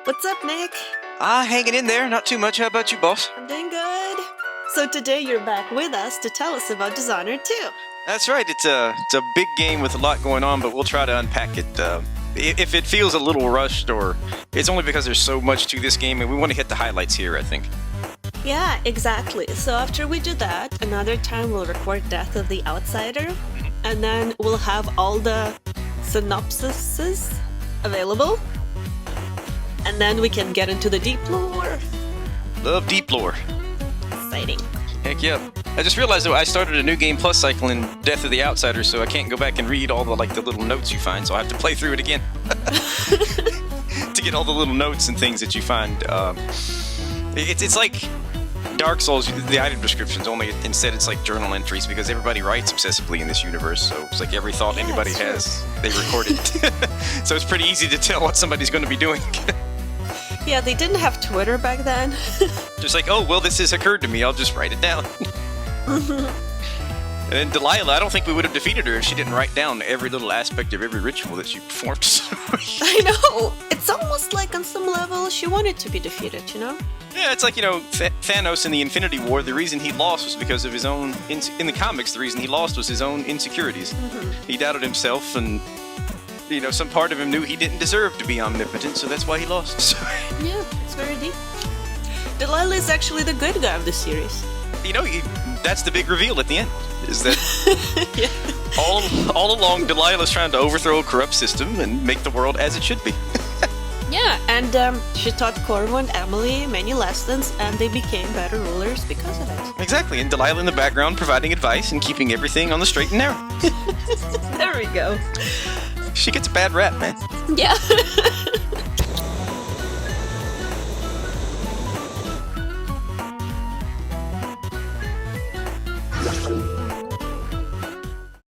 What's up, Nick? Hanging in there. Not too much. How about you, boss? I'm doing good. So today you're back with us to tell us about Dishonored 2. That's right. It's a big game with a lot going on, but we'll try to unpack it. If it feels a little rushed, or it's only because there's so much to this game, and we want to hit the highlights here, I think. Yeah, exactly. So after we do that, another time we'll record Death of the Outsider, and then we'll have all the synopsises available, and then we can get into the deep lore. Love deep lore. Exciting. Heck yeah. I just realized though I started a new game plus cycle in Death of the Outsider, so I can't go back and read all the little notes you find, so I have to play through it again to get all the little notes and things that you find. It's like Dark Souls, the item descriptions, only instead it's like journal entries, because everybody writes obsessively in this universe, so it's like every thought anybody has, they record it. So it's pretty easy to tell what somebody's going to be doing. Yeah, they didn't have Twitter back then. Just like, oh, well, this has occurred to me, I'll just write it down. And then Delilah, I don't think we would have defeated her if she didn't write down every little aspect of every ritual that she performed. I know! It's almost like on some level she wanted to be defeated, you know? Yeah, it's like, Thanos in the Infinity War, the reason he lost was because of his own... In the comics, the reason he lost was his own insecurities. Mm-hmm. He doubted himself, and, some part of him knew he didn't deserve to be omnipotent, so that's why he lost. So... Yeah, it's very deep. Delilah is actually the good guy of the series. That's the big reveal at the end, is that yeah. all along Delilah's trying to overthrow a corrupt system and make the world as it should be. Yeah, and she taught Corvo and Emily many lessons, and they became better rulers because of it. Exactly, and Delilah in the background providing advice and keeping everything on the straight and narrow. There we go. She gets a bad rap, man. Yeah.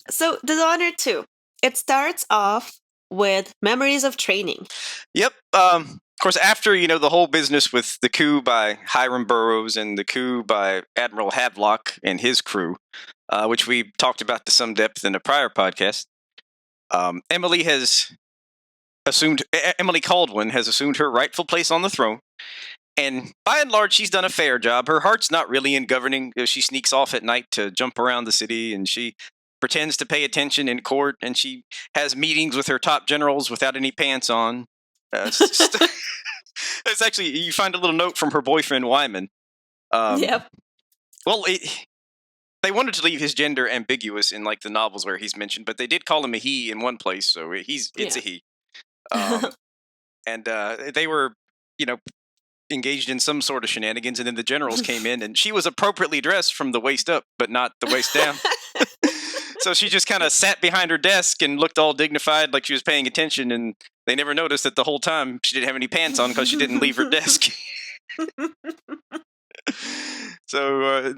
So, Dishonored 2. It starts off with memories of training. Yep. Of course, after, the whole business with the coup by Hiram Burroughs and the coup by Admiral Havelock and his crew, which we talked about to some depth in a prior podcast, Emily Caldwin has assumed her rightful place on the throne. And by and large, she's done a fair job. Her heart's not really in governing. She sneaks off at night to jump around the city, and she pretends to pay attention in court, and she has meetings with her top generals without any pants on. It's actually, you find a little note from her boyfriend, Wyman. Yep. Well, they wanted to leave his gender ambiguous in the novels where he's mentioned, but they did call him a he in one place, so it's a he. And they were, engaged in some sort of shenanigans, and then the generals came in, and she was appropriately dressed from the waist up, but not the waist down. So she just kind of sat behind her desk and looked all dignified, like she was paying attention, and they never noticed that the whole time she didn't have any pants on because she didn't leave her desk. So,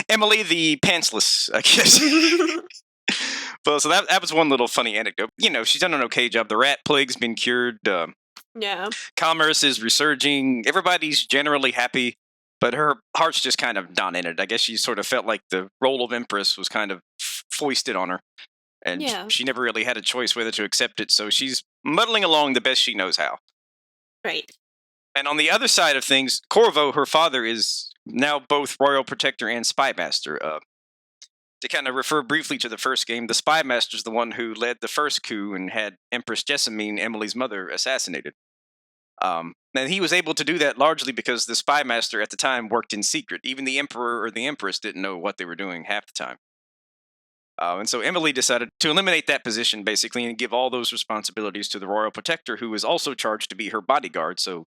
Emily the pantsless, I guess. But so that was one little funny anecdote. She's done an okay job. The rat plague's been cured. Yeah. Commerce is resurging. Everybody's generally happy. But her heart's just kind of not in it. I guess she sort of felt like the role of Empress was kind of foisted on her. And she never really had a choice whether to accept it. So she's muddling along the best she knows how. Right. And on the other side of things, Corvo, her father, is now both Royal Protector and Spy Master. To kind of refer briefly to the first game, the Spy Master is the one who led the first coup and had Empress Jessamine, Emily's mother, assassinated. And he was able to do that largely because the Spy Master at the time worked in secret. Even the Emperor or the Empress didn't know what they were doing half the time. And so Emily decided to eliminate that position, basically, and give all those responsibilities to the Royal Protector, who is also charged to be her bodyguard. So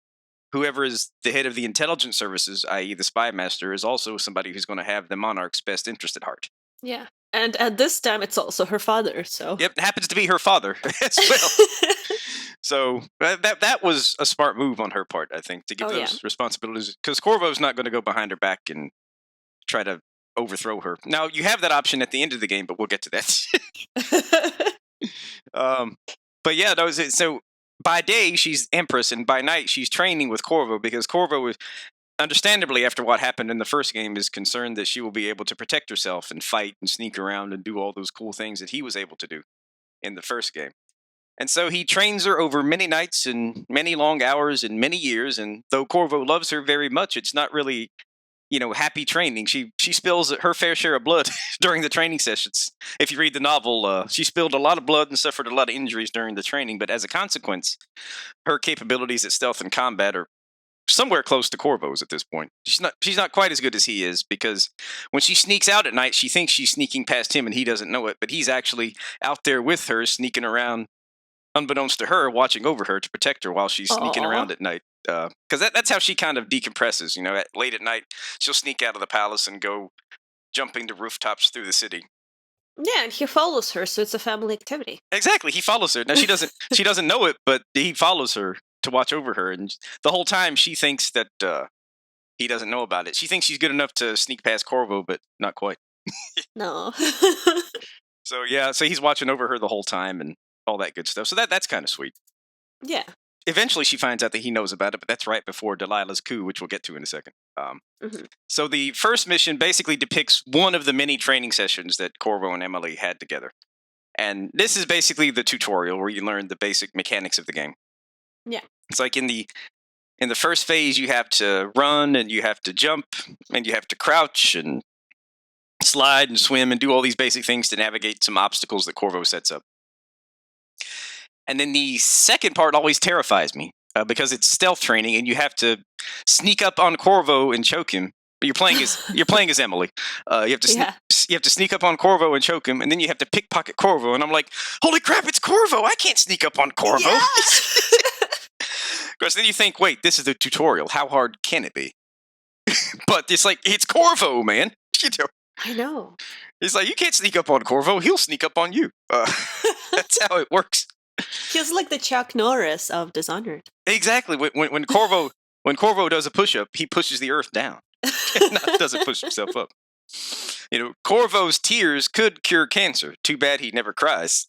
whoever is the head of the intelligence services, i.e. the Spy Master, is also somebody who's going to have the monarch's best interest at heart. Yeah. And at this time, it's also her father, so... Yep, it happens to be her father as well. So that was a smart move on her part, I think, to give those responsibilities. Because Corvo's not going to go behind her back and try to overthrow her. Now, you have that option at the end of the game, but we'll get to that. But yeah, so by day, she's Empress, and by night, she's training with Corvo, because Corvo is... Understandably, after what happened in the first game, is concerned that she will be able to protect herself and fight and sneak around and do all those cool things that he was able to do in the first game. And so he trains her over many nights and many long hours and many years. And though Corvo loves her very much, it's not really, happy training. She spills her fair share of blood during the training sessions. If you read the novel, she spilled a lot of blood and suffered a lot of injuries during the training. But as a consequence, her capabilities at stealth and combat are somewhere close to Corvo's at this point. She's not quite as good as he is, because when she sneaks out at night, she thinks she's sneaking past him and he doesn't know it. But he's actually out there with her, sneaking around, unbeknownst to her, watching over her to protect her while she's sneaking around at night. Because that's how she kind of decompresses. Late at night, she'll sneak out of the palace and go jumping to rooftops through the city. Yeah, and he follows her, so it's a family activity. Exactly, he follows her. Now she doesn't know it, but he follows her to watch over her, and the whole time she thinks that he doesn't know about it. She thinks she's good enough to sneak past Corvo, but not quite. No. So he's watching over her the whole time and all that good stuff. So that's kind of sweet. Yeah. Eventually she finds out that he knows about it, but that's right before Delilah's coup, which we'll get to in a second. So the first mission basically depicts one of the many training sessions that Corvo and Emily had together. And this is basically the tutorial where you learn the basic mechanics of the game. Yeah. It's like in the first phase, you have to run and you have to jump and you have to crouch and slide and swim and do all these basic things to navigate some obstacles that Corvo sets up. And then the second part always terrifies me because it's stealth training and you have to sneak up on Corvo and choke him. But you're playing as Emily. You have to sneak up on Corvo and choke him, and then you have to pickpocket Corvo. And I'm like, holy crap, it's Corvo! I can't sneak up on Corvo. Yeah! Because then you think, wait, this is the tutorial. How hard can it be? But it's like, it's Corvo, man. I know. It's like, you can't sneak up on Corvo. He'll sneak up on you. That's how it works. He's like the Chuck Norris of Dishonored. Exactly. When Corvo does a push-up, he pushes the earth down. Doesn't push himself up. Corvo's tears could cure cancer. Too bad he never cries.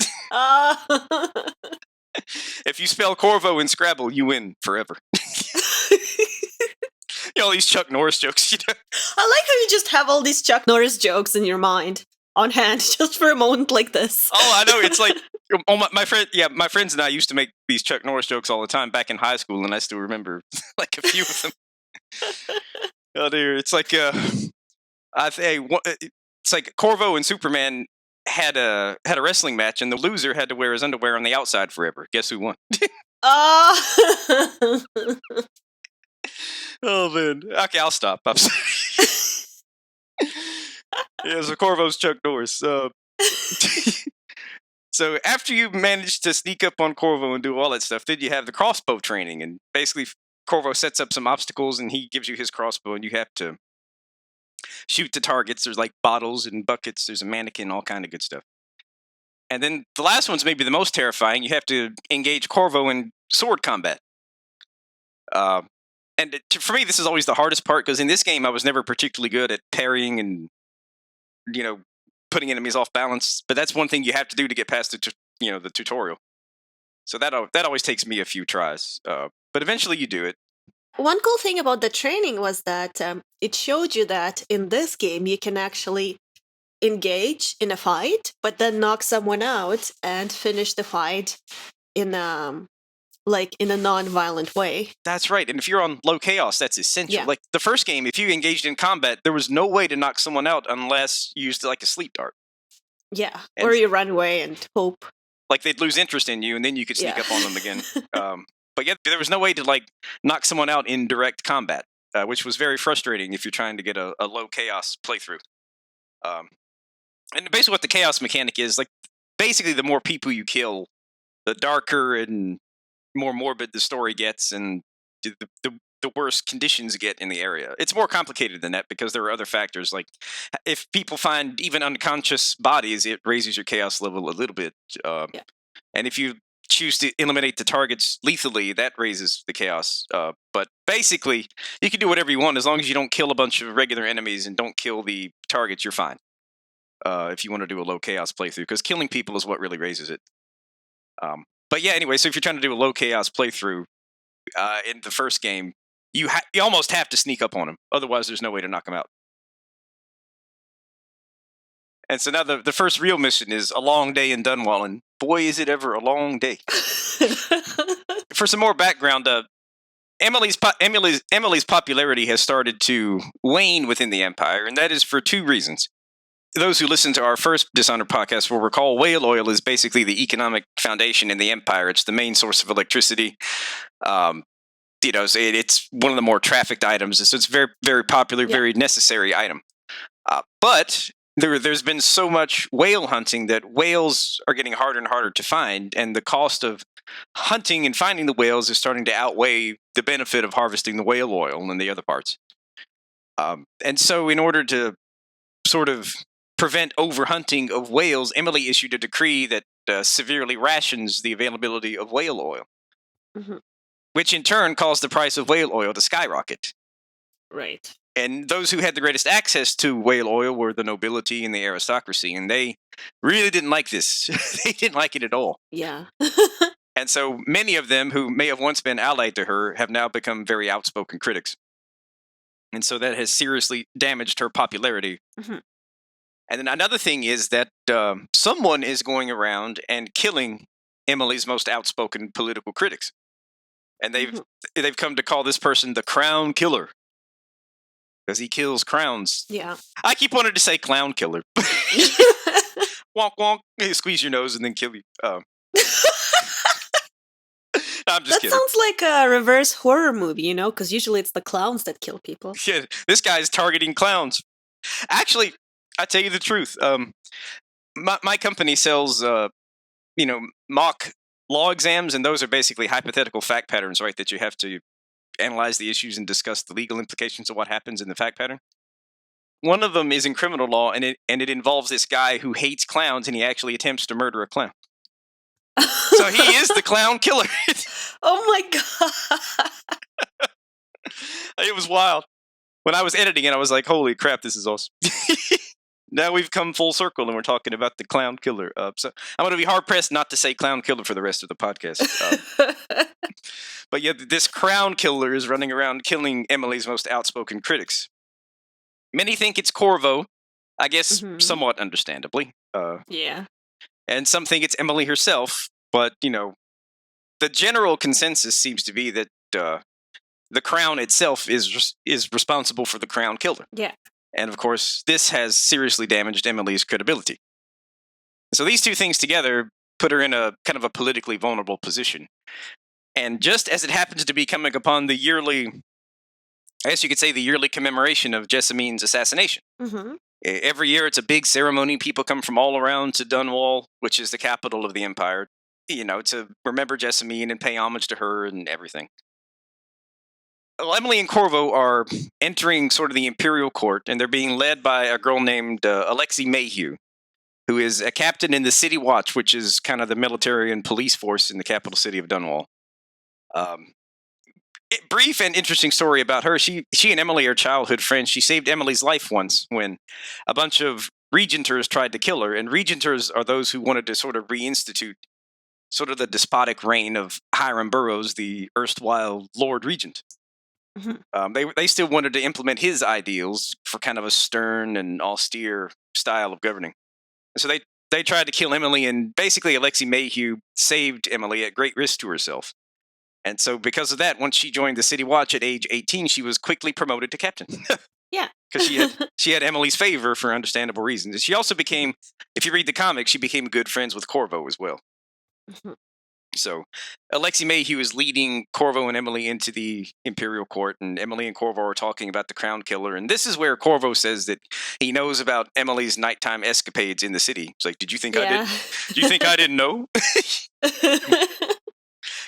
If you spell Corvo in Scrabble, you win forever. All these Chuck Norris jokes. I like how you just have all these Chuck Norris jokes in your mind on hand just for a moment like this. Oh, I know. It's like my friends and I used to make these Chuck Norris jokes all the time back in high school, and I still remember like a few of them. Oh dear, it's like it's like Corvo and Superman had a wrestling match, and the loser had to wear his underwear on the outside forever. Guess who won? Oh. Oh man. Okay, I'll stop. I'm sorry. Yeah, so Corvo's Chuck Norris. So after you manage to sneak up on Corvo and do all that stuff, then you have the crossbow training, and basically Corvo sets up some obstacles and he gives you his crossbow and you have to shoot the targets. There's like bottles and buckets, there's a mannequin, all kind of good stuff. And then the last one's maybe the most terrifying. You have to engage Corvo in sword combat. For me, this is always the hardest part, because in this game I was never particularly good at parrying and putting enemies off balance. But that's one thing you have to do to get past the tutorial. So that always takes me a few tries. But eventually you do it. One cool thing about the training was that it showed you that in this game you can actually engage in a fight, but then knock someone out and finish the fight in a non-violent way. That's right. And if you're on low chaos, that's essential. Yeah. Like the first game, if you engaged in combat, there was no way to knock someone out unless you used like a sleep dart. Yeah, or you run away and hope. Like they'd lose interest in you, and then you could sneak up on them again. But yeah, there was no way to like knock someone out in direct combat, which was very frustrating if you're trying to get a low chaos playthrough. And basically what the chaos mechanic is, like basically the more people you kill, the darker and more morbid the story gets, and the worse conditions get in the area. It's more complicated than that because there are other factors. Like if people find even unconscious bodies, it raises your chaos level a little bit. And if you choose to eliminate the targets lethally, that raises the chaos. But basically, you can do whatever you want as long as you don't kill a bunch of regular enemies and don't kill the targets. You're fine. If you want to do a low chaos playthrough, because killing people is what really raises it. But yeah, anyway, so if you're trying to do a low chaos playthrough in the first game, you almost have to sneak up on him. Otherwise, there's no way to knock him out. And so now the first real mission is a long day in Dunwall, and boy, is it ever a long day. For some more background, Emily's popularity has started to wane within the Empire, and that is for two reasons. Those who listen to our first Dishonored podcast will recall whale oil is basically the economic foundation in the Empire. It's the main source of electricity. So it's one of the more trafficked items. So it's very, very popular, very necessary item. But there's been so much whale hunting that whales are getting harder and harder to find, and the cost of hunting and finding the whales is starting to outweigh the benefit of harvesting the whale oil and the other parts. And so in order to sort of prevent overhunting of whales, Emily issued a decree that severely rations the availability of whale oil, which in turn caused the price of whale oil to skyrocket. Right. And those who had the greatest access to whale oil were the nobility and the aristocracy, and they really didn't like this. They didn't like it at all. Yeah. And so many of them who may have once been allied to her have now become very outspoken critics. And so that has seriously damaged her popularity. And then another thing is that someone is going around and killing Emily's most outspoken political critics. And they've come to call this person the Crown Killer. Because he kills crowns. Yeah. I keep wanting to say clown killer. Wonk, wonk. Squeeze your nose and then kill you. I'm just kidding. That sounds like a reverse horror movie, because usually it's the clowns that kill people. Yeah, this guy's targeting clowns. Actually, I tell you the truth. My company sells, mock law exams, and those are basically hypothetical fact patterns, right? That you have to analyze the issues and discuss the legal implications of what happens in the fact pattern. One of them is in criminal law, and it involves this guy who hates clowns, and he actually attempts to murder a clown. So he is the clown killer. Oh my god! It was wild. When I was editing it, I was like, "Holy crap, this is awesome!" Now we've come full circle, and we're talking about the clown killer. So I'm going to be hard pressed not to say clown killer for the rest of the podcast. But yeah, this crown killer is running around killing Emily's most outspoken critics. Many think it's Corvo, I guess somewhat understandably. Yeah. And some think it's Emily herself, but, the general consensus seems to be that the crown itself is responsible for the crown killer. Yeah. And of course, this has seriously damaged Emily's credibility. So these two things together put her in a kind of a politically vulnerable position. And just as it happens to be coming upon the yearly, I guess you could say the yearly commemoration of Jessamine's assassination. Every year it's a big ceremony. People come from all around to Dunwall, which is the capital of the Empire, to remember Jessamine and pay homage to her and everything. Well, Emily and Corvo are entering sort of the Imperial Court, and they're being led by a girl named Alexei Mayhew, who is a captain in the City Watch, which is kind of the military and police force in the capital city of Dunwall. Brief and interesting story about her. She and Emily are childhood friends. She saved Emily's life once when a bunch of regenters tried to kill her, and regenters are those who wanted to sort of reinstitute sort of the despotic reign of Hiram Burroughs, the erstwhile Lord Regent. They still wanted to implement his ideals for kind of a stern and austere style of governing. And so they tried to kill Emily, and basically Alexei Mayhew saved Emily at great risk to herself. And so because of that, once she joined the City Watch at age 18, she was quickly promoted to captain. Yeah. Because she had Emily's favor for understandable reasons. She also became, if you read the comics, she became good friends with Corvo as well. So Alexei Mayhew is leading Corvo and Emily into the Imperial Court, and Emily and Corvo are talking about the Crown Killer. And this is where Corvo says that he knows about Emily's nighttime escapades in the city. It's like, did you think I did? Do you think I didn't know?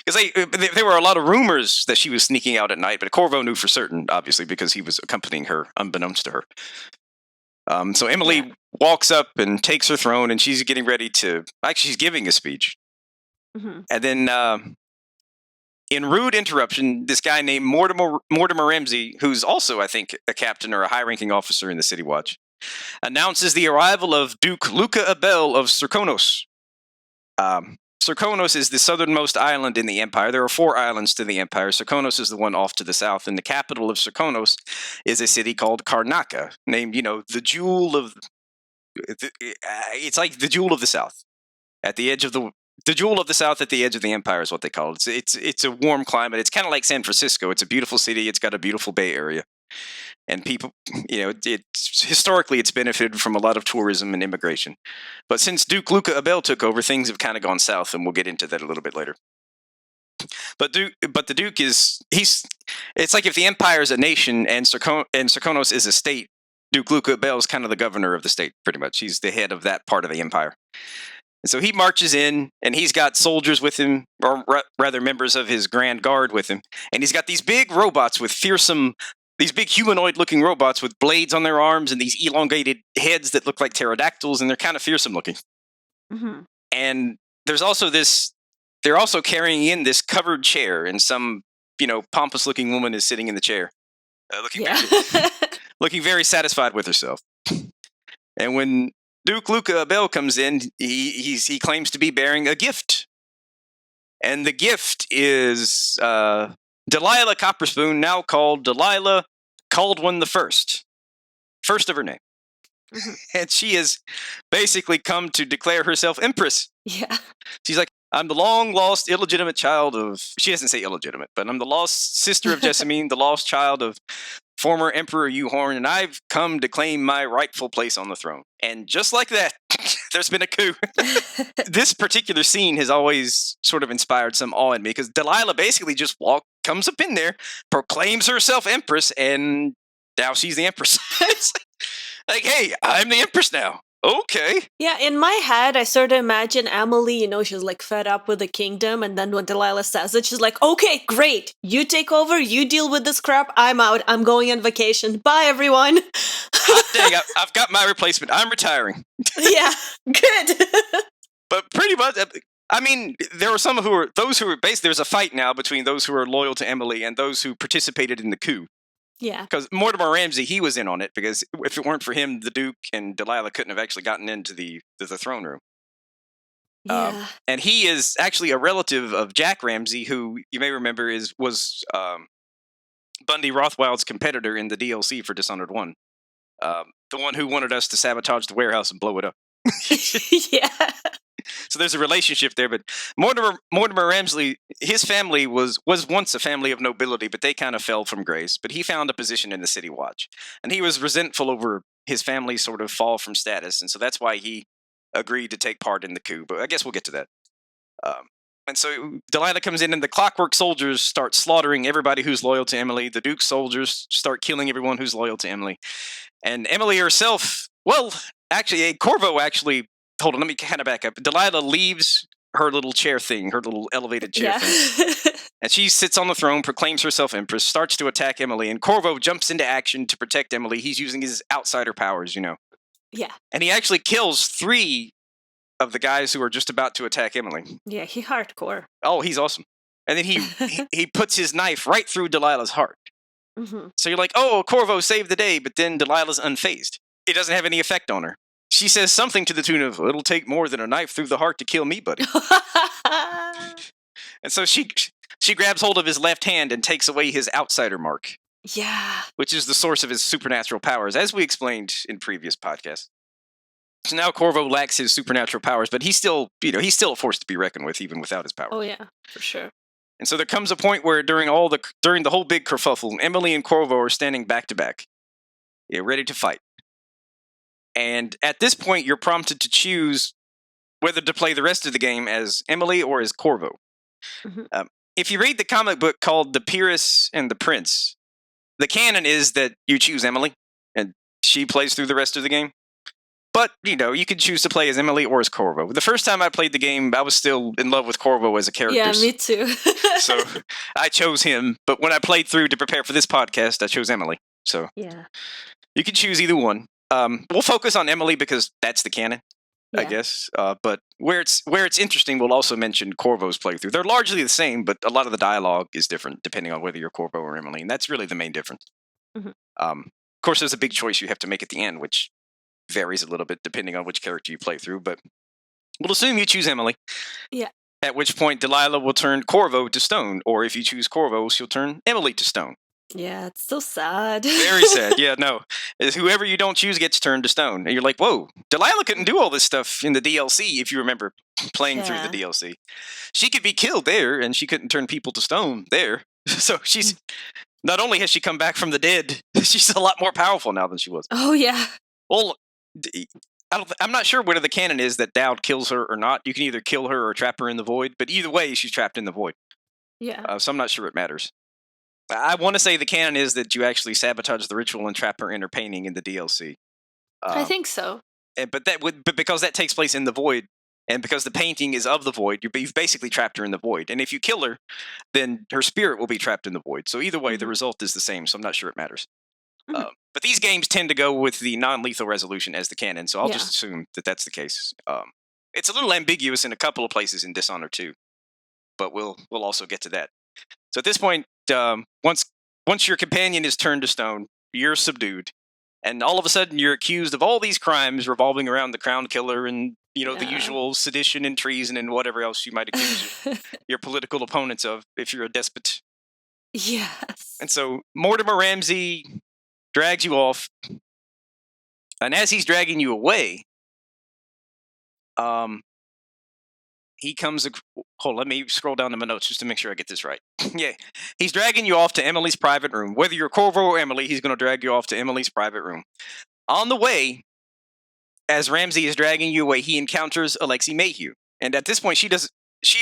Because there were a lot of rumors that she was sneaking out at night, but Corvo knew for certain, obviously, because he was accompanying her, unbeknownst to her. So Emily walks up and takes her throne, and she's getting ready to... Actually, she's giving a speech. And then, in rude interruption, this guy named Mortimer Ramsey, who's also, I think, a captain or a high-ranking officer in the City Watch, announces the arrival of Duke Luca Abel of Serkonos. Serkonos is the southernmost island in the Empire. There are 4 islands to the Empire. Serkonos is the one off to the south, and the capital of Serkonos is a city called Karnaca, named, the jewel of It's like the Jewel of the South at the edge of the Jewel of the South at the edge of the empire is what they call it. It's a warm climate. It's kind of like San Francisco. It's a beautiful city. It's got a beautiful Bay Area, and people, historically it's benefited from a lot of tourism and immigration. But since Duke Luca Abel took over, things have kind of gone south, and we'll get into that a little bit later. But the Duke it's like if the empire is a nation and Serkonos is a state. Duke Luca Abel is kind of the governor of the state, pretty much. He's the head of that part of the empire. And so he marches in, and he's got soldiers with him, or rather members of his Grand Guard with him. And he's got these big robots with these big humanoid-looking robots with blades on their arms and these elongated heads that look like pterodactyls, and they're kind of fearsome-looking. Mm-hmm. And there's also they're also carrying in this covered chair, and some, pompous-looking woman is sitting in the chair, looking very satisfied with herself. And when Duke Luca Abel comes in, he claims to be bearing a gift. And the gift is Delilah Copperspoon, now called Delilah Caldwin the First of her name. Mm-hmm. And she has basically come to declare herself empress. Yeah. She's like, I'm the long-lost illegitimate child of... She doesn't say illegitimate, but I'm the lost sister of Jessamine, the lost child of former Emperor Uhorn, and I've come to claim my rightful place on the throne. And just like that, there's been a coup. This particular scene has always sort of inspired some awe in me, because Delilah basically just comes up in there, proclaims herself empress, and now she's the empress. Like, hey, I'm the empress now. Okay. Yeah, in my head, I sort of imagine Emily, she's like fed up with the kingdom, and then when Delilah says it, she's like, okay, great, you take over, you deal with this crap, I'm out, I'm going on vacation, bye everyone. Hot dang, I've got my replacement, I'm retiring. Yeah, good. But pretty much, I mean, there are there's a fight now between those who are loyal to Emily and those who participated in the coup. Yeah. Because Mortimer Ramsey, he was in on it, because if it weren't for him, the Duke and Delilah couldn't have actually gotten into the throne room. Yeah. And he is actually a relative of Jack Ramsey, who you may remember was Bundy Rothwild's competitor in the DLC for Dishonored 1. The one who wanted us to sabotage the warehouse and blow it up. Yeah. So there's a relationship there, but Mortimer Ramsey, his family was once a family of nobility, but they kind of fell from grace. But he found a position in the City Watch, and he was resentful over his family's sort of fall from status, and so that's why he agreed to take part in the coup. But I guess we'll get to that. And so Delilah comes in, and the Clockwork Soldiers start slaughtering everybody who's loyal to Emily. The Duke's soldiers start killing everyone who's loyal to Emily, and Emily herself. Well, actually, Corvo actually. Hold on, let me kind of back up. Delilah leaves her little chair thing, her little elevated chair thing. And she sits on the throne, proclaims herself empress, starts to attack Emily, and Corvo jumps into action to protect Emily. He's using his outsider powers, Yeah. And he actually kills 3 of the guys who are just about to attack Emily. Yeah, he hardcore. Oh, he's awesome. And then he puts his knife right through Delilah's heart. Mm-hmm. So you're like, oh, Corvo saved the day, but then Delilah's unfazed. It doesn't have any effect on her. She says something to the tune of, it'll take more than a knife through the heart to kill me, buddy. And so she grabs hold of his left hand and takes away his outsider mark. Yeah. Which is the source of his supernatural powers, as we explained in previous podcasts. So now Corvo lacks his supernatural powers, but he's still a force to be reckoned with, even without his powers. Oh yeah, for sure. And so there comes a point where during the whole big kerfuffle, Emily and Corvo are standing back to back, ready to fight. And at this point, you're prompted to choose whether to play the rest of the game as Emily or as Corvo. Mm-hmm. If you read the comic book called The Peeress and the Prince, the canon is that you choose Emily, and she plays through the rest of the game. But, you could choose to play as Emily or as Corvo. The first time I played the game, I was still in love with Corvo as a character. Yeah, me too. So I chose him. But when I played through to prepare for this podcast, I chose Emily. So yeah, you can choose either one. We'll focus on Emily because that's the canon, I guess. But where it's interesting, we'll also mention Corvo's playthrough. They're largely the same, but a lot of the dialogue is different depending on whether you're Corvo or Emily, and that's really the main difference. Mm-hmm. Of course, there's a big choice you have to make at the end, which varies a little bit depending on which character you play through. But we'll assume you choose Emily. Yeah. At which point, Delilah will turn Corvo to stone, or if you choose Corvo, she'll turn Emily to stone. Yeah, it's so sad. Very sad. Yeah, no. Whoever you don't choose gets turned to stone. And you're like, whoa, Delilah couldn't do all this stuff in the DLC, if you remember playing through the DLC. She could be killed there, and she couldn't turn people to stone there. So she's... Not only has she come back from the dead, she's a lot more powerful now than she was. Oh, yeah. Well, I'm not sure whether the canon is that Dowd kills her or not. You can either kill her or trap her in the void, but either way, she's trapped in the void. Yeah. So I'm not sure it matters. I want to say the canon is that you actually sabotage the ritual and trap her in her painting in the DLC. I think so. But because that takes place in the void, and because the painting is of the void, you've basically trapped her in the void. And if you kill her, then her spirit will be trapped in the void. So either way, the result is the same. So I'm not sure it matters. But these games tend to go with the non-lethal resolution as the canon, so I'll just assume that that's the case. It's a little ambiguous in a couple of places in Dishonored 2, but we'll also get to that. So at this point, once your companion is turned to stone, you're subdued, and all of a sudden you're accused of all these crimes revolving around the Crown Killer and the usual sedition and treason and whatever else you might accuse your political opponents of if you're a despot. Yes. And so Mortimer Ramsey drags you off, and as he's dragging you away, he comes... Hold on, let me scroll down to my notes just to make sure I get this right. Yeah, he's dragging you off to Emily's private room. Whether you're Corvo or Emily, he's going to drag you off to Emily's private room. On the way, as Ramsey is dragging you away, he encounters Alexei Mayhew. And at this point, she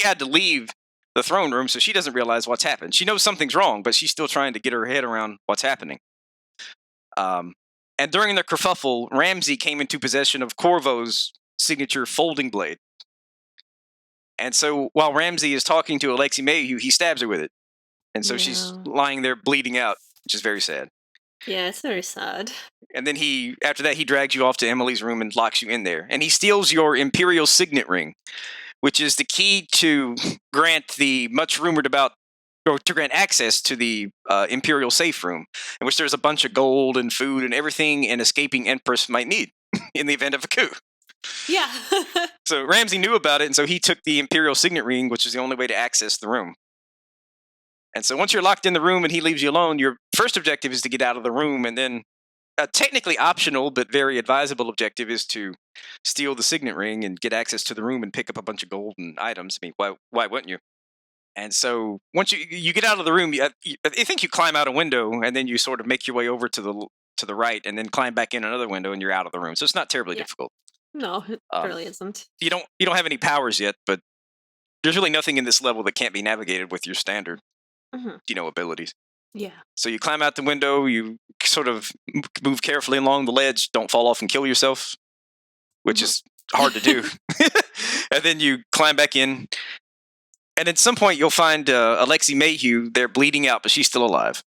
had to leave the throne room, so she doesn't realize what's happened. She knows something's wrong, but she's still trying to get her head around what's happening. And during the kerfuffle, Ramsey came into possession of Corvo's signature folding blade. And so while Ramsey is talking to Alexei Mayhew, he stabs her with it. And so she's lying there bleeding out, which is very sad. Yeah, it's very sad. And then after that, he drags you off to Emily's room and locks you in there. And he steals your Imperial Signet Ring, which is the key to grant the much rumored about, or to grant access to the Imperial safe room, in which there's a bunch of gold and food and everything an escaping Empress might need in the event of a coup. Yeah. So Ramsey knew about it, and so he took the Imperial Signet Ring, which is the only way to access the room. And so once you're locked in the room and he leaves you alone, your first objective is to get out of the room, and then a technically optional but very advisable objective is to steal the Signet Ring and get access to the room and pick up a bunch of gold and items. I mean, why wouldn't you? And so once you get out of the room, I think you climb out a window, and then you sort of make your way over to the right, and then climb back in another window, and you're out of the room. So it's not terribly difficult. No, it really isn't. You don't have any powers yet, but there's really nothing in this level that can't be navigated with your standard, abilities. Yeah. So you climb out the window, you sort of move carefully along the ledge, don't fall off and kill yourself, which is hard to do. And then you climb back in, and at some point you'll find Alexei Mayhew there bleeding out, but she's still alive.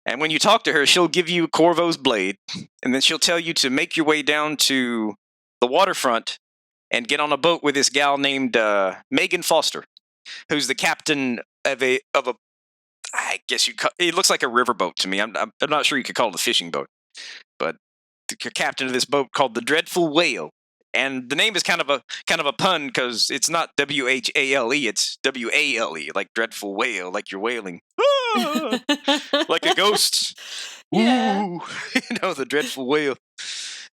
And when you talk to her, she'll give you Corvo's blade, and then she'll tell you to make your way down to the waterfront and get on a boat with this gal named Megan Foster, who's the captain of a I guess it looks like a riverboat to me. I'm not sure you could call it a fishing boat, but the captain of this boat called the Dreadful Whale. And the name is kind of a pun because it's not WHALE, it's WALE, like dreadful whale, like you're wailing. Ah! Like a ghost. Yeah. Ooh. The dreadful whale.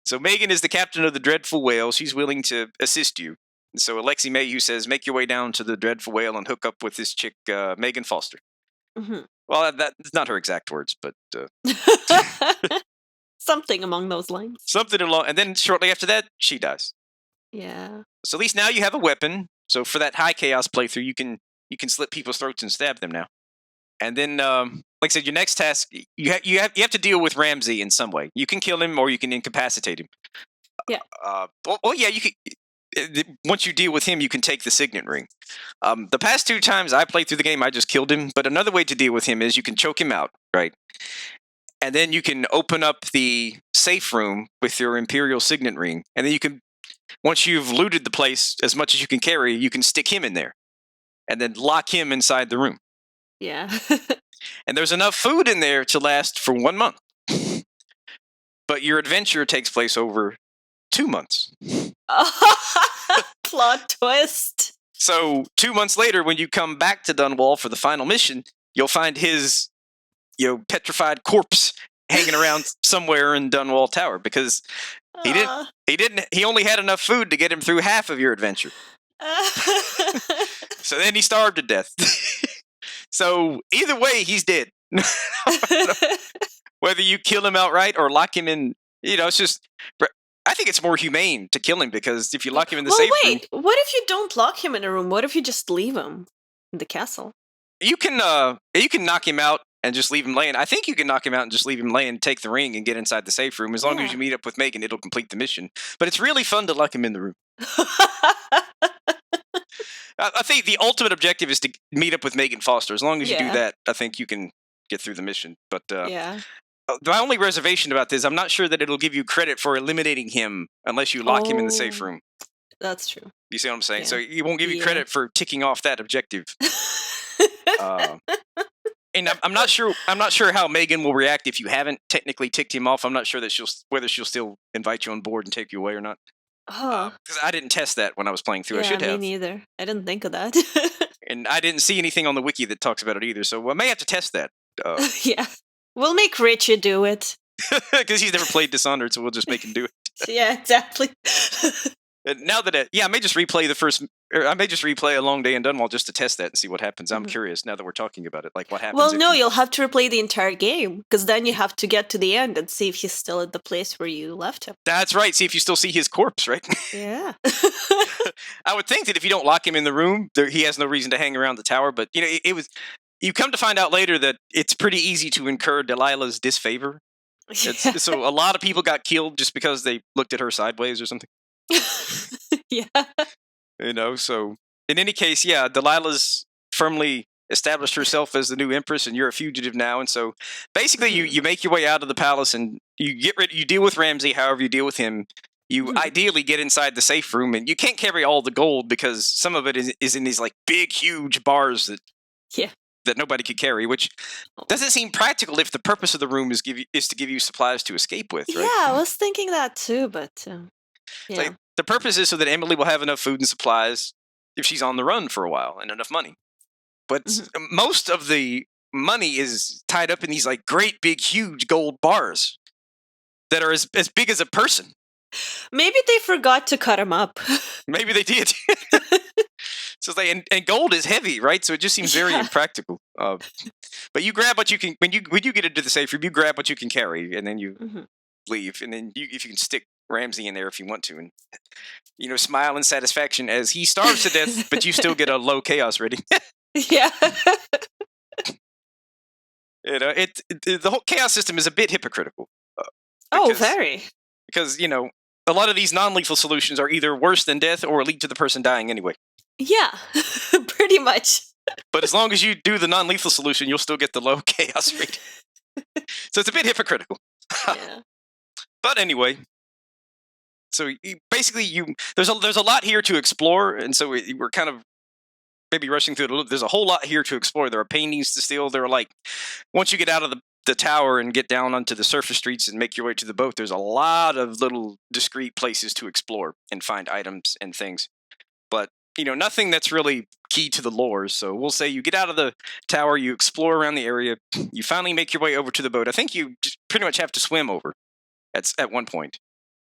So Megan is the captain of the Dreadful Whale. She's willing to assist you. So Alexei Mayhew says, make your way down to the Dreadful Whale and hook up with this chick, Megan Foster. Well, that's not her exact words, but... Something along those lines. And then shortly after that, she dies. Yeah. So at least now you have a weapon. So for that high chaos playthrough, you can slit people's throats and stab them now. And then, like I said, your next task, you have to deal with Ramsey in some way. You can kill him or you can incapacitate him. Yeah. You can. Once you deal with him, you can take the Signet Ring. The past 2 times I played through the game, I just killed him. But another way to deal with him is you can choke him out, right? And then you can open up the safe room with your Imperial Signet Ring. And then you can, once you've looted the place as much as you can carry, you can stick him in there. And then lock him inside the room. Yeah. And there's enough food in there to last for 1 month. But your adventure takes place over 2 months. Plot twist. So 2 months later, when you come back to Dunwall for the final mission, you'll find his petrified corpse hanging around somewhere in Dunwall Tower because he only had enough food to get him through half of your adventure. So then he starved to death. So either way, he's dead. Whether you kill him outright or lock him in, it's just. I think it's more humane to kill him because if you lock him in the safe room, what if you don't lock him in a room? What if you just leave him in the castle? You can knock him out and just leave him laying. I think you can knock him out and just leave him laying, take the ring, and get inside the safe room. As long as you meet up with Megan, it'll complete the mission. But it's really fun to lock him in the room. I think the ultimate objective is to meet up with Megan Foster. As long as you do that, I think you can get through the mission. But my only reservation about this, I'm not sure that it'll give you credit for eliminating him unless you lock him in the safe room. That's true. You see what I'm saying? So he won't give you credit for ticking off that objective. And I'm not sure how Megan will react if you haven't technically ticked him off. I'm not sure that whether she'll still invite you on board and take you away or not. Because I didn't test that when I was playing through. I should have. Me neither. I didn't think of that. And I didn't see anything on the wiki that talks about it either. So I may have to test that. We'll make Richie do it. Because he's never played Dishonored, so we'll just make him do it. Yeah, exactly. Now that I may just replay A Long Day in Dunwall just to test that and see what happens. I'm curious now that we're talking about it, like what happens. Well, no, you'll have to replay the entire game because then you have to get to the end and see if he's still at the place where you left him. That's right. See if you still see his corpse, right? Yeah. I would think that if you don't lock him in the room, he has no reason to hang around the tower. But it was. You come to find out later that it's pretty easy to incur Delilah's disfavor. So a lot of people got killed just because they looked at her sideways or something. So in any case, Delilah's firmly established herself as the new empress and you're a fugitive now. And so basically you make your way out of the palace and you deal with Ramsay however you deal with him. You ideally get inside the safe room and you can't carry all the gold because some of it is in these like big, huge bars that nobody could carry, which doesn't seem practical if the purpose of the room is to give you supplies to escape with, right? Yeah, I was thinking that too, but like, the purpose is so that Emily will have enough food and supplies if she's on the run for a while and enough money. But most of the money is tied up in these like great big huge gold bars that are as big as a person. Maybe they forgot to cut them up. Maybe they did. So it's like, and gold is heavy, right? So it just seems very impractical. But you grab what you can when you get into the safe room. You grab what you can carry, and then you leave. And then if you can stick Ramsay in there if you want to, and smile in satisfaction as he starves to death, but you still get a low chaos rating. Yeah. The whole chaos system is a bit hypocritical. Very. Because a lot of these non-lethal solutions are either worse than death or lead to the person dying anyway. Yeah, pretty much. But as long as you do the non-lethal solution, you'll still get the low chaos rate. So it's a bit hypocritical. Yeah. But anyway, so there's a lot here to explore, and so we're kind of maybe rushing through it. There's a whole lot here to explore. There are paintings to steal. There are once you get out of the tower and get down onto the surface streets and make your way to the boat, there's a lot of little discrete places to explore and find items and things. But nothing that's really key to the lore. So we'll say you get out of the tower, you explore around the area, you finally make your way over to the boat. I think you just pretty much have to swim over at one point.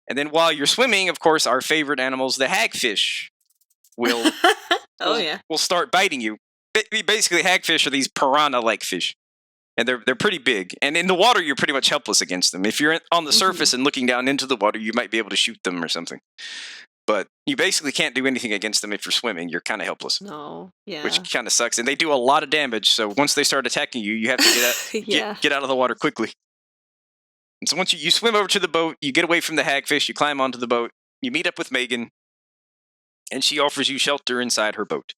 And then while you're swimming, of course, our favorite animals, the hagfish, will start biting you. Basically, hagfish are these piranha-like fish. And they're pretty big. And in the water, you're pretty much helpless against them. If you're on the surface and looking down into the water, you might be able to shoot them or something. But you basically can't do anything against them if you're swimming. You're kind of helpless. No, yeah. Which kind of sucks. And they do a lot of damage. So once they start attacking you, you have to get out of the water quickly. And so once you swim over to the boat, you get away from the hagfish, you climb onto the boat, you meet up with Megan, and she offers you shelter inside her boat.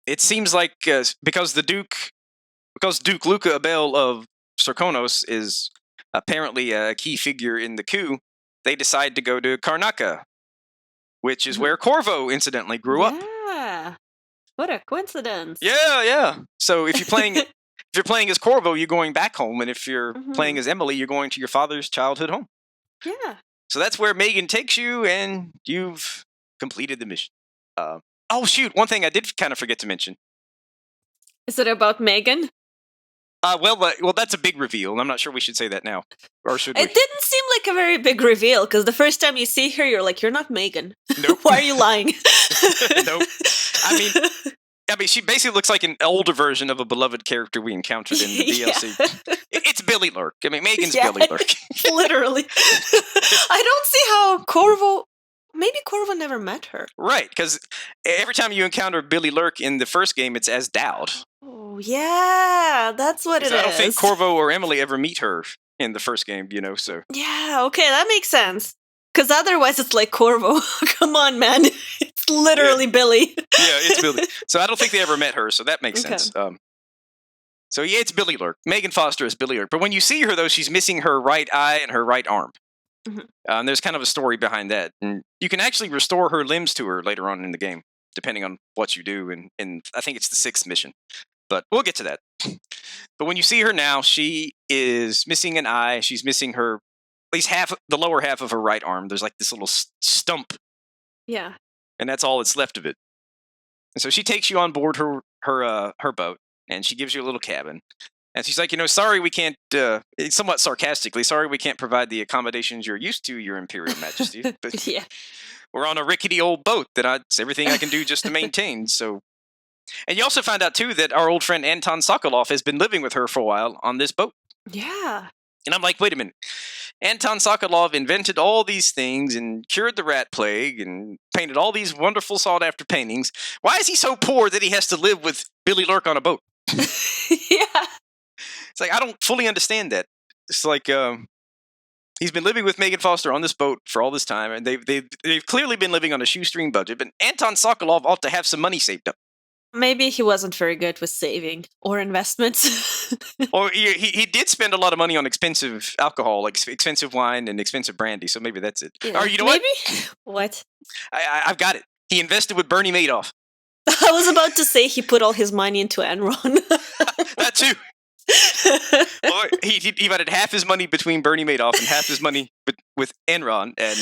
It seems like because Duke Luca Abel of Sarkonos is apparently a key figure in the coup, they decide to go to Karnaca, which is where Corvo incidentally grew up. Yeah, what a coincidence! Yeah. So if you're playing as Corvo, you're going back home, and if you're playing as Emily, you're going to your father's childhood home. Yeah. So that's where Megan takes you, and you've completed the mission. Oh shoot! One thing I did kind of forget to mention. Is it about Megan? Well, that's a big reveal, and I'm not sure we should say that now. Or should we? It didn't seem like a very big reveal, because the first time you see her, you're like, you're not Megan. Nope. Why are you lying? Nope. I mean, she basically looks like an older version of a beloved character we encountered in the DLC. It's Billy Lurk. I mean, Megan's Billy Lurk. Literally. I don't see how Corvo... Maybe Corvo never met her. Right, because every time you encounter Billy Lurk in the first game, it's as Dowd. Oh, yeah, that's what it is. I don't think Corvo or Emily ever meet her in the first game, so... Yeah, okay, that makes sense. Because otherwise it's like, Corvo, come on, man. It's literally Billy. Yeah, it's Billy. So I don't think they ever met her, so that makes sense. So yeah, it's Billy Lurk. Megan Foster is Billy Lurk. But when you see her, though, she's missing her right eye and her right arm. Mm-hmm. And there's kind of a story behind that. And you can actually restore her limbs to her later on in the game, depending on what you do. And I think it's the 6th mission. But we'll get to that. But when you see her now, she is missing an eye. She's missing her, at least the lower half of her right arm. There's like this little stump. Yeah. And that's all that's left of it. And so she takes you on board her boat, and she gives you a little cabin. And she's like, sorry we can't, somewhat sarcastically, sorry we can't provide the accommodations you're used to, Your Imperial Majesty. But yeah. We're on a rickety old boat it's everything I can do just to maintain, so... And you also find out, too, that our old friend Anton Sokolov has been living with her for a while on this boat. Yeah. And I'm like, wait a minute. Anton Sokolov invented all these things and cured the rat plague and painted all these wonderful sought-after paintings. Why is he so poor that he has to live with Billy Lurk on a boat? Yeah. It's like, I don't fully understand that. It's like, he's been living with Megan Foster on this boat for all this time, and they've clearly been living on a shoestring budget, but Anton Sokolov ought to have some money saved up. Maybe he wasn't very good with saving or investments. Or he did spend a lot of money on expensive alcohol, like expensive wine and expensive brandy, so maybe that's it. Yeah. Or you know maybe? What? What? I've got it. He invested with Bernie Madoff. I was about to say he put all his money into Enron. That too. Or he divided half his money between Bernie Madoff and half his money with Enron, and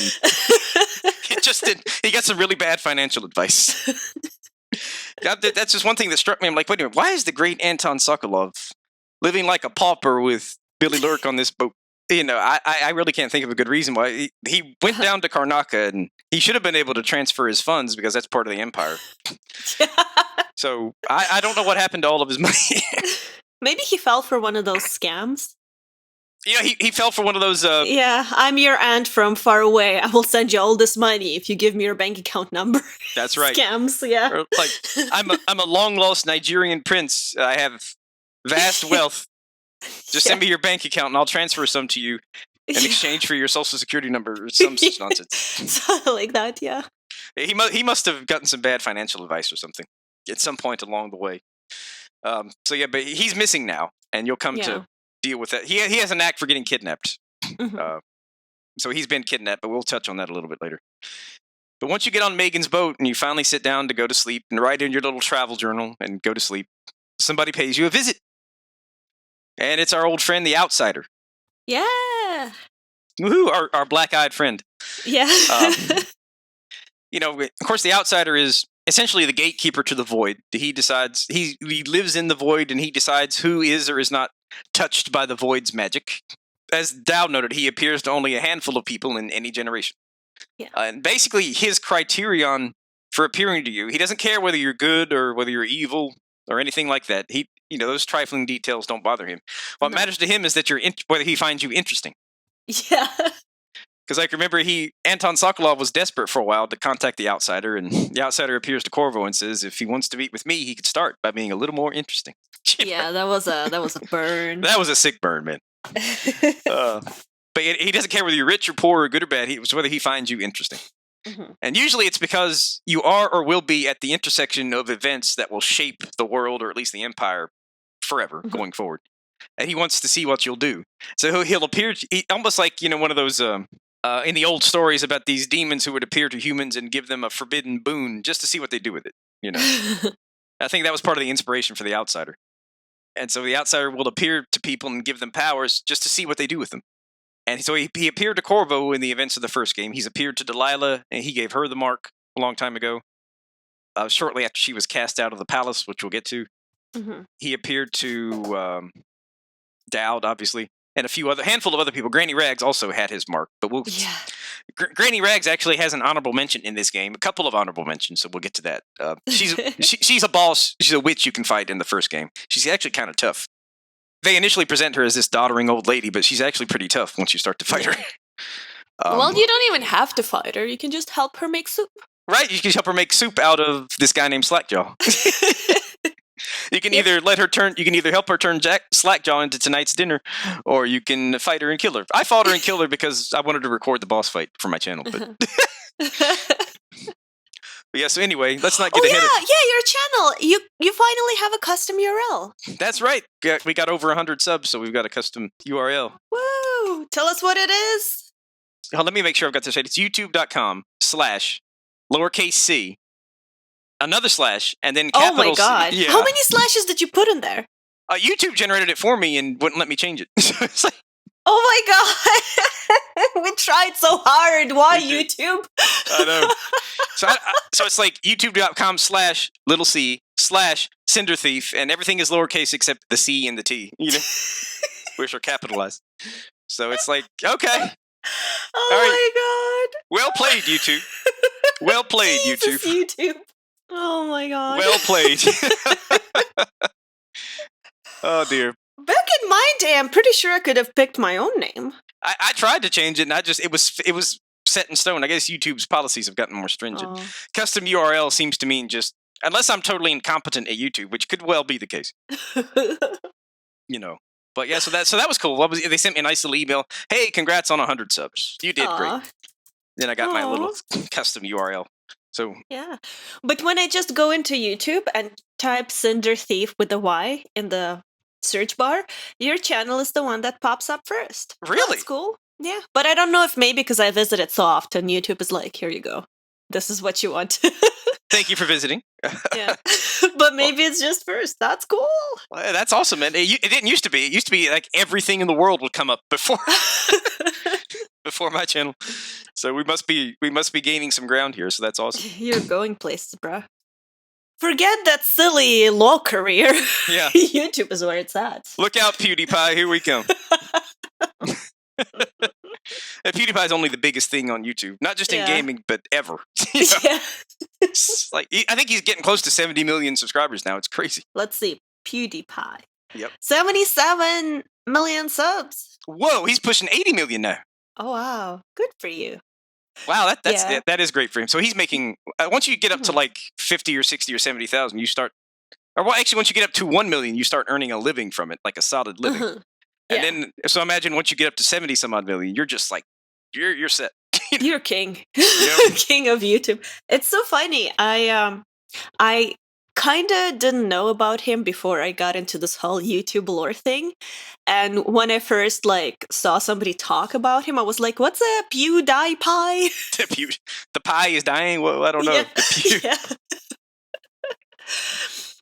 he got some really bad financial advice. That's just one thing that struck me. I'm like, wait a minute, why is the great Anton Sokolov living like a pauper with Billy Lurk on this boat? I really can't think of a good reason why. He went down to Karnaca, and he should have been able to transfer his funds because that's part of the empire. So I don't know what happened to all of his money. Maybe he fell for one of those scams. Yeah, he fell for one of those... Yeah, I'm your aunt from far away. I will send you all this money if you give me your bank account number. That's right. Scams, yeah. Or like, I'm a long-lost Nigerian prince. I have vast wealth. Just send me your bank account and I'll transfer some to you in exchange for your social security number or some such nonsense. Something like that, yeah. He must have gotten some bad financial advice or something at some point along the way. So yeah, but he's missing now, and you'll come to deal with that. He has a knack for getting kidnapped. Mm-hmm. So he's been kidnapped, but we'll touch on that a little bit later. But once you get on Megan's boat and you finally sit down to go to sleep and write in your little travel journal and go to sleep, somebody pays you a visit. And it's our old friend, the Outsider. Yeah. Woohoo, our black-eyed friend. Yeah. Of course, the Outsider is essentially the gatekeeper to the void. He decides, he lives in the void, and he decides who is or is not touched by the void's magic. As Dowd noted, he appears to only a handful of people in any generation. Yeah. And basically, his criterion for appearing to you, he doesn't care whether you're good or whether you're evil or anything like that. Those trifling details don't bother him. What matters to him is that whether he finds you interesting. Yeah. Because remember, Anton Sokolov was desperate for a while to contact the Outsider, and the Outsider appears to Corvo and says, if he wants to meet with me, he could start by being a little more interesting. Yeah, that was a burn. That was a sick burn, man. But he doesn't care whether you're rich or poor or good or bad. It's whether he finds you interesting. Mm-hmm. And usually it's because you are or will be at the intersection of events that will shape the world, or at least the empire, forever going forward. And he wants to see what you'll do. So he'll appear, almost like, one of those... in the old stories about these demons who would appear to humans and give them a forbidden boon just to see what they do with it, I think that was part of the inspiration for the Outsider. And so the Outsider will appear to people and give them powers just to see what they do with them. And so he appeared to Corvo in the events of the first game. He's appeared to Delilah, and he gave her the mark a long time ago, shortly after she was cast out of the palace, which we'll get to. Mm-hmm. He appeared to Dowd, obviously, and handful of other people. Granny Rags also had his mark, but Yeah. Granny Rags actually has an honorable mention in this game. A couple of honorable mentions, so we'll get to that. She's a boss. She's a witch you can fight in the first game. She's actually kind of tough. They initially present her as this doddering old lady, but she's actually pretty tough once you start to fight her. Well, you don't even have to fight her. You can just help her make soup. Right, you can help her make soup out of this guy named Slackjaw. You can either help her turn Slackjaw into tonight's dinner, or you can fight her and kill her. I fought her and killed her because I wanted to record the boss fight for my channel. But yeah, so anyway, let's not get ahead of... your channel. You finally have a custom URL. That's right. We got over 100 subs, so we've got a custom URL. Woo! Tell us what it is. Let me make sure I've got this right. It's youtube.com/lowercase c, another slash, and then capital Oh my god. C. Yeah. How many slashes did you put in there? YouTube generated it for me and wouldn't let me change it. So it's like, oh my god. We tried so hard. Why YouTube? I know. So it's like youtube.com/c/Cynder Thief, and everything is lowercase except the C and the T, which are capitalized. So it's like, okay. Oh all right. my god. Well played, YouTube. Well played, Jesus, YouTube. Oh my god. Well played. Oh dear. Back in my day, I'm pretty sure I could have picked my own name. I tried to change it, and it was set in stone. I guess YouTube's policies have gotten more stringent. Oh. Custom URL seems to mean just unless I'm totally incompetent at YouTube, which could well be the case. But yeah, so that was cool. They sent me a nice little email. Hey, congrats on 100 subs. You did great. Then I got my little custom URL. So yeah, but when I just go into YouTube and type Cynder Thief with a Y in the search bar, your channel is the one that pops up first. Really? That's cool. Yeah, but I don't know if maybe because I visit it so often, YouTube is like, here you go. This is what you want. Thank you for visiting. Yeah, but maybe it's just first. That's cool. Well, that's awesome, man. It didn't used to be. It used to be like everything in the world would come up before before my channel. So we must be gaining some ground here. So that's awesome. You're going places, bruh. Forget that silly law career. Yeah, YouTube is where it's at. Look out, PewDiePie! Here we come. And PewDiePie is only the biggest thing on YouTube, not just in gaming, but ever. Yeah. It's like I think he's getting close to 70 million subscribers now. It's crazy. Let's see, PewDiePie. Yep. 77 million subs. Whoa, he's pushing 80 million now. Oh wow, good for you. Wow, that is great for him. So he's making once you get up to like 50 or 60 or 70,000, you start. Or well, actually, once you get up to 1 million, you start earning a living from it, like a solid living. And then, so imagine once you get up to 70 some odd million, you're just like, you're set. You're king. Yep. King of YouTube. It's so funny. I kind of didn't know about him before I got into this whole YouTube lore thing. And when I first saw somebody talk about him, I was like, what's a PewDiePie? The pie is dying? Well, I don't know. Yeah. Yeah.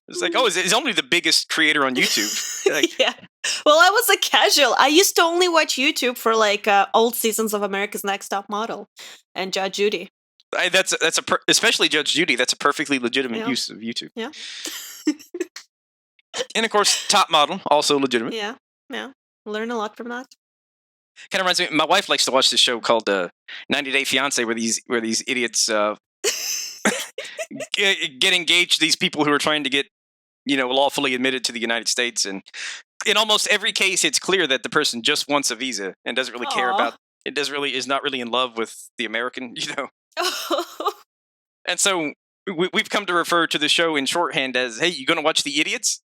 It's like, he's only the biggest creator on YouTube. Yeah. Well, I was a casual. I used to only watch YouTube for old seasons of America's Next Top Model and Judge Judy. Especially Judge Judy. That's a perfectly legitimate use of YouTube. Yeah. And of course, Top Model, also legitimate. Yeah. Yeah. Learn a lot from that. Kind of reminds me. My wife likes to watch this show called 90 Day Fiancé, where these idiots get engaged. These people who are trying to get lawfully admitted to the United States, and in almost every case, it's clear that the person just wants a visa and doesn't really care about it. Is not really in love with the American, And so we've come to refer to the show in shorthand as, "Hey, you going to watch The Idiots?"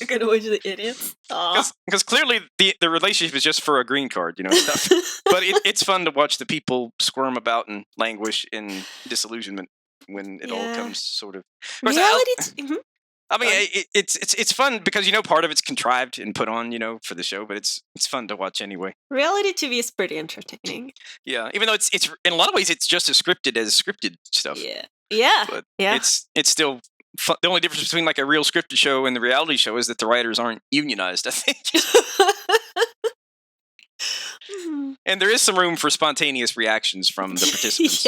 You're going to watch The Idiots? Because clearly the relationship is just for a green card, stuff. But it's fun to watch the people squirm about and languish in disillusionment when it all comes sort of... Reality... I mean, it's fun because, part of it's contrived and put on, for the show, but it's fun to watch anyway. Reality TV is pretty entertaining. Yeah, even though it's in a lot of ways, it's just as scripted stuff. Yeah. Yeah. But it's still... fun. The only difference between a real scripted show and the reality show is that the writers aren't unionized, I think. And there is some room for spontaneous reactions from the participants,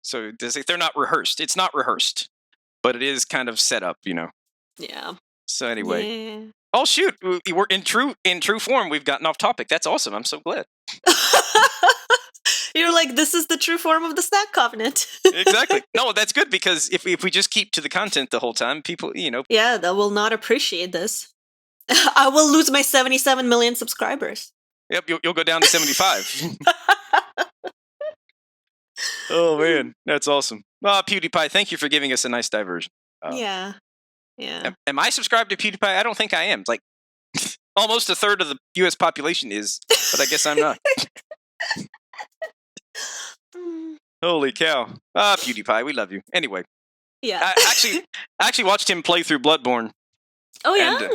So they're not rehearsed. It's not rehearsed, but it is kind of set up, Yeah. So anyway. Yeah. Oh shoot, we're in true form. We've gotten off topic. That's awesome. I'm so glad. You're like, this is the true form of the Snack Covenant. Exactly. No, that's good because if we just keep to the content the whole time, people, Yeah, they will not appreciate this. I will lose my 77 million subscribers. Yep, you'll go down to 75. Oh man, that's awesome. PewDiePie, thank you for giving us a nice diversion. Yeah. Am I subscribed to PewDiePie? I don't think I am. Like, almost a third of the U.S. population is, but I guess I'm not. Holy cow. PewDiePie, we love you. Anyway. Yeah. I actually watched him play through Bloodborne. Oh, yeah?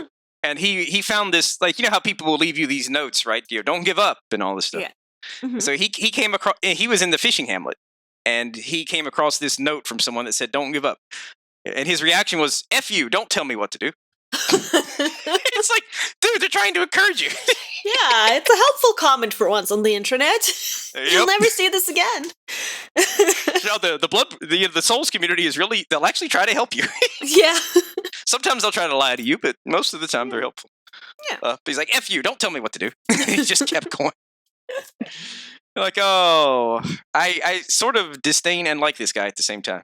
And he found this, like, you know how people will leave you these notes, right? Don't give up and all this stuff. Yeah. Mm-hmm. So he came across, he was in the fishing hamlet, and he came across this note from someone that said, "Don't give up." And his reaction was, "F you, don't tell me what to do." It's like, dude, they're trying to encourage you. Yeah, it's a helpful comment for once on the internet. Yep. You'll never see this again. The Souls community is really, they'll actually try to help you. Yeah. Sometimes they'll try to lie to you, but most of the time they're helpful. Yeah. But he's like, "F you, don't tell me what to do." He just kept going. You're like, oh, I sort of disdain and like this guy at the same time.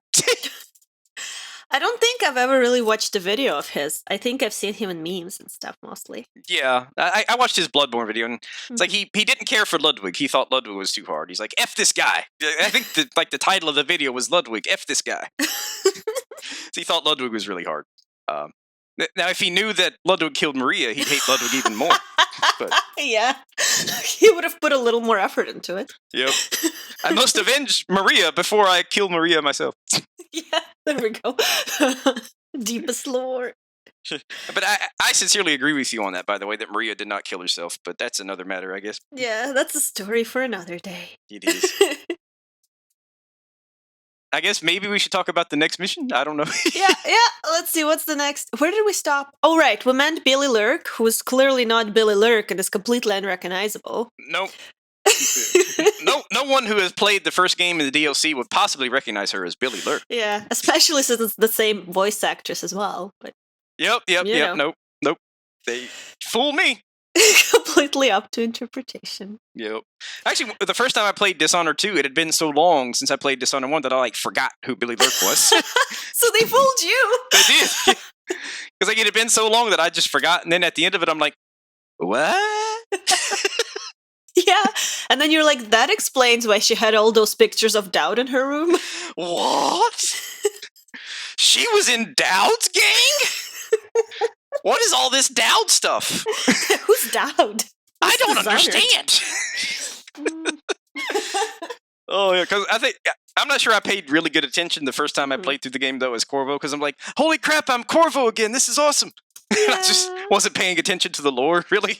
I don't think I've ever really watched a video of his. I think I've seen him in memes and stuff mostly. Yeah, I watched his Bloodborne video, and it's like he didn't care for Ludwig. He thought Ludwig was too hard. He's like, "F this guy." I think the title of the video was Ludwig, "F this guy." So he thought Ludwig was really hard. Now, if he knew that Ludwig killed Maria, he'd hate Ludwig even more. But yeah, he would have put a little more effort into it. Yep. I must avenge Maria before I kill Maria myself. Yeah, there we go. Deepest lore. But I sincerely agree with you on that, by the way, that Maria did not kill herself, but that's another matter, I guess. Yeah, that's a story for another day. It is. I guess maybe we should talk about the next mission? I don't know. Yeah, let's see, what's the next? Where did we stop? Oh, right, we meant Billy Lurk, who's clearly not Billy Lurk and is completely unrecognizable. Nope. No one who has played the first game in the DLC would possibly recognize her as Billy Lurk. Yeah, especially since it's the same voice actress as well. But Yep. Nope. They fool me. Completely up to interpretation. Yep. Actually, the first time I played Dishonored 2, it had been so long since I played Dishonored 1 that I forgot who Billy Lurk was. So they fooled you. They did. Because it had been so long that I just forgot, and then at the end of it, I'm like, what? Yeah, and then you're like, that explains why she had all those pictures of Dowd in her room. What? She was in Dowd's gang? What is all this Dowd stuff? Who's Dowd? I don't understand. Oh, yeah, because I'm not sure I paid really good attention the first time I played through the game, though, as Corvo, because I'm like, holy crap, I'm Corvo again, this is awesome. Yeah. I just wasn't paying attention to the lore, really.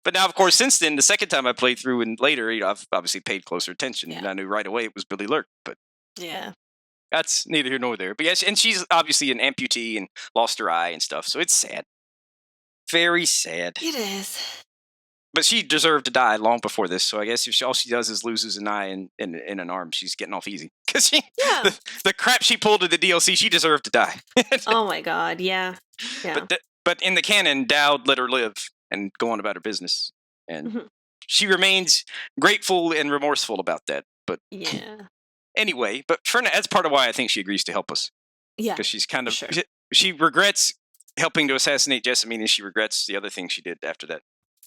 But now, of course, since then, the second time I played through and later, I've obviously paid closer attention, and I knew right away it was Billy Lurk, but yeah, that's neither here nor there. But yes, and she's obviously an amputee and lost her eye and stuff, so it's sad. Very sad. It is. But she deserved to die long before this, so I guess if all she does is loses an eye and an arm, she's getting off easy. Because the crap she pulled in the DLC, she deserved to die. Oh my god, yeah. But in the canon, Dowd let her live and go on about her business. And she remains grateful and remorseful about that. But yeah. Anyway, but for now, that's part of why I think she agrees to help us. Yeah. Because she's kind of... Sure. She regrets helping to assassinate Jessamine, and she regrets the other thing she did after that.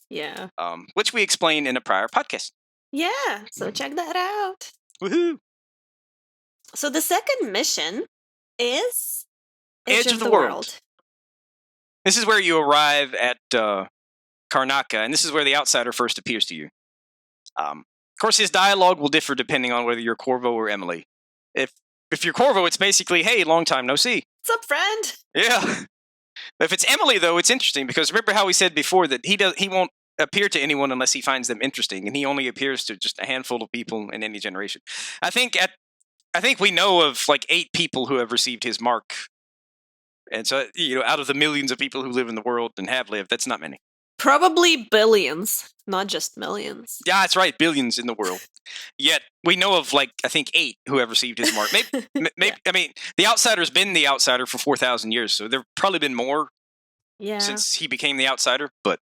Yeah. Which we explained in a prior podcast. Yeah, so check that out. Woohoo! So the second mission is Edge of the World. This is where you arrive at Karnaca, and this is where the outsider first appears to you. Of course, his dialogue will differ depending on whether you're Corvo or Emily. If you're Corvo, it's basically, hey, long time no see. What's up, friend? Yeah. If it's Emily, though, it's interesting, because remember how we said before that he won't appear to anyone unless he finds them interesting, and he only appears to just a handful of people in any generation. I think we know of like 8 people who have received his mark. And so, out of the millions of people who live in the world and have lived, that's not many. Probably billions, not just millions. Yeah, that's right, billions in the world. Yet, we know of, I think 8 who have received his mark. Maybe, Yeah. I mean, the outsider's been the outsider for 4,000 years, so there have probably been more. Yeah. since he became the outsider, but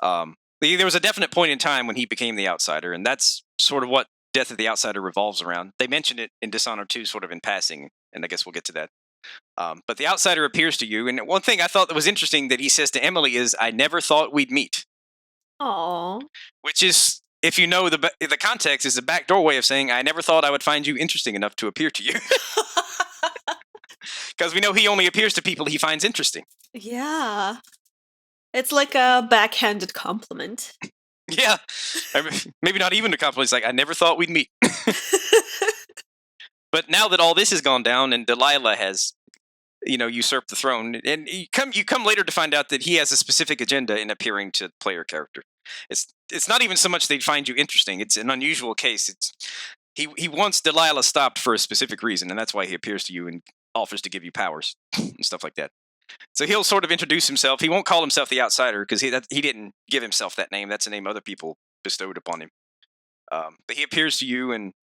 there was a definite point in time when he became the outsider, and that's sort of what Death of the Outsider revolves around. They mentioned it in Dishonored 2 sort of in passing, and I guess we'll get to that. But the outsider appears to you, and one thing I thought that was interesting that he says to Emily is, "I never thought we'd meet." Aww. Which is, if you know the context, is a backdoor way of saying, "I never thought I would find you interesting enough to appear to you." Because we know he only appears to people he finds interesting. Yeah. It's like a backhanded compliment. Yeah. I mean, maybe not even a compliment. It's like, "I never thought we'd meet." But now that all this has gone down and Delilah has, usurped the throne, and you come later to find out that he has a specific agenda in appearing to player character. It's not even so much they'd find you interesting. It's an unusual case. He wants Delilah stopped for a specific reason, and that's why he appears to you and offers to give you powers and stuff like that. So he'll sort of introduce himself. He won't call himself the Outsider because he didn't give himself that name. That's a name other people bestowed upon him. But he appears to you, and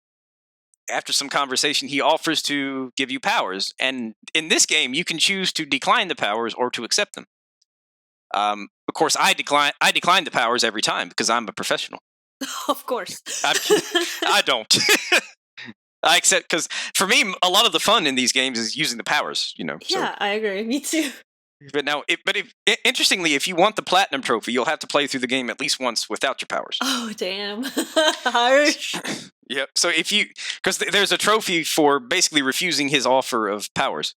after some conversation, he offers to give you powers. And in this game, you can choose to decline the powers or to accept them. Of course, I decline the powers every time because I'm a professional. Of course. I don't. I accept, because for me, a lot of the fun in these games is using the powers. Yeah, So. I agree. Me too. But now, interestingly, if you want the platinum trophy, you'll have to play through the game at least once without your powers. Oh, damn. Harsh. Yep. So because there's a trophy for basically refusing his offer of powers.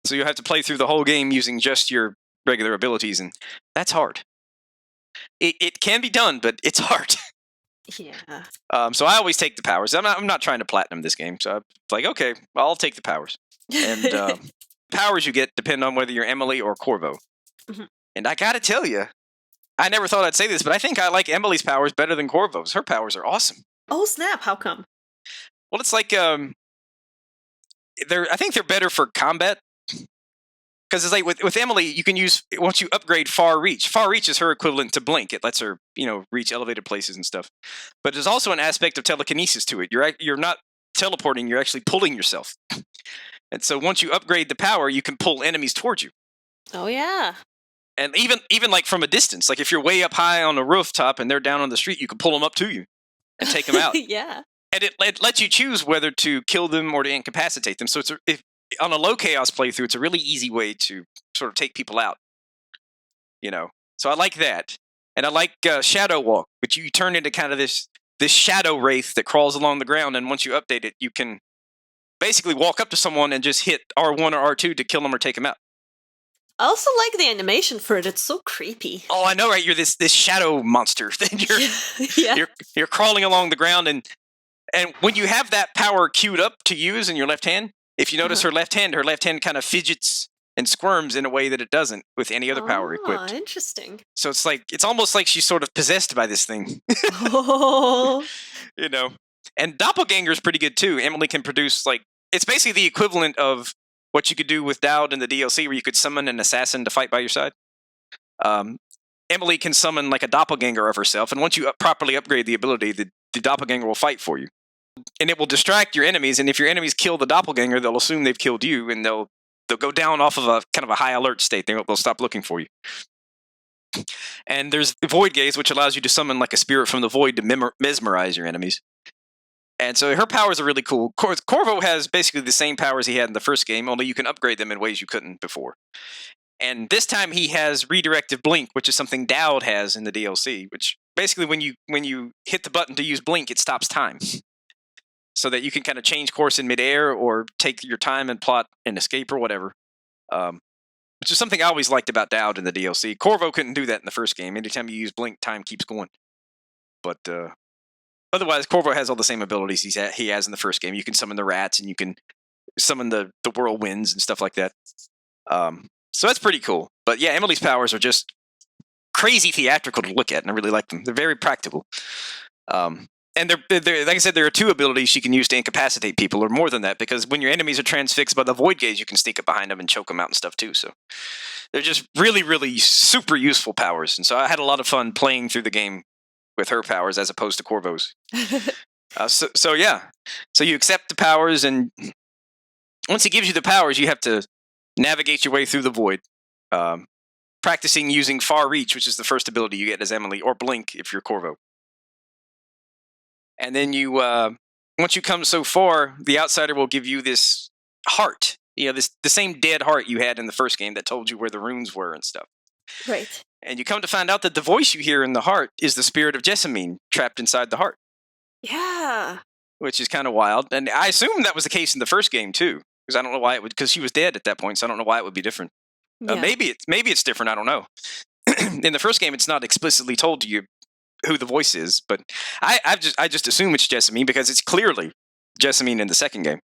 So you'll have to play through the whole game using just your regular abilities, and that's hard. It can be done, but it's hard. Yeah. So I always take the powers. I'm not trying to platinum this game, so I'm like, okay, I'll take the powers. And powers you get depend on whether you're Emily or Corvo. Mm-hmm. And I gotta tell you, I never thought I'd say this, but I think I like Emily's powers better than Corvo's. Her powers are awesome. Oh, snap. How come? Well, it's like I think they're better for combat. Because it's like with Emily, you can use, once you upgrade Far Reach. Far Reach is her equivalent to Blink. It lets her, reach elevated places and stuff. But there's also an aspect of telekinesis to it. You're not teleporting, you're actually pulling yourself. And so once you upgrade the power, you can pull enemies towards you. Oh, yeah. And even like from a distance, like if you're way up high on a rooftop and they're down on the street, you can pull them up to you and take them out. Yeah. And it lets you choose whether to kill them or to incapacitate them. So on a low chaos playthrough, it's a really easy way to sort of take people out. So I like that. And I like Shadow Walk, which you turn into kind of this shadow wraith that crawls along the ground, and once you update it, you can basically walk up to someone and just hit R1 or R2 to kill them or take them out. I also like the animation for it. It's so creepy. Oh, I know, right? You're this shadow monster. Yeah. You're crawling along the ground, and when you have that power queued up to use in your left hand, if you notice her left hand kind of fidgets and squirms in a way that it doesn't with any other power equipped. Interesting. So it's almost like she's sort of possessed by this thing. Oh. And Doppelganger is pretty good too. Emily can produce, it's basically the equivalent of what you could do with Dowd in the DLC, where you could summon an assassin to fight by your side. Emily can summon like a doppelganger of herself, and once you properly upgrade the ability, the doppelganger will fight for you. And it will distract your enemies, and if your enemies kill the doppelganger, they'll assume they've killed you, and they'll go down off of a kind of a high alert state. They'll stop looking for you. And there's Void Gaze, which allows you to summon like a spirit from the void to mesmerize your enemies. And so her powers are really cool. Corvo has basically the same powers he had in the first game, only you can upgrade them in ways you couldn't before. And this time he has Redirective Blink, which is something Dowd has in the DLC, which basically when you hit the button to use Blink, it stops time. So that you can kind of change course in midair or take your time and plot and escape or whatever. Which is something I always liked about Dowd in the DLC. Corvo couldn't do that in the first game. Anytime you use Blink, time keeps going. But otherwise, Corvo has all the same abilities he has in the first game. You can summon the rats, and you can summon the whirlwinds and stuff like that. So that's pretty cool. But yeah, Emily's powers are just crazy theatrical to look at, and I really like them. They're very practical. And they're like I said, there are two abilities she can use to incapacitate people, or more than that, because when your enemies are transfixed by the Void Gaze, you can sneak up behind them and choke them out and stuff too. So they're just really, really super useful powers. And so I had a lot of fun playing through the game with her powers as opposed to Corvo's. So yeah. So you accept the powers, and once he gives you the powers, you have to navigate your way through the void. practicing using Far Reach, which is the first ability you get as Emily, or Blink if you're Corvo. And then you, once you come so far, the outsider will give you this heart. The same dead heart you had in the first game that told you where the runes were and stuff. Right. And you come to find out that the voice you hear in the heart is the spirit of Jessamine trapped inside the heart. Yeah. Which is kind of wild. And I assume that was the case in the first game too, because I don't know why it would, because she was dead at that point, so I don't know why it would be different. Yeah. Maybe it's different, I don't know. In the first game, it's not explicitly told to you who the voice is, but I just assume it's Jessamine because it's clearly Jessamine in the second game.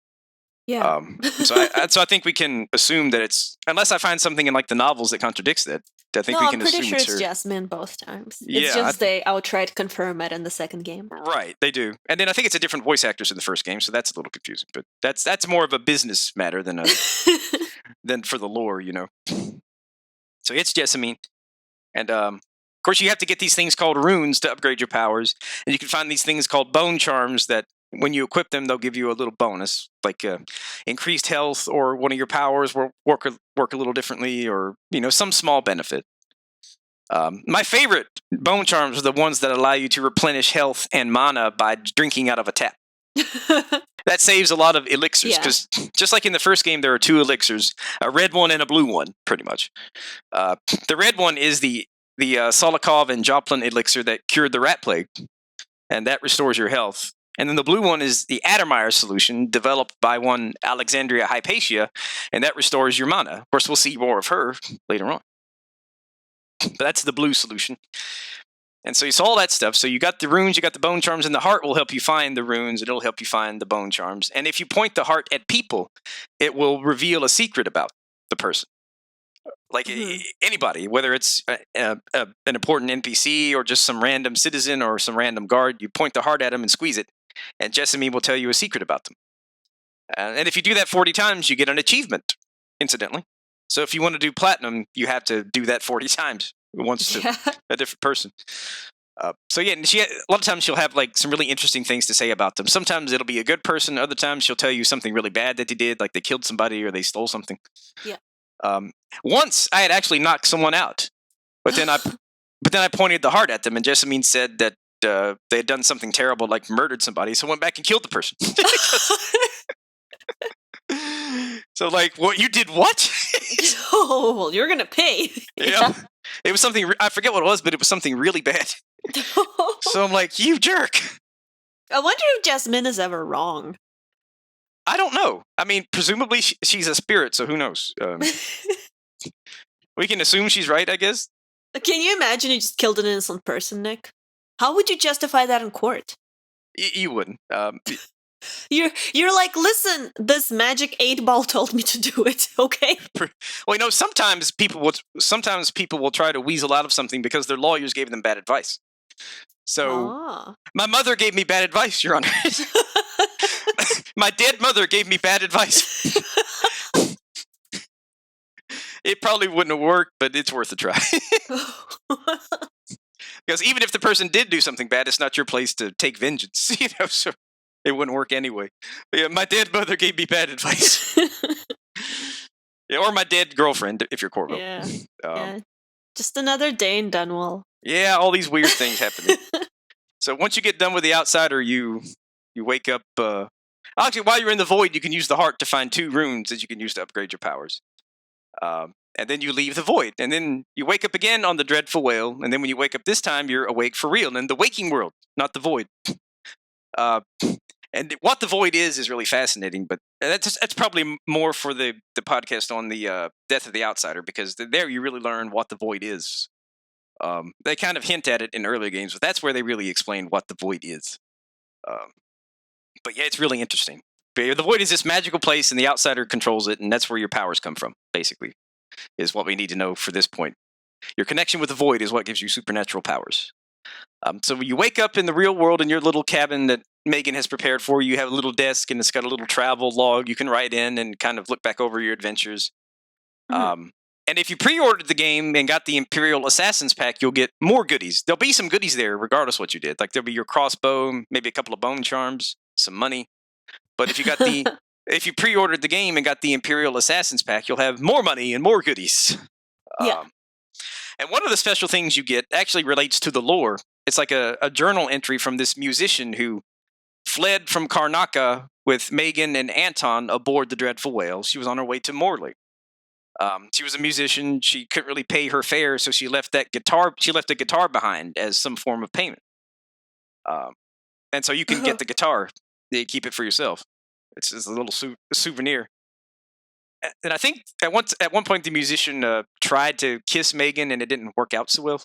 Yeah. So I think we can assume that it's, unless I find something in like the novels that contradicts that. I think we can assume I'm pretty sure it's her. Jasmine both times. Yeah, it's just they outright confirm it in the second game. Right, they do. And then I think it's a different voice actors in the first game, so that's a little confusing. But that's more of a business matter than than for the lore, So it's Jessamine. And of course you have to get these things called runes to upgrade your powers. And you can find these things called bone charms that when you equip them, they'll give you a little bonus, like increased health, or one of your powers will work a little differently, or some small benefit. My favorite bone charms are the ones that allow you to replenish health and mana by drinking out of a tap. That saves a lot of elixirs, because just like in the first game, there are 2 elixirs, a red one and a blue one, pretty much. The red one is the Solikov and Joplin elixir that cured the rat plague, and that restores your health. And then the blue one is the Addermire solution, developed by one Alexandria Hypatia, and that restores your mana. Of course, we'll see more of her later on. But that's the blue solution. And so you saw all that stuff. So you got the runes, you got the bone charms, and the heart will help you find the runes. It'll help you find the bone charms. And if you point the heart at people, it will reveal a secret about the person. Like anybody, whether it's an important NPC or just some random citizen or some random guard, you point the heart at them and squeeze it, and Jessamine will tell you a secret about them. And if you do that 40 times, you get an achievement, incidentally. So if you want to do platinum, you have to do that 40 times once to a different person. So yeah, a lot of times she'll have like some really interesting things to say about them. Sometimes it'll be a good person. Other times she'll tell you something really bad that they did, like they killed somebody or they stole something. Yeah. Once I had actually knocked someone out, but then I pointed the heart at them, and Jessamine said that they had done something terrible, like murdered somebody. So I went back and killed the person. So like, what you did? What? Oh, well, you're gonna pay. Yeah. It was something, I forget what it was, but it was something really bad. So I'm like, you jerk. I wonder if Jasmine is ever wrong. I don't know. I mean, presumably she's a spirit, so who knows? We can assume she's right, I guess. Can you imagine you just killed an innocent person, Nick? How would you justify that in court? You wouldn't. You're like, listen, this magic 8-ball told me to do it, okay? Well, sometimes people will try to weasel out of something because their lawyers gave them bad advice. So, My mother gave me bad advice, Your Honor. My dead mother gave me bad advice. It probably wouldn't have worked, but it's worth a try. Because even if the person did do something bad, it's not your place to take vengeance, so it wouldn't work anyway. But yeah, my dead mother gave me bad advice. Yeah, or my dead girlfriend, if you're Corvo. Yeah. Just another day in Dunwall. Yeah, all these weird things happening. So once you get done with the outsider, you wake up. Actually, while you're in the void, you can use the heart to find 2 runes that you can use to upgrade your powers. And then you leave the void, and then you wake up again on the dreadful whale. And then when you wake up this time, you're awake for real in the waking world, not the void. And what the void is really fascinating, but that's probably more for the podcast on the death of the outsider, because there you really learn what the void is. They kind of hint at it in earlier games, but that's where they really explain what the void is. But yeah, it's really interesting. But the void is this magical place, and the outsider controls it, and that's where your powers come from, basically, is what we need to know for this point. Your connection with the void is what gives you supernatural powers. So when you wake up in the real world in your little cabin that Megan has prepared for you, you have a little desk, and it's got a little travel log you can write in and kind of look back over your adventures. Mm-hmm. And if you pre-ordered the game and got the Imperial Assassins pack, you'll get more goodies. There'll be some goodies there, regardless what you did. Like there'll be your crossbow, maybe a couple of bone charms, some money. But if you got if you pre-ordered the game and got the Imperial Assassins pack, you'll have more money and more goodies. Yeah. And one of the special things you get actually relates to the lore. It's like a journal entry from this musician who fled from Karnaca with Megan and Anton aboard the Dreadful Whale. She was on her way to Morley. She was a musician. She couldn't really pay her fare, so she left that guitar. She left a guitar behind as some form of payment. And so you can get the guitar. You keep it for yourself. It's just a little souvenir. And I think at one point the musician tried to kiss Megan, and it didn't work out so well.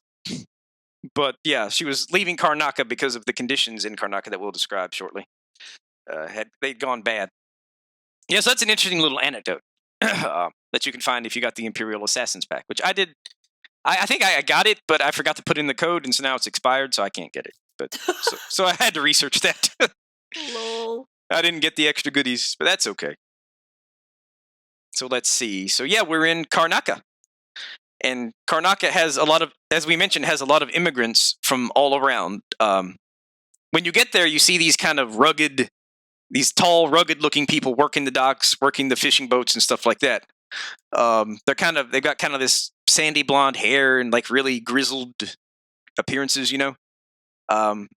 But yeah, she was leaving Karnaca because of the conditions in Karnaca that we'll describe shortly. They'd gone bad. Yeah, so that's an interesting little anecdote that you can find if you got the Imperial Assassins pack, which I did. I think I got it, but I forgot to put in the code, and so now it's expired, so I can't get it. But so I had to research that. Lol. I didn't get the extra goodies, but that's okay. So let's see. So yeah, we're in Karnaca. And Karnaca has a lot of, as we mentioned, has a lot of immigrants from all around. When you get there, you see these kind of rugged, these tall, rugged-looking people working the docks, working the fishing boats and stuff like that. They've got kind of this sandy blonde hair and like really grizzled appearances, you know.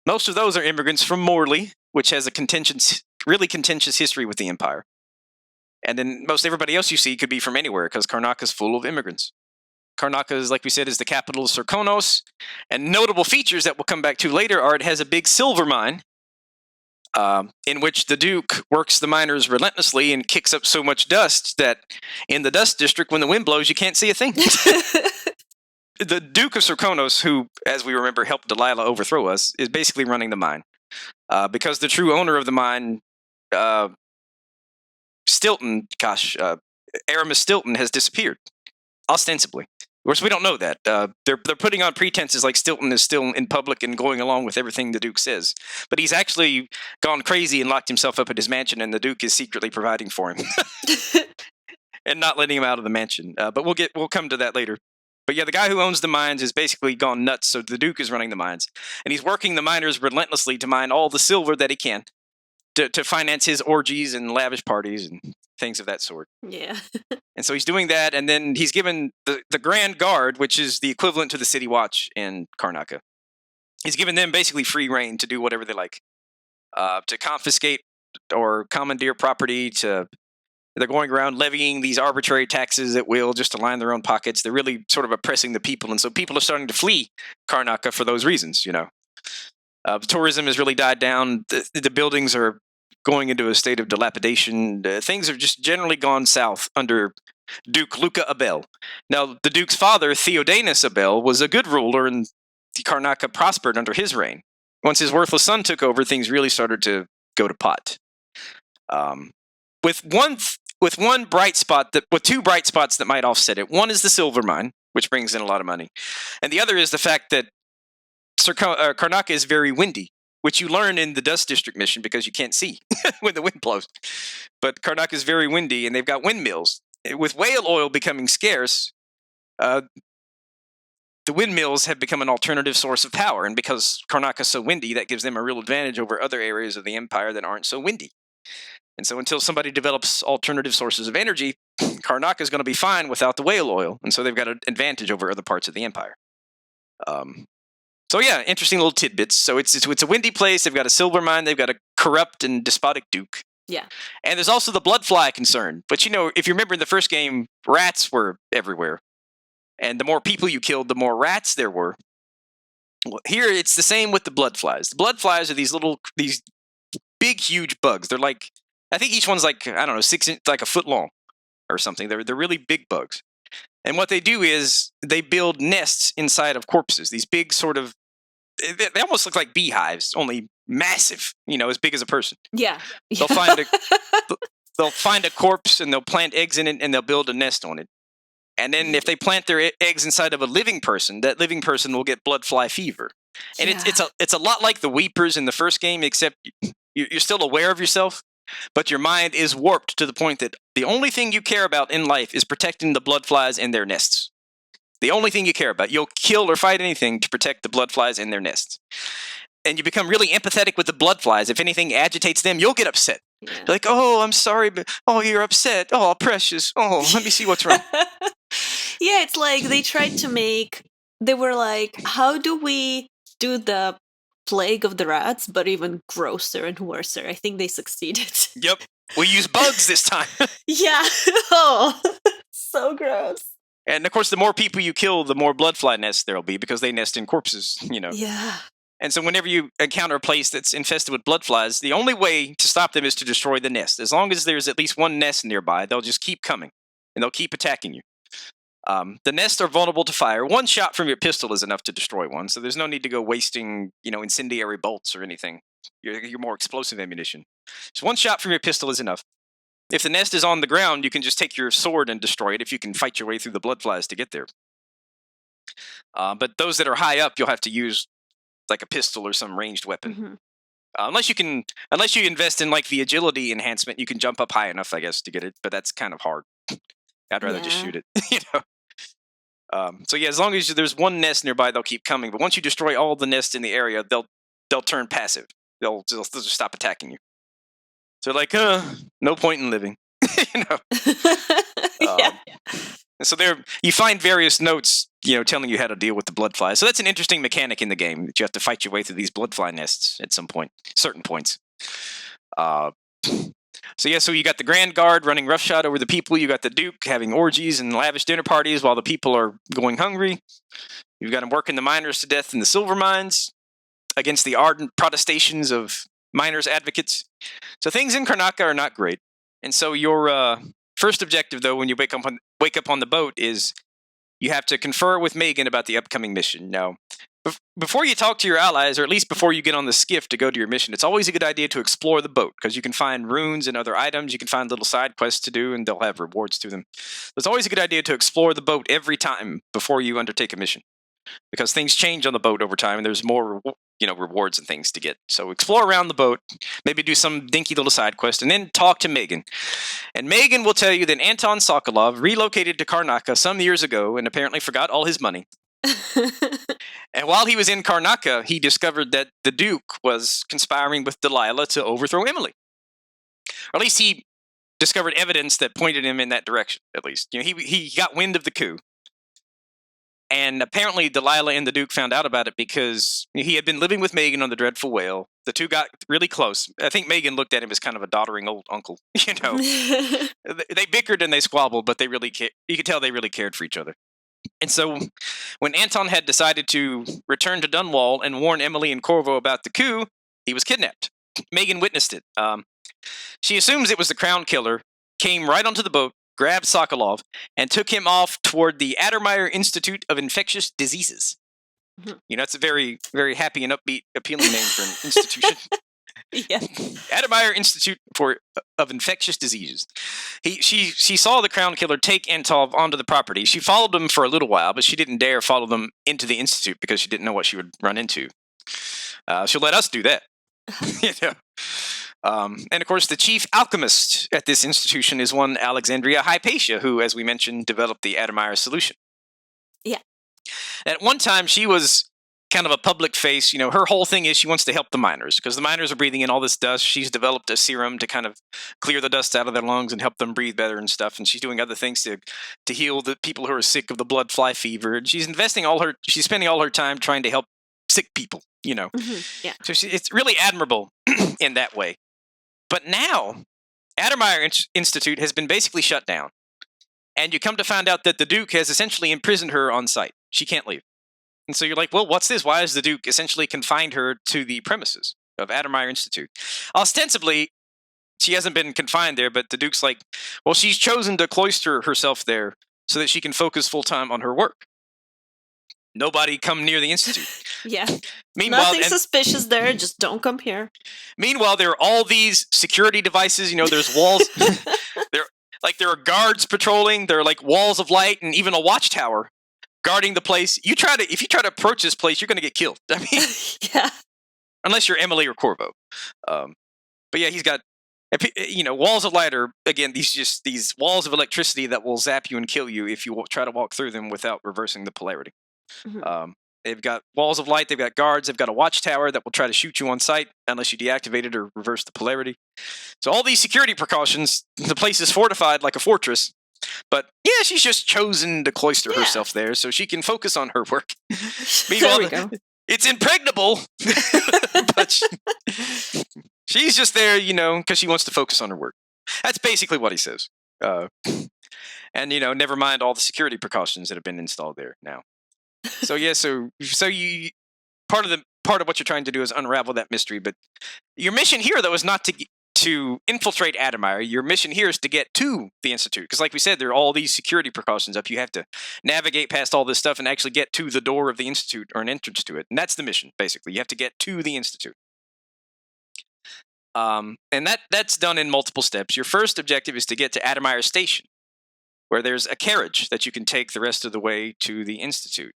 Most of those are immigrants from Morley, which has a really contentious history with the Empire. And then most everybody else you see could be from anywhere, because Karnaca's full of immigrants. Karnaca is, like we said, is the capital of Serkonos, and notable features that we'll come back to later are it has a big silver mine, in which the Duke works the miners relentlessly and kicks up so much dust that in the dust district, when the wind blows, you can't see a thing. The Duke of Serkonos, who, as we remember, helped Delilah overthrow us, is basically running the mine. Because the true owner of the mine, Aramis Stilton, has disappeared, ostensibly. Of course, we don't know that. They're putting on pretenses like Stilton is still in public and going along with everything the Duke says. But he's actually gone crazy and locked himself up at his mansion, and the Duke is secretly providing for him. And not letting him out of the mansion. But we'll come to that later. But yeah, the guy who owns the mines has basically gone nuts, so the Duke is running the mines. And he's working the miners relentlessly to mine all the silver that he can to finance his orgies and lavish parties and things of that sort. Yeah. And so he's doing that, and then he's given the Grand Guard, which is the equivalent to the City Watch in Karnaca. He's given them basically free reign to do whatever they like. To confiscate or commandeer property, they're going around levying these arbitrary taxes at will just to line their own pockets. They're really sort of oppressing the people, and so people are starting to flee Karnaca for those reasons, you know. Tourism has really died down. The buildings are going into a state of dilapidation. Things have just generally gone south under Duke Luca Abel. Now, the Duke's father, Theodanus Abel, was a good ruler, and Karnaca prospered under his reign. Once his worthless son took over, things really started to go to pot. With two bright spots that might offset it. One is the silver mine, which brings in a lot of money, and the other is the fact that Karnaca is very windy, which you learn in the Dust District mission because you can't see when the wind blows. But Karnaca is very windy, and they've got windmills. With whale oil becoming scarce, the windmills have become an alternative source of power, and because Karnaca is so windy, that gives them a real advantage over other areas of the Empire that aren't so windy. And so until somebody develops alternative sources of energy, Karnaca is going to be fine without the whale oil, and so they've got an advantage over other parts of the Empire. So yeah, interesting little tidbits. So it's a windy place. They've got a silver mine. They've got a corrupt and despotic Duke. Yeah. And there's also the bloodfly concern. But you know, if you remember in the first game, rats were everywhere. And the more people you killed, the more rats there were. Well, here it's the same with the bloodflies. The bloodflies are these big, huge bugs. They're like, I think each one's like, I don't know, like a foot long or something. They're really big bugs. And what they do is they build nests inside of corpses. These big sort of, they almost look like beehives, only massive, you know, as big as a person. Yeah. They'll find a corpse and they'll plant eggs in it and they'll build a nest on it. And then if they plant their eggs inside of a living person, that living person will get bloodfly fever. And it's a lot like the Weepers in the first game, except you're still aware of yourself. But your mind is warped to the point that the only thing you care about in life is protecting the bloodflies and their nests. The only thing you care about. You'll kill or fight anything to protect the bloodflies and their nests. And you become really empathetic with the bloodflies. If anything agitates them, you'll get upset. Yeah. You're like, oh, I'm sorry, but oh, you're upset. Oh, precious. Oh, let me see what's wrong. Yeah, it's like they tried to make they were like, how do we do the plague of the rats, but even grosser and worser? I think they succeeded. Yep. We use bugs this time. Yeah. Oh, so gross. And of course, the more people you kill, the more bloodfly nests there'll be because they nest in corpses, Yeah. And so whenever you encounter a place that's infested with bloodflies, the only way to stop them is to destroy the nest. As long as there's at least one nest nearby, they'll just keep coming, and they'll keep attacking you. The nests are vulnerable to fire. One shot from your pistol is enough to destroy one, so there's no need to go wasting, incendiary bolts or anything. Your more explosive ammunition. So one shot from your pistol is enough. If the nest is on the ground, you can just take your sword and destroy it if you can fight your way through the bloodflies to get there. But those that are high up, you'll have to use like a pistol or some ranged weapon. Mm-hmm. Unless you invest in like the agility enhancement, you can jump up high enough, I guess, to get it. But that's kind of hard. I'd rather just shoot it, So yeah, as long as there's one nest nearby, they'll keep coming. But once you destroy all the nests in the area, they'll turn passive. They'll just stop attacking you. So like, no point in living, Yeah. And so you find various notes, telling you how to deal with the bloodflies. So that's an interesting mechanic in the game that you have to fight your way through these bloodfly nests at some point, certain points. So you got the Grand Guard running roughshod over the people. You got the Duke having orgies and lavish dinner parties while the people are going hungry. You've got him working the miners to death in the silver mines against the ardent protestations of miners' advocates. So things in Karnaca are not great. And so your first objective, though, when you wake up on the boat, is you have to confer with Megan about the upcoming mission. Now, before you talk to your allies, or at least before you get on the skiff to go to your mission, it's always a good idea to explore the boat, because you can find runes and other items. You can find little side quests to do, and they'll have rewards to them. It's always a good idea to explore the boat every time before you undertake a mission, because things change on the boat over time, and there's more rewards and things to get. So explore around the boat, maybe do some dinky little side quest, and then talk to Megan. And Megan will tell you that Anton Sokolov relocated to Karnaca some years ago and apparently forgot all his money. And while he was in Karnaca, he discovered that the Duke was conspiring with Delilah to overthrow Emily. Or at least he discovered evidence that pointed him in that direction, at least. He got wind of the coup. And apparently Delilah and the Duke found out about it because he had been living with Megan on the Dreadful Whale. The two got really close. I think Megan looked at him as kind of a doddering old uncle. They bickered and they squabbled, but you could tell they really cared for each other. And so when Anton had decided to return to Dunwall and warn Emily and Corvo about the coup, he was kidnapped. Megan witnessed it. She assumes it was the Crown Killer, came right onto the boat, grabbed Sokolov, and took him off toward the Addermire Institute of Infectious Diseases. Mm-hmm. It's a very, very happy and upbeat, appealing name for an institution. Yeah. Addermire Institute of Infectious Diseases. She saw the Crown Killer take Antov onto the property. She followed him for a little while, but she didn't dare follow them into the institute because she didn't know what she would run into. She'll let us do that. And of course, the chief alchemist at this institution is one Alexandria Hypatia, who, as we mentioned, developed the Addermire solution. Yeah. At one time, she was kind of a public face. Her whole thing is she wants to help the miners because the miners are breathing in all this dust. She's developed a serum to kind of clear the dust out of their lungs and help them breathe better and stuff. And she's doing other things to heal the people who are sick of the blood fly fever. And she's spending all her time trying to help sick people, Mm-hmm. Yeah. So it's really admirable in that way. But now, Addermire Institute has been basically shut down. And you come to find out that the Duke has essentially imprisoned her on site. She can't leave. And so you're like, well, what's this? Why has the Duke essentially confined her to the premises of Addermire Institute? Ostensibly, she hasn't been confined there, but the Duke's like, well, she's chosen to cloister herself there so that she can focus full-time on her work. Nobody come near the Institute. Yeah. Meanwhile, nothing suspicious there. Just don't come here. Meanwhile, there are all these security devices. There's walls. There are guards patrolling. There are like walls of light and even a watchtower guarding the place. If you try to approach this place, you're going to get killed. I mean, yeah. Unless you're Emily or Corvo. But yeah, he's got walls of light are again these walls of electricity that will zap you and kill you if you try to walk through them without reversing the polarity. Mm-hmm. They've got walls of light, they've got guards, they've got a watchtower that will try to shoot you on sight unless you deactivate it or reverse the polarity. So all these security precautions, the place is fortified like a fortress, But yeah, she's just chosen to cloister Yeah. herself there so she can focus on her work. There we go. It's impregnable, but she's just there, because she wants to focus on her work. That's basically what he says. And never mind all the security precautions that have been installed there now. So yeah, so you part of what you're trying to do is unravel that mystery. But your mission here, though, is not to infiltrate Addermire. Your mission here is to get to the Institute, because, like we said, there are all these security precautions up. You have to navigate past all this stuff and actually get to the door of the Institute, or an entrance to it, and that's the mission. Basically, you have to get to the Institute. And that's done in multiple steps. Your first objective is to get to Addermire Station, where there's a carriage that you can take the rest of the way to the Institute.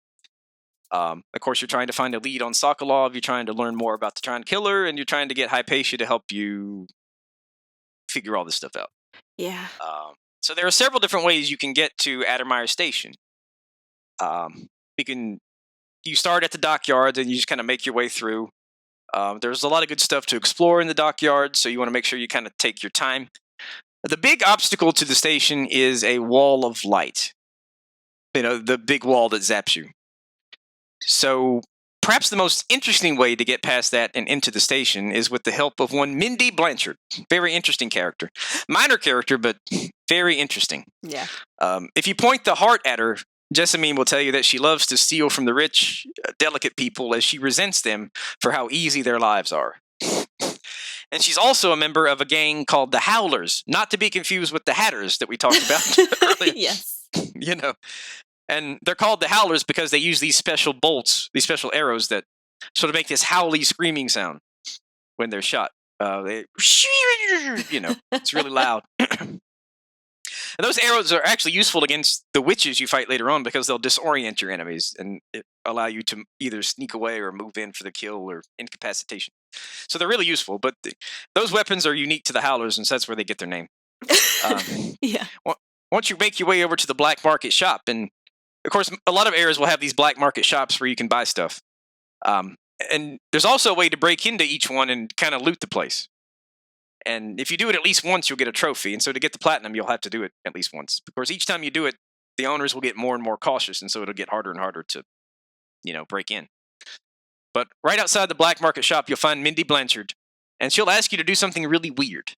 Of course, you're trying to find a lead on Sokolov, you're trying to learn more about the Tron Killer, and you're trying to get Hypatia to help you figure all this stuff out. Yeah. So there are several different ways you can get to Addermire Station. You start at the dockyards and you just kind of make your way through. There's a lot of good stuff to explore in the dockyards, so you want to make sure you kind of take your time. The big obstacle to the station is a wall of light. The big wall that zaps you. So perhaps the most interesting way to get past that and into the station is with the help of one Mindy Blanchard. Very interesting character. Minor character, but very interesting. Yeah. If you point the heart at her, Jessamine will tell you that she loves to steal from the rich, delicate people, as she resents them for how easy their lives are. And she's also a member of a gang called the Howlers, not to be confused with the Hatters that we talked about earlier. Yes. And they're called the Howlers because they use these special bolts, these special arrows that sort of make this howly screaming sound when they're shot. It's really loud. And those arrows are actually useful against the witches you fight later on, because they'll disorient your enemies and allow you to either sneak away or move in for the kill or incapacitation. So they're really useful, but those weapons are unique to the Howlers, and so that's where they get their name. Yeah. Once you make your way over to the black market shop, and of course, a lot of areas will have these black market shops where you can buy stuff. And there's also a way to break into each one and kind of loot the place. And if you do it at least once, you'll get a trophy. And so to get the platinum, you'll have to do it at least once. Of course, each time you do it, the owners will get more and more cautious, and so it'll get harder and harder to, break in. But right outside the black market shop, you'll find Mindy Blanchard, and she'll ask you to do something really weird.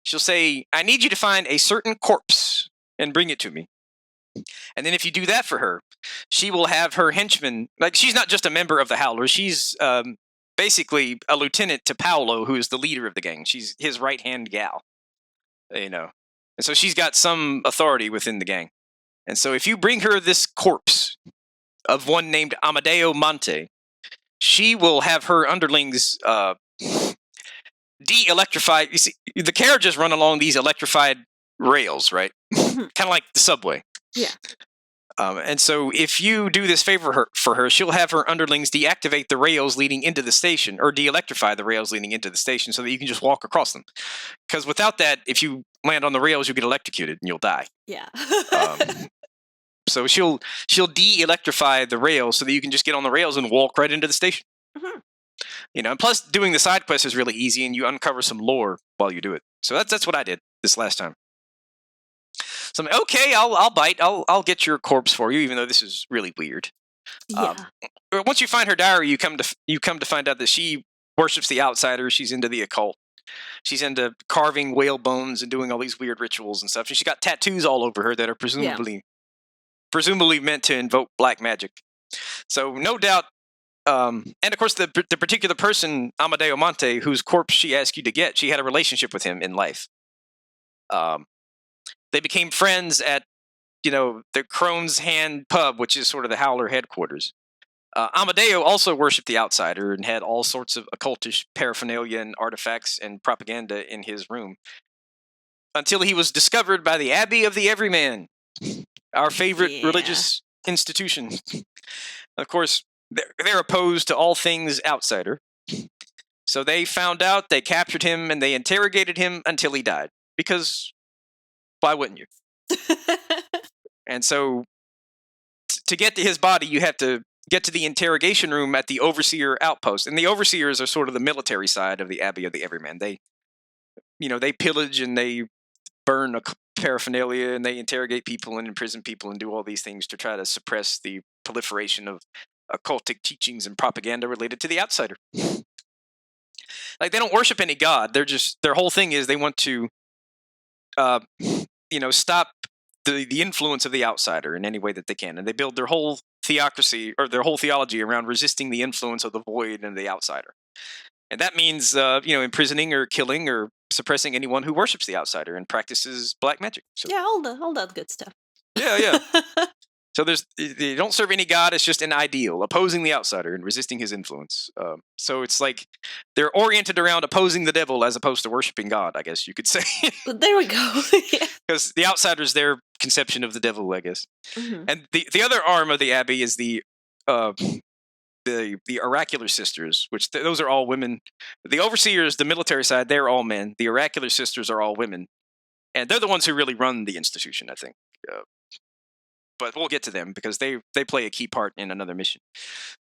She'll say, "I need you to find a certain corpse and bring it to me." And then if you do that for her, she will have her henchmen, like, she's not just a member of the Howlers, she's basically a lieutenant to Paolo, who is the leader of the gang. She's his right-hand gal, And so she's got some authority within the gang. And so if you bring her this corpse of one named Amadeo Monte, she will have her underlings de-electrified. You see, the carriages run along these electrified rails, right? Kind of like the subway. Yeah. And so if you do this favor for her, she'll have her underlings deactivate the rails leading into the station, or de-electrify the rails leading into the station, so that you can just walk across them. Because without that, if you land on the rails, you'll get electrocuted and you'll die. Yeah. So she'll de-electrify the rails so that you can just get on the rails and walk right into the station. Mm-hmm. And plus doing the side quest is really easy, and you uncover some lore while you do it. So that's what I did this last time. So I'm like, okay, I'll bite. I'll get your corpse for you, even though this is really weird. Yeah. Once you find her diary, you come to find out that she worships the outsider. She's into the occult. She's into carving whale bones and doing all these weird rituals and stuff. And she's got tattoos all over her that are presumably meant to invoke black magic. So no doubt. And of course, the particular person, Amadeo Monte, whose corpse she asked you to get, she had a relationship with him in life. They became friends at, the Crone's Hand pub, which is sort of the Howler headquarters. Amadeo also worshipped the outsider and had all sorts of occultish paraphernalia and artifacts and propaganda in his room, until he was discovered by the Abbey of the Everyman, our favorite religious institution. Of course, they're opposed to all things outsider. So they found out, they captured him, and they interrogated him until he died. Because why wouldn't you? And so to get to his body, you have to get to the interrogation room at the Overseer outpost. And the Overseers are sort of the military side of the Abbey of the Everyman. They pillage and they burn paraphernalia, and they interrogate people and imprison people and do all these things to try to suppress the proliferation of occultic teachings and propaganda related to the outsider. Like, they don't worship any god. Their whole thing is they want to, stop the influence of the outsider in any way that they can, and they build their whole theocracy or their whole theology around resisting the influence of the void and the outsider. And that means, imprisoning or killing or suppressing anyone who worships the outsider and practices black magic. So, Yeah, all that good stuff. yeah. So they don't serve any god. It's just an ideal, opposing the outsider and resisting his influence. So it's like they're oriented around opposing the devil as opposed to worshiping God, I guess you could say. There we go. Because the outsider's their conception of the devil, I guess. Mm-hmm. And the other arm of the abbey is the oracular sisters, which those are all women. The overseers, the military side, they're all men. The oracular sisters are all women, and they're the ones who really run the institution, I think. But we'll get to them because they play a key part in another mission.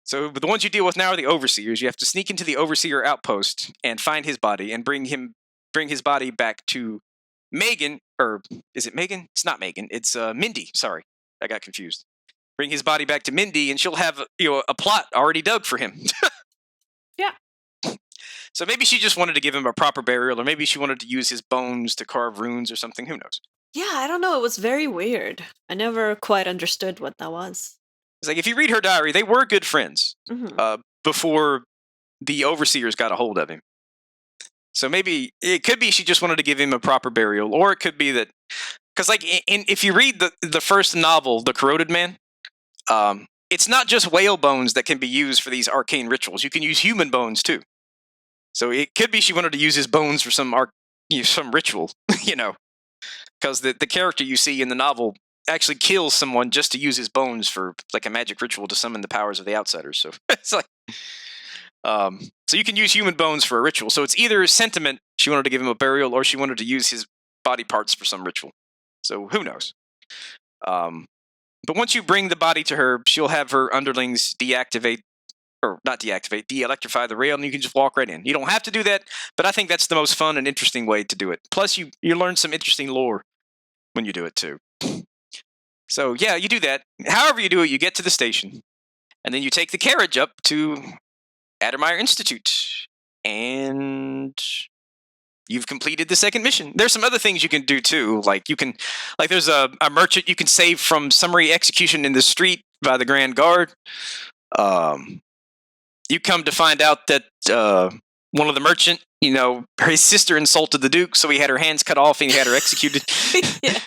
So the ones you deal with now are the overseers. You have to sneak into the overseer outpost and find his body and bring his body back to Megan. Or is it Megan? It's not Megan. It's Mindy. Sorry, I got confused. Bring his body back to Mindy, and she'll have a plot already dug for him. Yeah. So maybe she just wanted to give him a proper burial, or maybe she wanted to use his bones to carve runes or something. Who knows? Yeah, I don't know. It was very weird. I never quite understood what that was. It's like, if you read her diary, they were good friends before the overseers got a hold of him. So maybe it could be she just wanted to give him a proper burial, or it could be that because, like, if you read the first novel, The Corroded Man, it's not just whale bones that can be used for these arcane rituals. You can use human bones too. So it could be she wanted to use his bones for some ritual, because the character you see in the novel actually kills someone just to use his bones for like a magic ritual to summon the powers of the outsiders. So it's like, so you can use human bones for a ritual. So it's either sentiment, she wanted to give him a burial, or she wanted to use his body parts for some ritual. So who knows? But once you bring the body to her, she'll have her underlings deelectrify the rail, and you can just walk right in. You don't have to do that, but I think that's the most fun and interesting way to do it. Plus, you learn some interesting lore when you do it too. So yeah, you do that. However you do it, you get to the station, and then you take the carriage up to Addermire Institute, and you've completed the second mission. There's some other things you can do too, there's a merchant you can save from summary execution in the street by the Grand Guard. You come to find out that one of the merchant, his sister insulted the Duke, so he had her hands cut off and he had her executed. Yeah.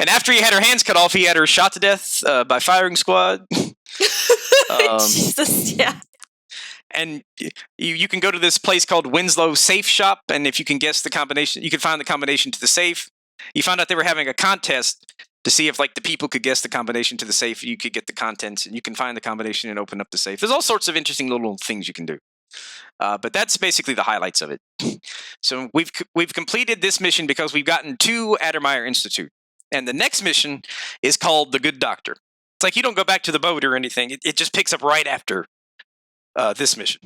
And after he had her hands cut off, he had her shot to death by firing squad. Jesus, yeah. And you can go to this place called Winslow Safe Shop, and if you can guess the combination, you can find the combination to the safe. You found out they were having a contest to see if, the people could guess the combination to the safe. You could get the contents, and you can find the combination and open up the safe. There's all sorts of interesting little things you can do. But that's basically the highlights of it. So we've completed this mission because we've gotten to Addermire Institute. And the next mission is called The Good Doctor. It's like you don't go back to the boat or anything. It just picks up right after this mission.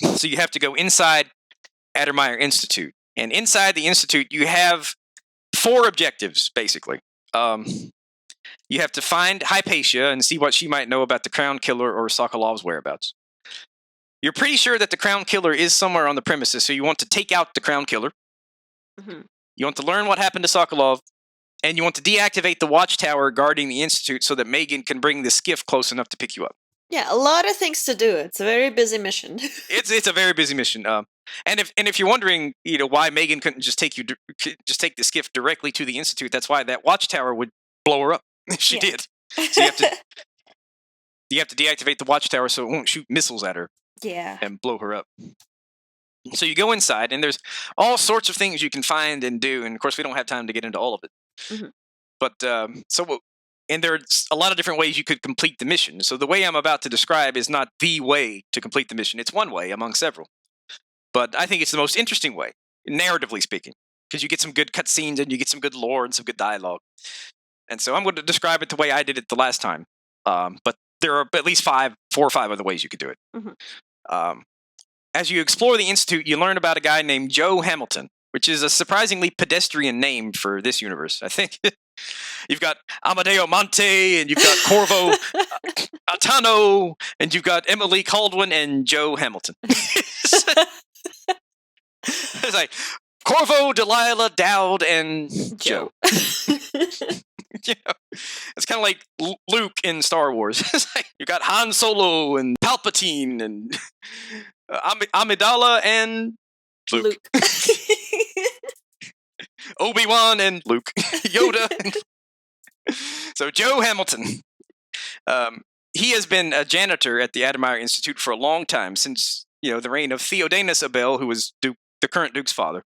So you have to go inside Addermire Institute. And inside the Institute, you have 4 objectives, basically. You have to find Hypatia and see what she might know about the Crown Killer or Sokolov's whereabouts. You're pretty sure that the Crown Killer is somewhere on the premises, so you want to take out the Crown Killer. Mm-hmm. You want to learn what happened to Sokolov, and you want to deactivate the watchtower guarding the Institute so that Megan can bring the skiff close enough to pick you up. Yeah, a lot of things to do. It's a very busy mission. It's a very busy mission. And if you're wondering, why Megan couldn't just take the skiff directly to the Institute, that's why that watchtower would blow her up. She did. So you have to deactivate the watchtower so it won't shoot missiles at her. Yeah. And blow her up. So you go inside, and there's all sorts of things you can find and do. And of course, we don't have time to get into all of it. Mm-hmm. But and there's a lot of different ways you could complete the mission. So the way I'm about to describe is not the way to complete the mission. It's one way among several. But I think it's the most interesting way, narratively speaking, because you get some good cutscenes and you get some good lore and some good dialogue. And so I'm going to describe it the way I did it the last time. But there are at least 4 or 5 other ways you could do it. Mm-hmm. As you explore the Institute, you learn about a guy named Joe Hamilton. which is a surprisingly pedestrian name for this universe, I think. You've got Amadeo Monte, and you've got Corvo Atano, and you've got Emily Caldwin and Joe Hamilton. It's like Corvo, Delilah, Dowd, and Joe. You know, it's kind of like Luke in Star Wars. It's like you got Han Solo and Palpatine and Amidala and Luke. Obi-Wan and Luke. Yoda. So Joe Hamilton. He has been a janitor at the Addermire Institute for a long time, since the reign of Theodanis Abel, who was the current Duke's father.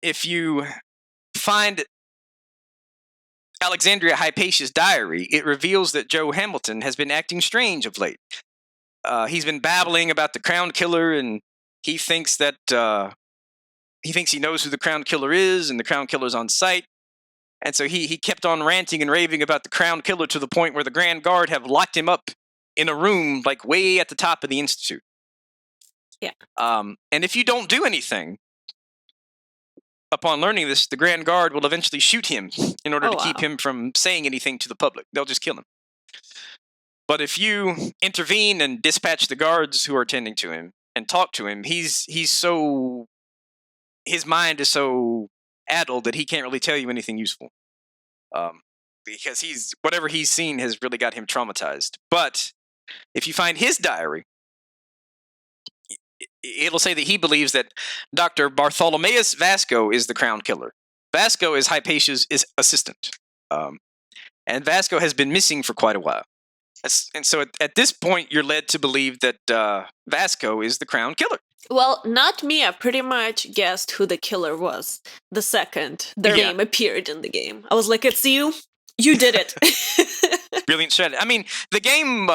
If you find Alexandria Hypatia's diary, it reveals that Joe Hamilton has been acting strange of late. He's been babbling about the Crown Killer, and he thinks that he knows who the Crown Killer is, and the Crown Killer's on site. And so he kept on ranting and raving about the Crown Killer to the point where the Grand Guard have locked him up in a room like way at the top of the Institute. Yeah. And if you don't do anything, upon learning this, the Grand Guard will eventually shoot him in order to keep him from saying anything to the public. They'll just kill him. But if you intervene and dispatch the guards who are tending to him and talk to him, his mind is so addled that he can't really tell you anything useful. Because whatever he's seen has really got him traumatized. But if you find his diary, it'll say that he believes that Dr. Bartholomeus Vasco is the Crown Killer. Vasco is Hypatia's assistant. And Vasco has been missing for quite a while. And so at this point, you're led to believe that Vasco is the Crown Killer. Well, not me. I pretty much guessed who the killer was the second their name appeared in the game. I was like, it's you. You did it. Brilliant strategy. I mean, the game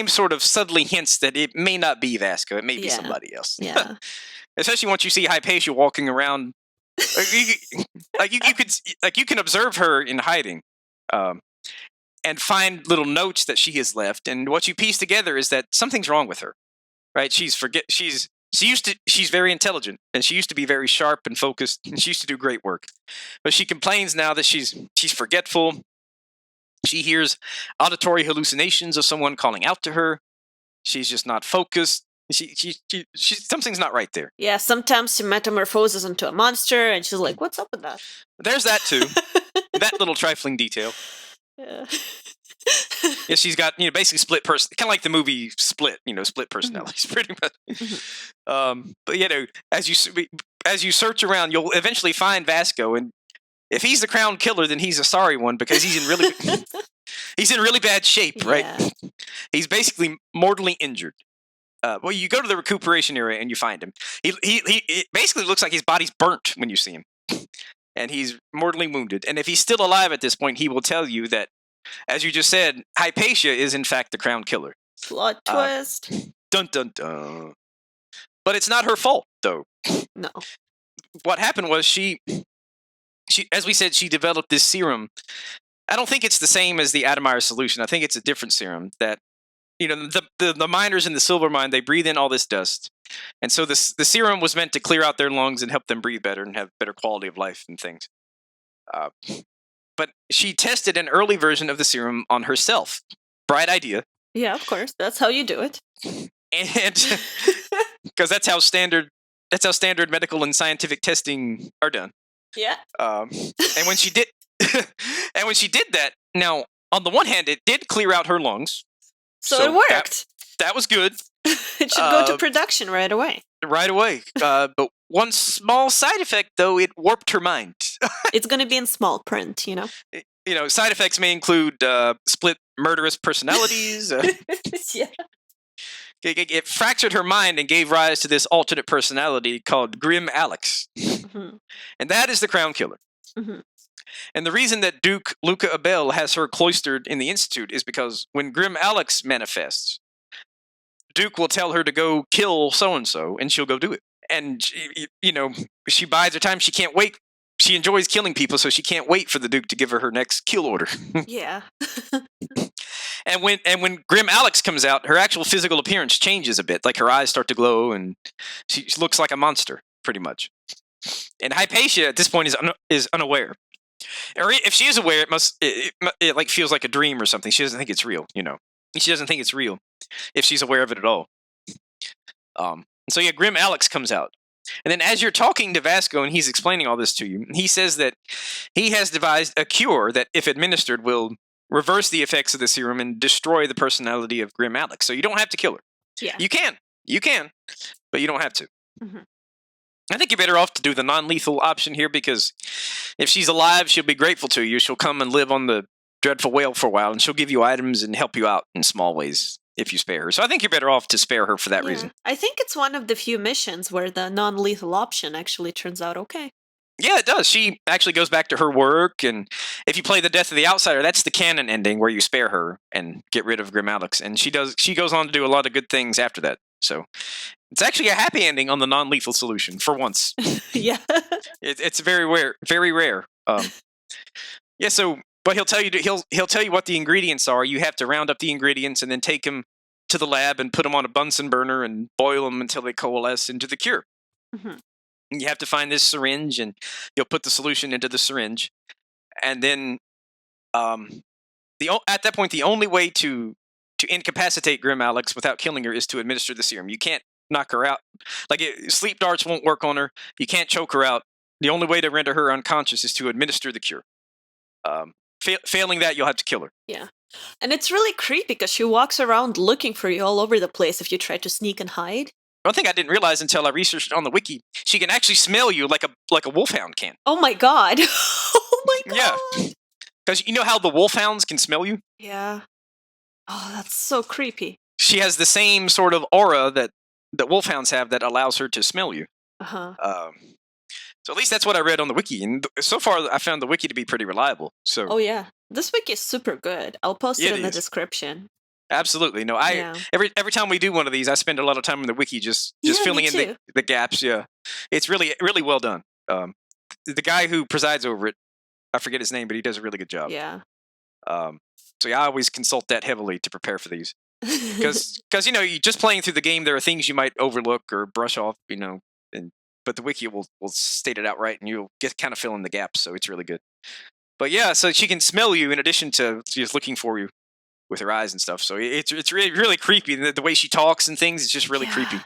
sort of subtly hints that it may not be Vasco. It may be somebody else. Yeah. Especially once you see Hypatia walking around. You can observe her in hiding. And find little notes that she has left, and what you piece together is that something's wrong with her, right? She's very intelligent, and she used to be very sharp and focused, and she used to do great work. But she complains now that she's forgetful. She hears auditory hallucinations of someone calling out to her. She's just not focused. She something's not right there. Yeah, sometimes she metamorphoses into a monster, and she's like, "What's up with that?" There's that too. That little trifling detail. Yeah. Yeah, she's got basically split person, kind of like the movie Split. Split personalities, pretty much. But as you search around, you'll eventually find Vasco, and if he's the Crown Killer, then he's a sorry one because he's in really bad shape, right? Yeah. He's basically mortally injured. Well, you go to the recuperation area and you find him. He basically looks like his body's burnt when you see him. And he's mortally wounded. And if he's still alive at this point, he will tell you that, as you just said, Hypatia is in fact the Crown Killer. Plot twist. Dun dun dun. But it's not her fault, though. No. What happened was she, as we said, she developed this serum. I don't think it's the same as the Addermire solution. I think it's a different serum that, the miners in the silver mine, they breathe in all this dust. And so the serum was meant to clear out their lungs and help them breathe better and have better quality of life and things. But she tested an early version of the serum on herself. Bright idea. Yeah, of course. That's how you do it. And because that's how standard medical and scientific testing are done. Yeah. And when she did that, now on the one hand, it did clear out her lungs. So it worked. That was good. It should go to production right away. Right away. But one small side effect, though, it warped her mind. It's going to be in small print, Side effects may include split murderous personalities. Yeah. It fractured her mind and gave rise to this alternate personality called Grim Alex. Mm-hmm. And that is the Crown Killer. Mm-hmm. And the reason that Duke Luca Abel has her cloistered in the Institute is because when Grim Alex manifests, Duke will tell her to go kill so-and-so, and she'll go do it. And, she bides her time. She can't wait. She enjoys killing people, so she can't wait for the Duke to give her next kill order. Yeah. And when Grim Alex comes out, her actual physical appearance changes a bit. Like her eyes start to glow, and she looks like a monster. pretty much. And Hypatia at this point is unaware. Or if she is aware, it like feels like a dream or something. She doesn't think it's real, She doesn't think it's real if she's aware of it at all. So yeah, Grim Alex comes out. And then as you're talking to Vasco and he's explaining all this to you, he says that he has devised a cure that, if administered, will reverse the effects of the serum and destroy the personality of Grim Alex. So you don't have to kill her. Yeah. You can, but you don't have to. Mm-hmm. I think you're better off to do the non-lethal option here, because if she's alive, she'll be grateful to you. She'll come and live on the dreadful whale for a while, and she'll give you items and help you out in small ways if you spare her. So I think you're better off to spare her for that reason. I think it's one of the few missions where the non-lethal option actually turns out okay. Yeah, it does. She actually goes back to her work, and if you play the Death of the Outsider, that's the canon ending where you spare her and get rid of Grim Alex, and she goes on to do a lot of good things after that. So it's actually a happy ending on the non-lethal solution for once. Yeah, it's very rare. Very rare. Yeah. So, but he'll tell you what the ingredients are. You have to round up the ingredients and then take them to the lab and put them on a Bunsen burner and boil them until they coalesce into the cure. Mm-hmm. You have to find this syringe, and you'll put the solution into the syringe, and then at that point, the only way to incapacitate Grim Alex without killing her is to administer the serum. You can't knock her out. Sleep darts won't work on her. You can't choke her out. The only way to render her unconscious is to administer the cure. Failing that, you'll have to kill her. Yeah. And it's really creepy because she walks around looking for you all over the place if you try to sneak and hide. One thing I didn't realize until I researched it on the wiki, she can actually smell you like a wolfhound can. Oh my god. Oh my god. Yeah. Because you know how the wolfhounds can smell you? Yeah. Oh, that's so creepy. She has the same sort of aura that wolfhounds have that allows her to smell you. Uh-huh. So at least that's what I read on the wiki, and so far I found the wiki to be pretty reliable. So. Oh yeah, this wiki is super good. I'll post it in the description. Absolutely. No, every time we do one of these, I spend a lot of time on the wiki just filling in the gaps. Yeah, it's really, really well done. The guy who presides over it, I forget his name, but he does a really good job. Yeah. So yeah, I always consult that heavily to prepare for these, because you just playing through the game, there are things you might overlook or brush off, but the wiki will state it outright, and you'll get kind of fill in the gaps. So it's really good. But yeah, so she can smell you in addition to just looking for you with her eyes and stuff. So it's really, really creepy. The way she talks and things is just really creepy.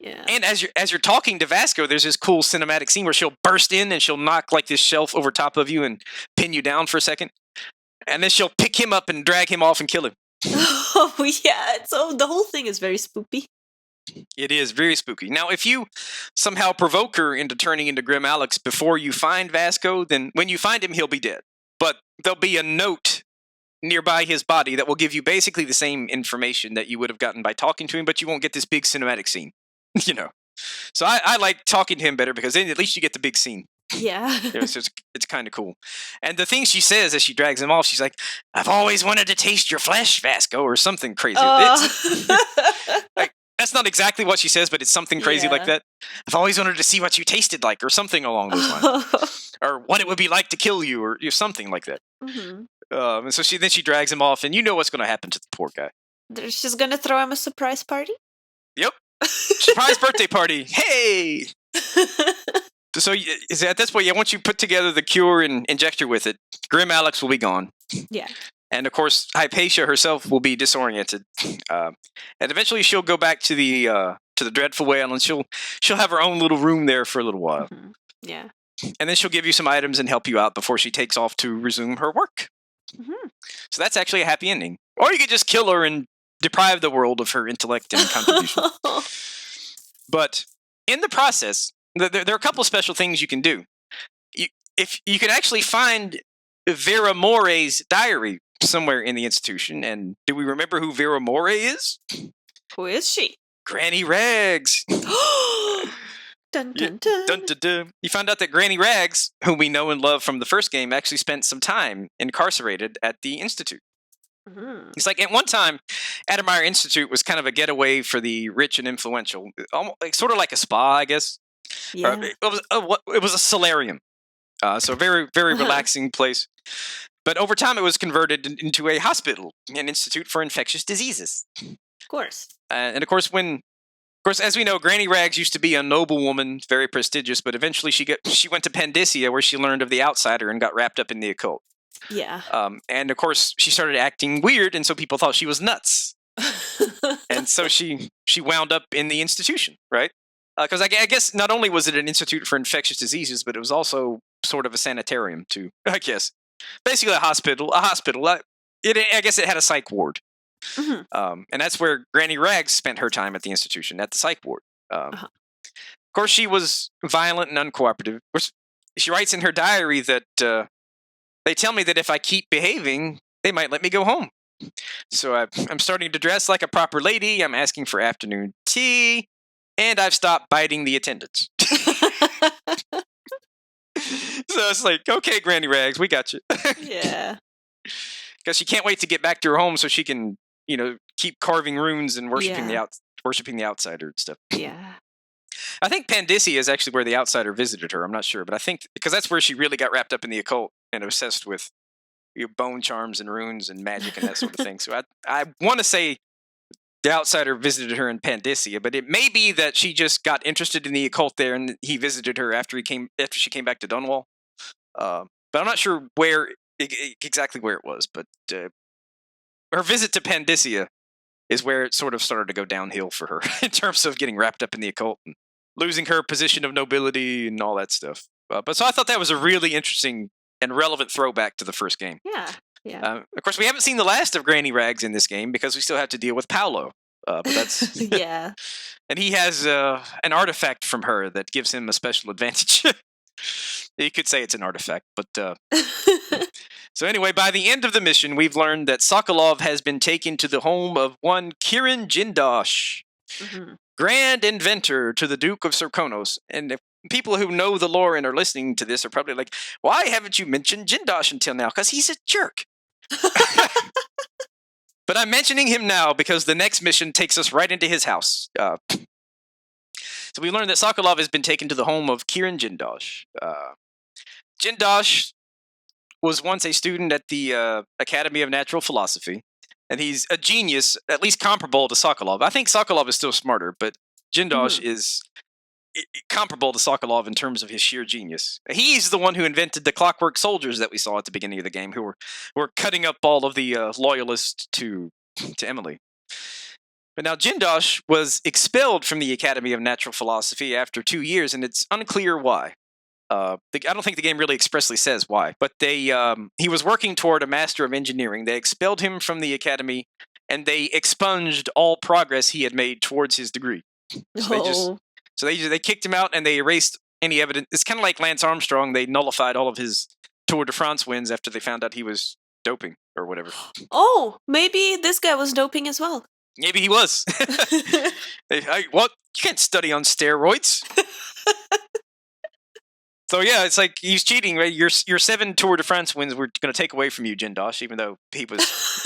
Yeah. And as you're talking to Vasco, there's this cool cinematic scene where she'll burst in and she'll knock like this shelf over top of you and pin you down for a second. And then she'll pick him up and drag him off and kill him. Oh yeah. So the whole thing is very spooky. It is very spooky. Now, if you somehow provoke her into turning into Grim Alex before you find Vasco, then when you find him, he'll be dead. But there'll be a note nearby his body that will give you basically the same information that you would have gotten by talking to him, but you won't get this big cinematic scene. So I like talking to him better, because then at least you get the big scene. Yeah. It's kind of cool. And the thing she says as she drags him off, she's like, "I've always wanted to taste your flesh, Vasco," or something crazy. That's not exactly what she says, but it's something crazy like that. "I've always wanted to see what you tasted like," or something along those lines. Or what it would be like to kill you, or something like that. Mm-hmm. And so she drags him off, and you know what's going to happen to the poor guy. She's going to throw him a surprise party? Yep. Surprise birthday party. Hey! So at this point, once you put together the cure and inject her with it, Grim Alex will be gone. Yeah. And of course, Hypatia herself will be disoriented. And eventually she'll go back to the dreadful whale, and she'll have her own little room there for a little while. Mm-hmm. Yeah. And then she'll give you some items and help you out before she takes off to resume her work. Mm-hmm. So that's actually a happy ending. Or you could just kill her and deprive the world of her intellect and contribution. But in the process, there are a couple of special things you can do. If you can actually find Vera More's diary somewhere in the institution, and do we remember who Vera More is? Who is she? Granny Rags. Dun, dun, dun. Dun, dun, dun. You found out that Granny Rags, whom we know and love from the first game, actually spent some time incarcerated at the Institute. Mm-hmm. It's like at one time, Addermire Institute was kind of a getaway for the rich and influential, sort of like a spa, I guess. Yeah. It was a solarium, so a very, very relaxing place. But over time, it was converted into a hospital, an institute for infectious diseases. Of course. And of course, when course, as we know, Granny Rags used to be a noblewoman, very prestigious, but eventually she went to Pandysia, where she learned of the outsider and got wrapped up in the occult. Yeah. And of course, she started acting weird, and so people thought she was nuts. And so she wound up in the institution, right? Because I guess not only was it an institute for infectious diseases, but it was also sort of a sanitarium too. I guess basically a hospital. I guess it had a psych ward, and that's where Granny Rags spent her time at the institution, at the psych ward. Of course, she was violent and uncooperative. Of course, she writes in her diary that they tell me that if I keep behaving, they might let me go home. So I'm starting to dress like a proper lady. I'm asking for afternoon tea. And I've stopped biting the attendants. So it's like, okay, Granny Rags, we got you. Yeah. Because she can't wait to get back to her home so she can, keep carving runes and worshiping the outsider and stuff. Yeah. I think Pandysia is actually where the outsider visited her. I'm not sure, but I think because that's where she really got wrapped up in the occult and obsessed with bone charms and runes and magic and that sort of thing. So I want to say the outsider visited her in Pandysia, but it may be that she just got interested in the occult there, and he visited her after she came back to Dunwall. But I'm not sure exactly where it was. But her visit to Pandysia is where it sort of started to go downhill for her in terms of getting wrapped up in the occult and losing her position of nobility and all that stuff. But so I thought that was a really interesting and relevant throwback to the first game. Yeah. Yeah. Of course, we haven't seen the last of Granny Rags in this game because we still have to deal with Paolo. But that's yeah. And he has an artifact from her that gives him a special advantage. You could say it's an artifact, but so anyway, by the end of the mission, we've learned that Sokolov has been taken to the home of one Kirin Jindosh, Grand Inventor to the Duke of Serkonos. And if people who know the lore and are listening to this are probably like, why haven't you mentioned Jindosh until now? Because he's a jerk. But I'm mentioning him now because the next mission takes us right into his house. So we learned that Sokolov has been taken to the home of Kirin Jindosh. Jindosh was once a student at the Academy of Natural Philosophy, and he's a genius, at least comparable to Sokolov. I think Sokolov is still smarter, but Jindosh is comparable to Sokolov in terms of his sheer genius. He's the one who invented the clockwork soldiers that we saw at the beginning of the game, who were cutting up all of the loyalists to Emily. But now Jindosh was expelled from the Academy of Natural Philosophy after 2 years, and it's unclear why. I don't think the game really expressly says why, but he was working toward a Master of Engineering. They expelled him from the Academy, and they expunged all progress he had made towards his degree. So they kicked him out and they erased any evidence. It's kind of like Lance Armstrong. They nullified all of his Tour de France wins after they found out he was doping or whatever. Oh, maybe this guy was doping as well. Maybe he was. What? You can't study on steroids. So yeah, it's like he's cheating, right? Your 7 Tour de France wins were going to take away from you, Jindosh, even though he was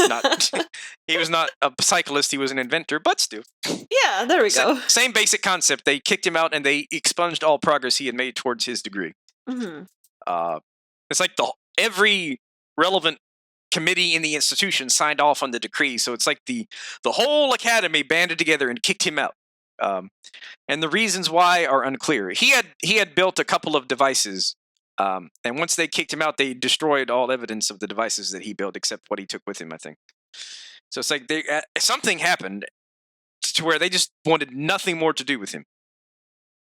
not a cyclist, he was an inventor, but still. Yeah, there we go. Same basic concept. They kicked him out and they expunged all progress he had made towards his degree. It's like every relevant committee in the institution signed off on the decree, so it's like the whole academy banded together and kicked him out. And the reasons why are unclear. He had built a couple of devices, and once they kicked him out, they destroyed all evidence of the devices that he built, except what he took with him, I think. So it's like something happened to where they just wanted nothing more to do with him,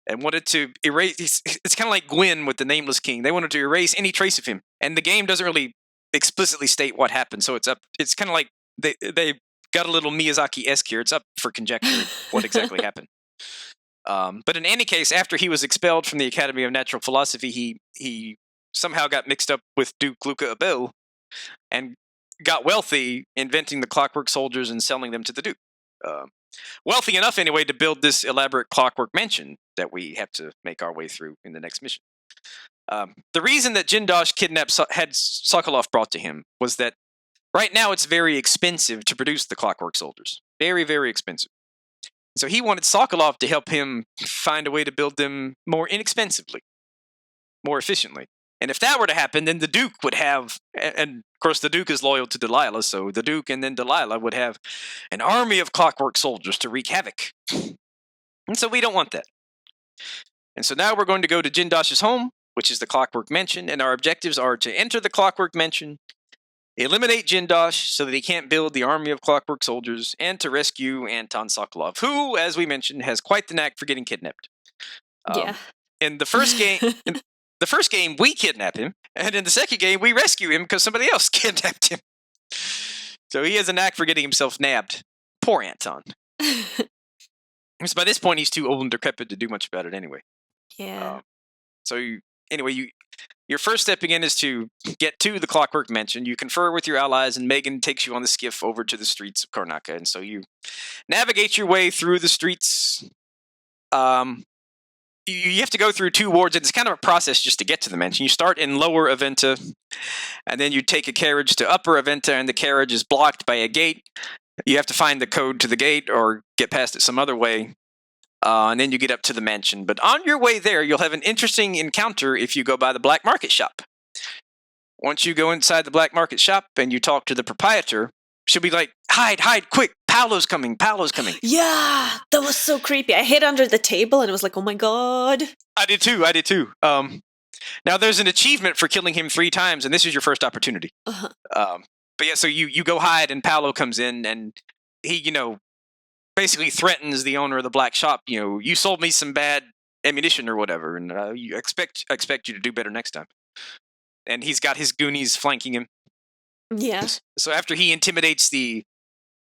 and wanted to erase. It's kind of like Gwyn with the Nameless King. They wanted to erase any trace of him, and the game doesn't really explicitly state what happened. So it's kind of like they got a little Miyazaki-esque here. It's up for conjecture what exactly happened. But in any case, after he was expelled from the Academy of Natural Philosophy, he somehow got mixed up with Duke Luca Abel and got wealthy, inventing the clockwork soldiers and selling them to the Duke. Wealthy enough, anyway, to build this elaborate clockwork mansion that we have to make our way through in the next mission. The reason that Jindosh had Sokolov brought to him was that right now it's very expensive to produce the clockwork soldiers. Very, very expensive. So he wanted Sokolov to help him find a way to build them more inexpensively, more efficiently. And if that were to happen, then the Duke would have, and of course the Duke is loyal to Delilah, so the Duke and then Delilah would have an army of clockwork soldiers to wreak havoc. And so we don't want that. And so now we're going to go to Jindosh's home, which is the Clockwork Mansion, and our objectives are to enter the Clockwork Mansion, eliminate Jindosh so that he can't build the army of clockwork soldiers, and to rescue Anton Sokolov, who, as we mentioned, has quite the knack for getting kidnapped. Yeah. In the first game, we kidnap him, and in the second game, we rescue him because somebody else kidnapped him. So he has a knack for getting himself nabbed. Poor Anton. Because by this point, he's too old and decrepit to do much about it anyway. Yeah. Your first step again is to get to the Clockwork Mansion. You confer with your allies, and Megan takes you on the skiff over to the streets of Karnaca. And so you navigate your way through the streets. You have to go through 2 wards, and it's kind of a process just to get to the mansion. You start in Lower Aventa, and then you take a carriage to Upper Aventa, and the carriage is blocked by a gate. You have to find the code to the gate or get past it some other way, and then you get up to the mansion. But on your way there, you'll have an interesting encounter if you go by the black market shop. Once you go inside the black market shop and you talk to the proprietor, she'll be like, hide, quick, Paolo's coming. Yeah, that was so creepy. I hid under the table and it was like, oh my god. I did too. Now there's an achievement for killing him 3 times, and this is your first opportunity. Uh-huh. But yeah, so you go hide, and Paolo comes in, and he, basically threatens the owner of the black shop. You sold me some bad ammunition or whatever, and you expect you to do better next time. And he's got his goonies flanking him. Yeah. So after he intimidates the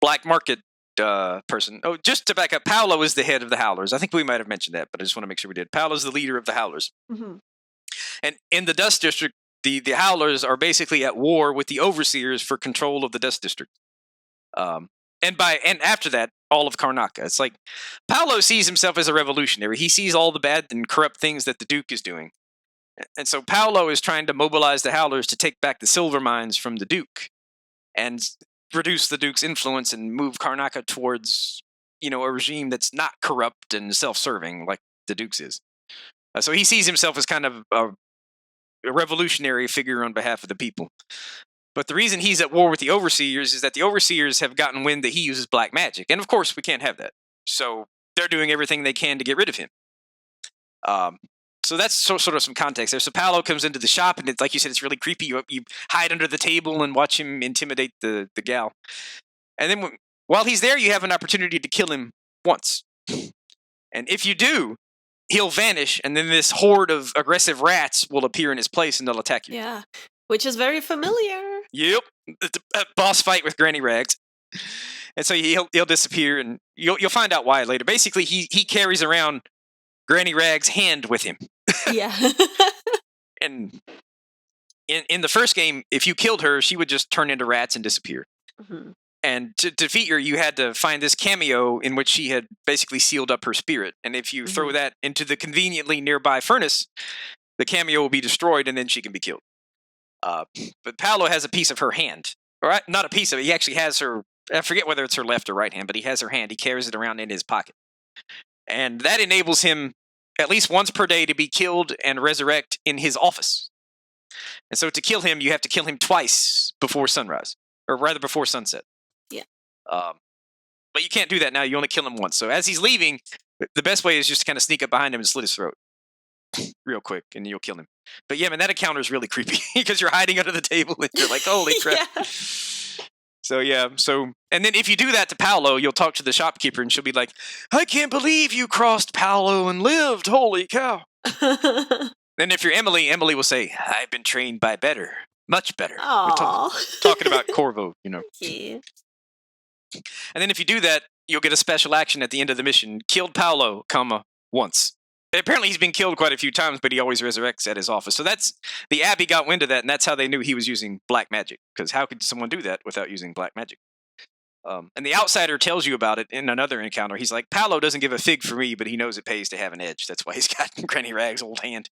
black market person. Oh, just to back up, Paolo is the head of the Howlers. I think we might have mentioned that, but I just want to make sure we did. Paolo's the leader of the Howlers. Mm-hmm. And in the Dust District, the Howlers are basically at war with the Overseers for control of the Dust District. And after that, all of Karnaca. It's like Paolo sees himself as a revolutionary. He sees all the bad and corrupt things that the Duke is doing. And so Paolo is trying to mobilize the Howlers to take back the silver mines from the Duke and reduce the Duke's influence and move Karnaca towards, a regime that's not corrupt and self-serving like the Duke's is. So he sees himself as kind of a revolutionary figure on behalf of the people. But the reason he's at war with the Overseers is that the Overseers have gotten wind that he uses black magic. And of course, we can't have that. So they're doing everything they can to get rid of him. So that's sort of some context there. So Paolo comes into the shop, and it's, like you said, it's really creepy. You hide under the table and watch him intimidate the gal. And then while he's there, you have an opportunity to kill him once. And if you do, he'll vanish, and then this horde of aggressive rats will appear in his place, and they'll attack you. Yeah, which is very familiar. Yep, a boss fight with Granny Rags. And so he'll disappear, and you'll find out why later. Basically, he carries around Granny Rags' hand with him. Yeah. And in the first game, if you killed her, she would just turn into rats and disappear. Mm-hmm. And to defeat her, you had to find this cameo in which she had basically sealed up her spirit. And if you throw that into the conveniently nearby furnace, the cameo will be destroyed, and then she can be killed. But Paolo has a piece of her hand. Or not a piece of it. He actually has her, I forget whether it's her left or right hand, but he has her hand. He carries it around in his pocket. And that enables him at least once per day to be killed and resurrect in his office. And so to kill him, you have to kill him twice before sunrise. Or rather before sunset. Yeah. But you can't do that now. You only kill him once. So as he's leaving, the best way is just to kind of sneak up behind him and slit his throat. Real quick, and you'll kill him. But yeah, man, that encounter is really creepy because you're hiding under the table and you're like, holy crap. Yeah. And then if you do that to Paolo, you'll talk to the shopkeeper and she'll be like, I can't believe you crossed Paolo and lived, holy cow. Then if you're Emily will say, I've been trained by better, much better. We're talking about Corvo, Yeah. And then if you do that, you'll get a special action at the end of the mission. Killed Paolo, once. Apparently he's been killed quite a few times, but he always resurrects at his office. So that's, the Abbey got wind of that, and that's how they knew he was using black magic. Because how could someone do that without using black magic? And the outsider tells you about it in another encounter. He's like, Paolo doesn't give a fig for me, but he knows it pays to have an edge. That's why he's got Granny Rags' old hand.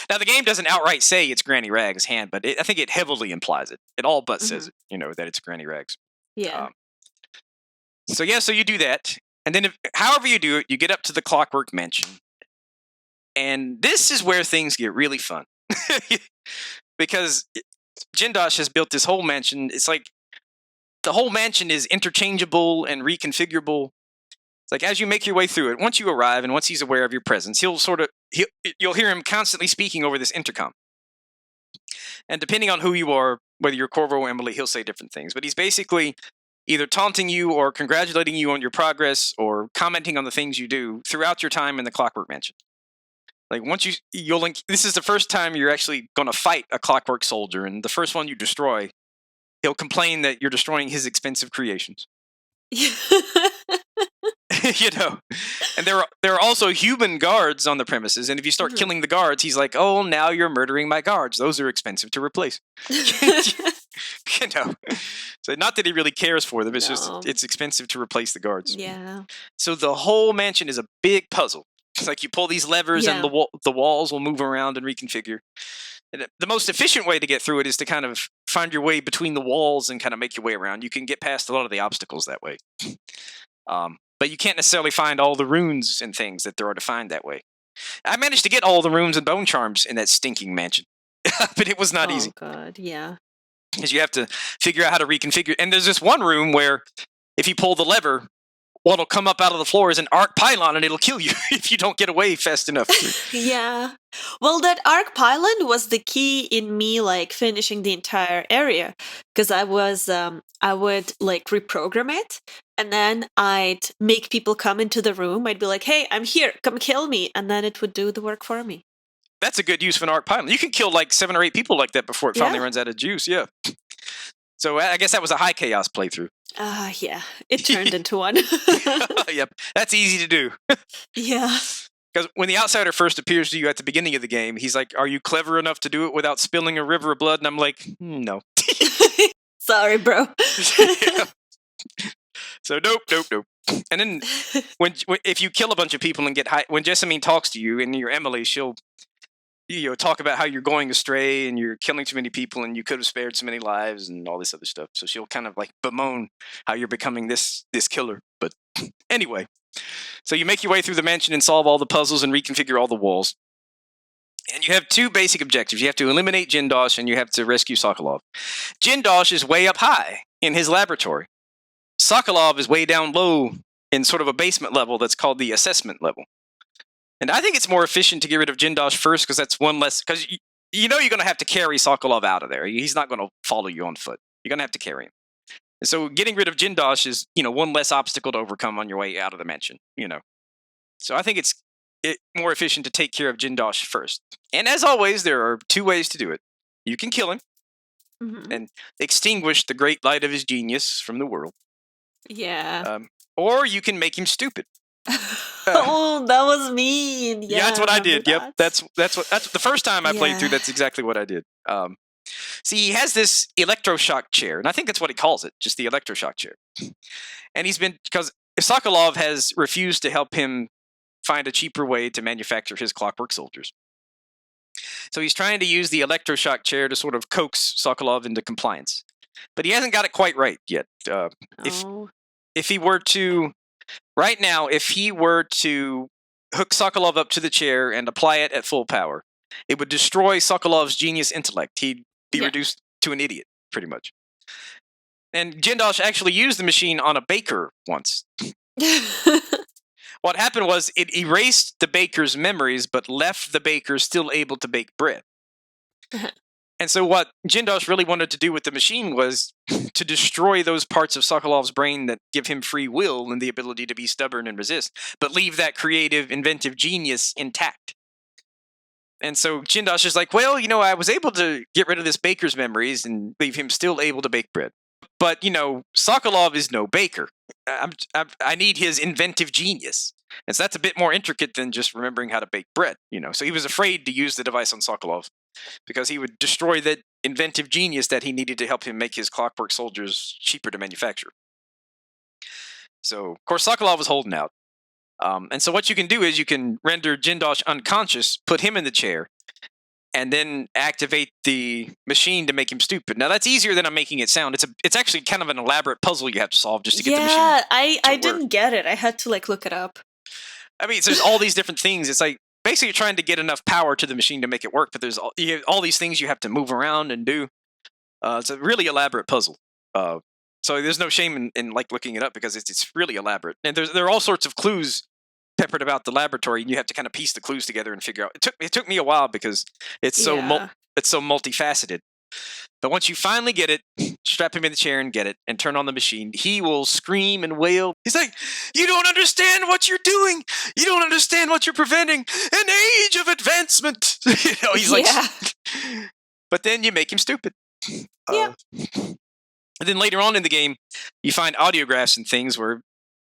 Now, the game doesn't outright say it's Granny Rags' hand, but I think it heavily implies it. It all but says it, that it's Granny Rags. Yeah. So you do that. And then however you do it, you get up to the Clockwork Mansion. And this is where things get really fun. Because Jindosh has built this whole mansion. It's like the whole mansion is interchangeable and reconfigurable. It's like as you make your way through it, once you arrive and once he's aware of your presence, you'll hear him constantly speaking over this intercom. And depending on who you are, whether you're Corvo or Emily, he'll say different things. But he's basically either taunting you or congratulating you on your progress or commenting on the things you do throughout your time in the Clockwork Mansion. Like once this is the first time you're actually going to fight a Clockwork Soldier, and the first one you destroy, he'll complain that you're destroying his expensive creations. You know, and there are also human guards on the premises, and if you start killing the guards, he's like, "Oh, now you're murdering my guards. Those are expensive to replace." You know, so not that he really cares for them. It's just it's expensive to replace the guards. Yeah. So the whole mansion is a big puzzle. It's like you pull these levers, and the walls will move around and reconfigure. And the most efficient way to get through it is to kind of find your way between the walls and kind of make your way around. You can get past a lot of the obstacles that way. But you can't necessarily find all the runes and things that there are to find that way. I managed to get all the runes and bone charms in that stinking mansion, but it was not easy. Oh, God, yeah. Because you have to figure out how to reconfigure. And there's this one room where if you pull the lever, what'll come up out of the floor is an arc pylon, and it'll kill you if you don't get away fast enough. Yeah. Well, that arc pylon was the key in me, like, finishing the entire area. Because I would, like, reprogram it, and then I'd make people come into the room. I'd be like, hey, I'm here, come kill me. And then it would do the work for me. That's a good use of an arc pylon. You can kill, like, 7 or 8 people like that before it finally runs out of juice, yeah. So I guess that was a high chaos playthrough. Yeah. It turned into one. Yep. That's easy to do. Yeah. Because when the outsider first appears to you at the beginning of the game, he's like, are you clever enough to do it without spilling a river of blood? And I'm like, no. Sorry, bro. Yeah. So nope. And then if you kill a bunch of people and when Jessamine talks to you and you're Emily, she'll talk about how you're going astray and you're killing too many people and you could have spared so many lives and all this other stuff. So she'll kind of like bemoan how you're becoming this killer. But anyway, so you make your way through the mansion and solve all the puzzles and reconfigure all the walls. And you have 2 basic objectives. You have to eliminate Jindosh and you have to rescue Sokolov. Jindosh is way up high in his laboratory. Sokolov is way down low in sort of a basement level that's called the assessment level. And I think it's more efficient to get rid of Jindosh first because that's one less... Because you're going to have to carry Sokolov out of there. He's not going to follow you on foot. You're going to have to carry him. And so getting rid of Jindosh is, one less obstacle to overcome on your way out of the mansion, So I think it's more efficient to take care of Jindosh first. And as always, there are 2 ways to do it. You can kill him and extinguish the great light of his genius from the world. Yeah. Or you can make him stupid. Oh, that was mean. Yeah, that's what I did. Yep, that's the first time I played through. That's exactly what I did. See, he has this electroshock chair, and I think that's what he calls it, just the electroshock chair. And because Sokolov has refused to help him find a cheaper way to manufacture his Clockwork Soldiers. So he's trying to use the electroshock chair to sort of coax Sokolov into compliance, but he hasn't got it quite right yet. If he were to... Right now, if he were to hook Sokolov up to the chair and apply it at full power, it would destroy Sokolov's genius intellect. He'd be reduced to an idiot, pretty much. And Jindosh actually used the machine on a baker once. What happened was it erased the baker's memories, but left the baker still able to bake bread. And so what Jindosh really wanted to do with the machine was to destroy those parts of Sokolov's brain that give him free will and the ability to be stubborn and resist, but leave that creative, inventive genius intact. And so Jindosh is like, well, I was able to get rid of this baker's memories and leave him still able to bake bread. But, Sokolov is no baker. I need his inventive genius. And so that's a bit more intricate than just remembering how to bake bread, So he was afraid to use the device on Sokolov because he would destroy that inventive genius that he needed to help him make his Clockwork Soldiers cheaper to manufacture. So, of course, Sokolov was holding out. And so what you can do is you can render Jindosh unconscious, put him in the chair, and then activate the machine to make him stupid. Now, that's easier than I'm making it sound. It's actually kind of an elaborate puzzle you have to solve just to get the machine Yeah, I didn't get it. I had to, look it up. I mean, there's all these different things. It's like, basically you're trying to get enough power to the machine to make it work, but you have all these things you have to move around and do. It's a really elaborate puzzle. So there's no shame in like looking it up because it's really elaborate. And there are all sorts of clues peppered about the laboratory, and you have to kind of piece the clues together and figure out. It took me a while because it's so multifaceted. But once you finally get it, strap him in the chair and get it, and turn on the machine, he will scream and wail. He's like, "You don't understand what you're doing. You don't understand what you're preventing. An age of advancement." He's like, but then you make him stupid. Yeah. And then later on in the game, you find audiographs and things where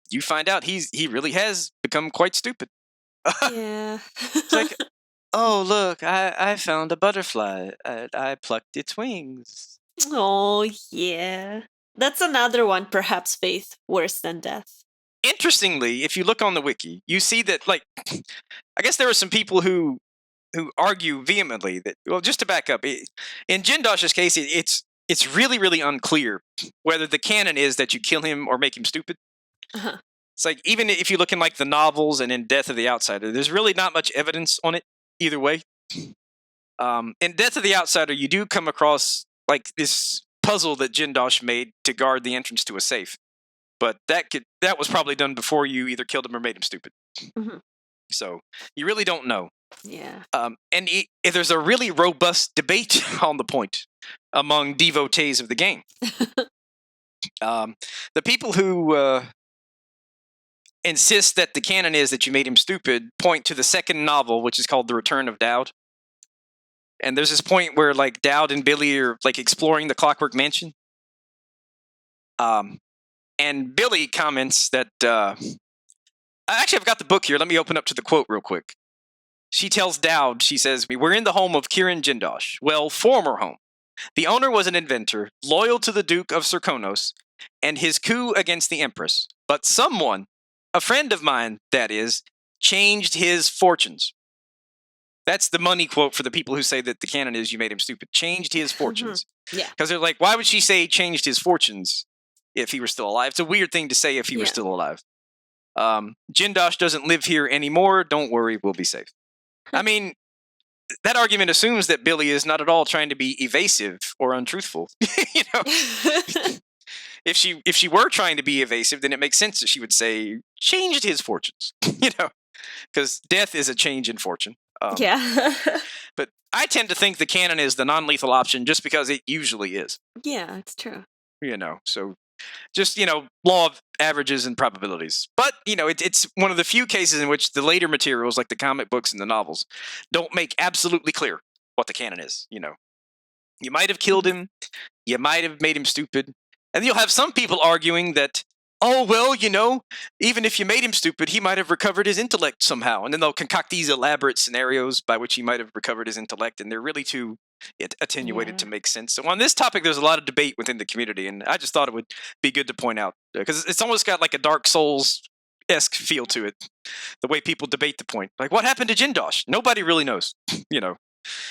you find out he really has become quite stupid. Yeah. It's like, "Oh, look, I found a butterfly. I plucked its wings." Oh, yeah. That's another one, perhaps faith worse than death. Interestingly, if you look on the wiki, you see that, like, I guess there are some people who argue vehemently that, well, just to back up, in Jindosh's case, it's really, really unclear whether the canon is that you kill him or make him stupid. Uh-huh. It's like, even if you look in like the novels and in Death of the Outsider, there's really not much evidence on it either way. In Death of the Outsider, you do come across like this puzzle that Jindosh made to guard the entrance to a safe, but that was probably done before you either killed him or made him stupid. Mm-hmm. So you really don't know. Yeah. And there's a really robust debate on the point among devotees of the game. The people who insist that the canon is that you made him stupid point to the second novel, which is called The Return of Dowd. And there's this point where like Dowd and Billy are like exploring the Clockwork Mansion. And Billy comments that actually, I've got the book here. Let me open up to the quote real quick. She tells Dowd, she says, "We're in the home of Kirin Jindosh. Well, former home. The owner was an inventor, loyal to the Duke of Serkonos, and his coup against the Empress. But someone, a friend of mine, that is, changed his fortunes." That's the money quote for the people who say that the canon is you made him stupid. Changed his fortunes. Yeah. Because they're like, why would she say changed his fortunes if he were still alive? It's a weird thing to say if he were still alive. Jindosh doesn't live here anymore. Don't worry, we'll be safe. I mean, that argument assumes that Billy is not at all trying to be evasive or untruthful. You know, if she were trying to be evasive, then it makes sense that she would say changed his fortunes. You know, because death is a change in fortune. Yeah. But I tend to think the canon is the non-lethal option just because it usually is. Yeah, it's true. You know, so just, you know, law of averages and probabilities. But, you know, it's one of the few cases in which the later materials, like the comic books and the novels, don't make absolutely clear what the canon is, you know. You might have killed him, you might have made him stupid, and you'll have some people arguing that, oh, well, you know, even if you made him stupid, he might have recovered his intellect somehow. And then they'll concoct these elaborate scenarios by which he might have recovered his intellect, and they're really too attenuated to make sense. So on this topic, there's a lot of debate within the community, and I just thought it would be good to point out, because it's almost got like a Dark Souls-esque feel to it, the way people debate the point. Like, what happened to Jindosh? Nobody really knows, you know.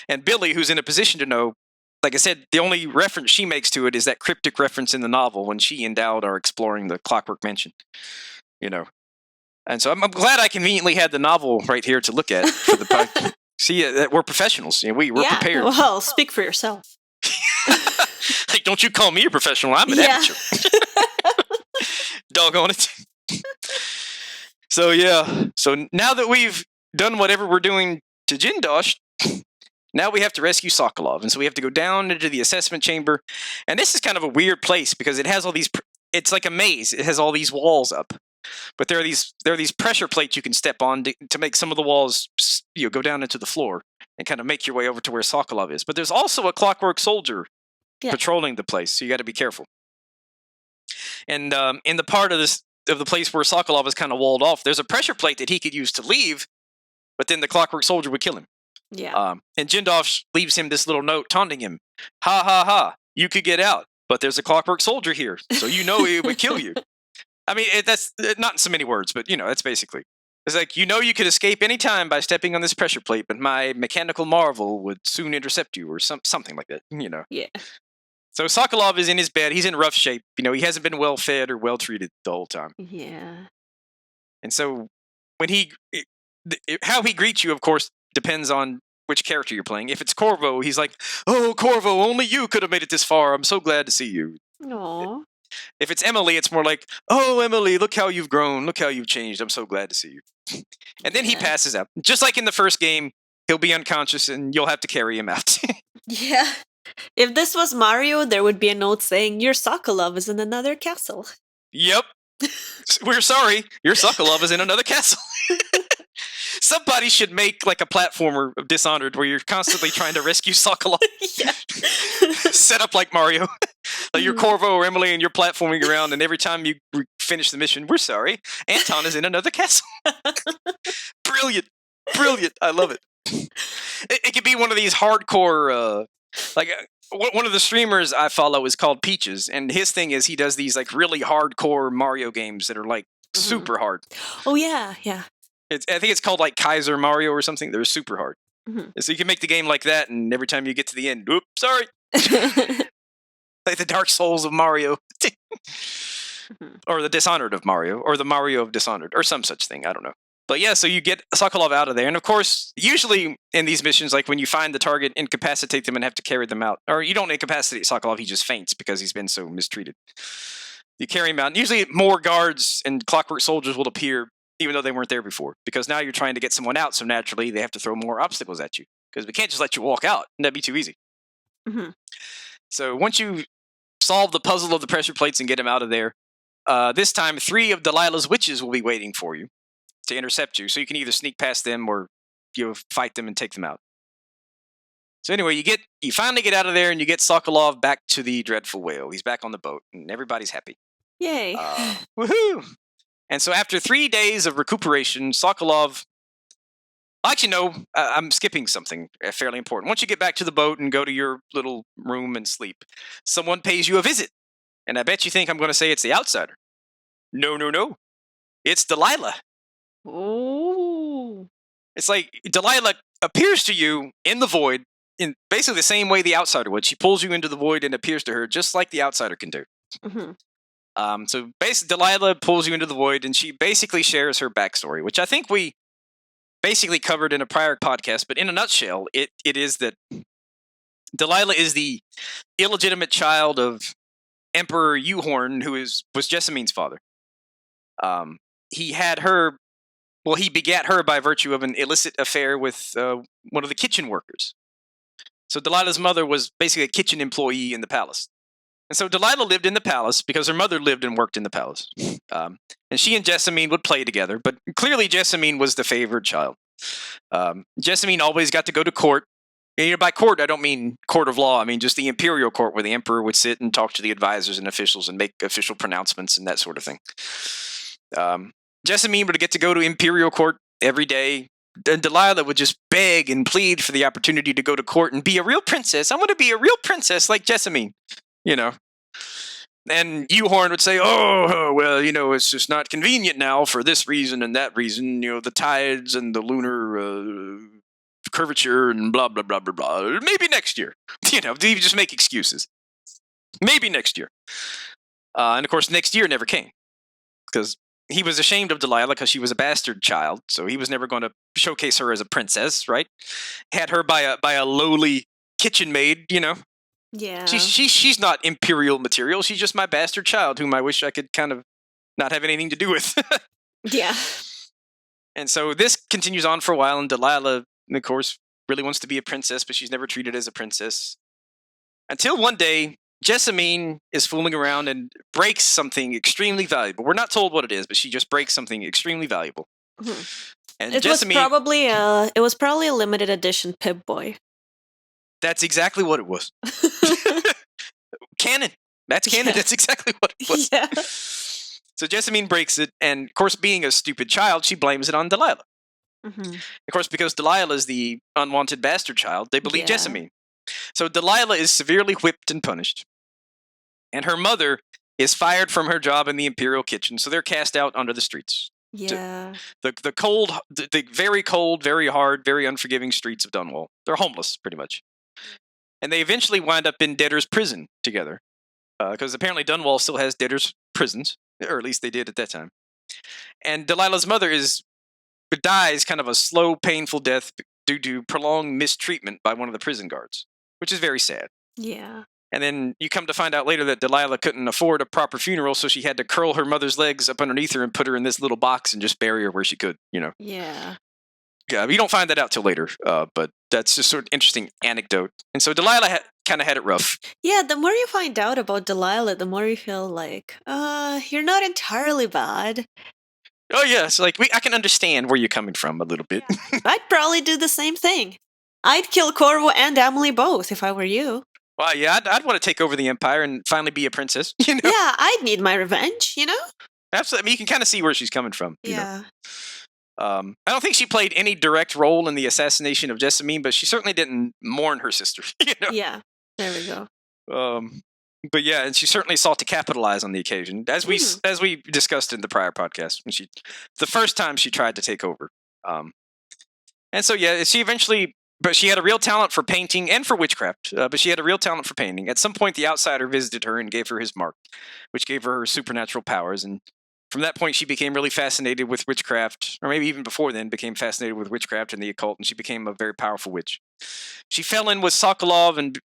And Billy, who's in a position to know, like I said, the only reference she makes to it is that cryptic reference in the novel when she and Dowd are exploring the Clockwork Mansion, you know. And so I'm glad I conveniently had the novel right here to look at for the podcast. See, we're professionals. You know, we're prepared. Well, speak for yourself. Like, don't you call me a professional. I'm an amateur. Doggone it. So, yeah. So now that we've done whatever we're doing to Jindosh, now we have to rescue Sokolov, and so we have to go down into the assessment chamber. And this is kind of a weird place because it has all these. It's like a maze. It has all these walls up, but there are these pressure plates you can step on to make some of the walls, you know, go down into the floor and kind of make your way over to where Sokolov is. But there's also a clockwork soldier patrolling the place, so you got to be careful. And in the part of the place where Sokolov is kind of walled off, there's a pressure plate that he could use to leave, but then the clockwork soldier would kill him. Yeah. And Jindosh leaves him this little note taunting him. Ha ha ha, you could get out, but there's a clockwork soldier here, so you know he would kill you. I mean, that's not in so many words, but, you know, that's basically. It's like, you know, you could escape any time by stepping on this pressure plate, but my mechanical marvel would soon intercept you, or something like that, you know. Yeah. So Sokolov is in his bed. He's in rough shape. You know, he hasn't been well fed or well treated the whole time. Yeah. And so when how he greets you, of course, depends on which character you're playing. If it's Corvo, he's like, "Oh, Corvo, only you could have made it this far. I'm so glad to see you." Aww. If it's Emily, it's more like, oh, Emily, look how you've grown. Look how you've changed. I'm so glad to see you. And then he passes out. Just like in the first game, he'll be unconscious and you'll have to carry him out. Yeah. If this was Mario, there would be a note saying, your Sokolov is in another castle. Yep. We're sorry. Your Sokolov is in another castle. Somebody should make like a platformer of Dishonored where you're constantly trying to rescue Sokolov. Yeah. Set up like Mario. Like you're Corvo or Emily and you're platforming around, and every time you finish the mission, we're sorry, Anton is in another castle. Brilliant. Brilliant. I love it. It could be one of these hardcore, one of the streamers I follow is called Peaches, and his thing is he does these like really hardcore Mario games that are like super hard. Oh yeah, yeah. I think it's called like Kaiser Mario or something. They're super hard. So you can make the game like that, and every time you get to the end, oops, sorry. Like the Dark Souls of Mario. Or the Dishonored of Mario, or the Mario of Dishonored, or some such thing. I don't know. But yeah, so you get Sokolov out of there. And of course, usually in these missions, like when you find the target, incapacitate them and have to carry them out. Or you don't incapacitate Sokolov, he just faints because he's been so mistreated. You carry him out. And usually more guards and clockwork soldiers will appear, even though they weren't there before. Because now you're trying to get someone out, so naturally they have to throw more obstacles at you. Because we can't just let you walk out. That'd be too easy. So once you solve the puzzle of the pressure plates and get him out of there, this time 3 of Delilah's witches will be waiting for you to intercept you. So you can either sneak past them or fight them and take them out. So anyway, you finally get out of there and you get Sokolov back to the Dreadful Whale. He's back on the boat and everybody's happy. Yay. Woohoo! And so after 3 days of recuperation, Sokolov... Actually, no, I'm skipping something fairly important. Once you get back to the boat and go to your little room and sleep, someone pays you a visit. And I bet you think I'm going to say it's the outsider. No. It's Delilah. Oh. It's like Delilah appears to you in the void in basically the same way the outsider would. She pulls you into the void and appears to her just like the outsider can do. So basically, Delilah pulls you into the void and she basically shares her backstory, which I think we basically covered in a prior podcast. But in a nutshell, it is that Delilah is the illegitimate child of Emperor Uhorn, who was Jessamine's father. He had her... Well, he begat her by virtue of an illicit affair with one of the kitchen workers. So Delilah's mother was basically a kitchen employee in the palace. And so Delilah lived in the palace because her mother lived and worked in the palace. And she and Jessamine would play together, but clearly Jessamine was the favored child. Jessamine always got to go to court. And by court, I don't mean court of law. I mean just the imperial court where the emperor would sit and talk to the advisors and officials and make official pronouncements and that sort of thing. Jessamine would get to go to imperial court every day. And Delilah would just beg and plead for the opportunity to go to court and be a real princess. I want to be a real princess like Jessamine, you know. And Uhorn would say, oh, well, it's just not convenient now for this reason and that reason. The tides and the lunar curvature and blah, blah, blah, blah, blah. Maybe next year. He just make excuses. Maybe next year. And of course, next year never came. Because he was ashamed of Delilah because she was a bastard child. So he was never going to showcase her as a princess, right? Had her by a lowly kitchen maid, Yeah. She's not imperial material. She's just my bastard child, whom I wish I could kind of not have anything to do with. Yeah. And so this continues on for a while, and Delilah, of course, really wants to be a princess, but she's never treated as a princess. Until one day, Jessamine is fooling around and breaks something extremely valuable. We're not told what it is, but she just breaks something extremely valuable. And it was probably a limited edition Pip-Boy. That's exactly what it was. Canon. That's canon. Yeah. That's exactly what it was. Yeah. So Jessamine breaks it, and of course, being a stupid child, she blames it on Delilah. Of course, because Delilah is the unwanted bastard child, they believe Jessamine. So Delilah is severely whipped and punished. And her mother is fired from her job in the imperial kitchen, so they're cast out onto the streets. Yeah. The cold, the very cold, very hard, very unforgiving streets of Dunwall. They're homeless, pretty much. And they eventually wind up in debtor's prison together. Because apparently Dunwall still has debtor's prisons, or at least they did at that time. And Delilah's mother dies kind of a slow, painful death due to prolonged mistreatment by one of the prison guards, which is very sad. Yeah. And then you come to find out later that Delilah couldn't afford a proper funeral, so she had to curl her mother's legs up underneath her and put her in this little box and just bury her where she could, Yeah. Yeah, you don't find that out till later, but that's just sort of interesting anecdote. And so Delilah kind of had it rough. Yeah, the more you find out about Delilah, the more you feel like, you're not entirely bad. Oh, yeah, it's like, I can understand where you're coming from a little bit. Yeah, I'd probably do the same thing. I'd kill Corvo and Emily both if I were you. Well, yeah, I'd want to take over the empire and finally be a princess, Yeah, I'd need my revenge, Absolutely. I mean, you can kind of see where she's coming from. Yeah. I don't think she played any direct role in the assassination of Jessamine, but she certainly didn't mourn her sister. Yeah, there we go. But yeah, and she certainly sought to capitalize on the occasion, as we discussed in the prior podcast, when the first time she tried to take over. And so yeah, but she had a real talent for painting and for witchcraft. But she had a real talent for painting. At some point, the outsider visited her and gave her his mark, which gave her supernatural powers. And from that point, she became really fascinated with witchcraft, or maybe even before then, became fascinated with witchcraft and the occult, and she became a very powerful witch. She fell in with Sokolov and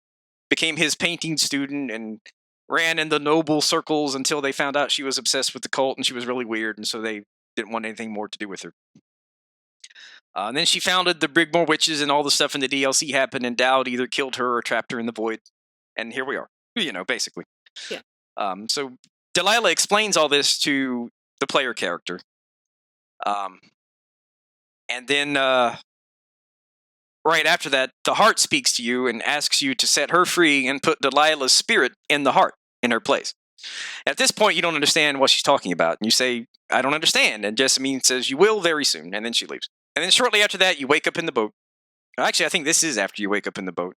became his painting student and ran in the noble circles until they found out she was obsessed with the cult and she was really weird, and so they didn't want anything more to do with her. And then she founded the Brigmore Witches, and all the stuff in the DLC happened, and Dowd either killed her or trapped her in the void. And here we are, basically. Yeah. So Delilah explains all this to the player character. And then right after that, the heart speaks to you and asks you to set her free and put Delilah's spirit in the heart, in her place. At this point, you don't understand what she's talking about. And you say, I don't understand. And Jessamine says, you will very soon. And then she leaves. And then shortly after that, you wake up in the boat. Actually, I think this is after you wake up in the boat.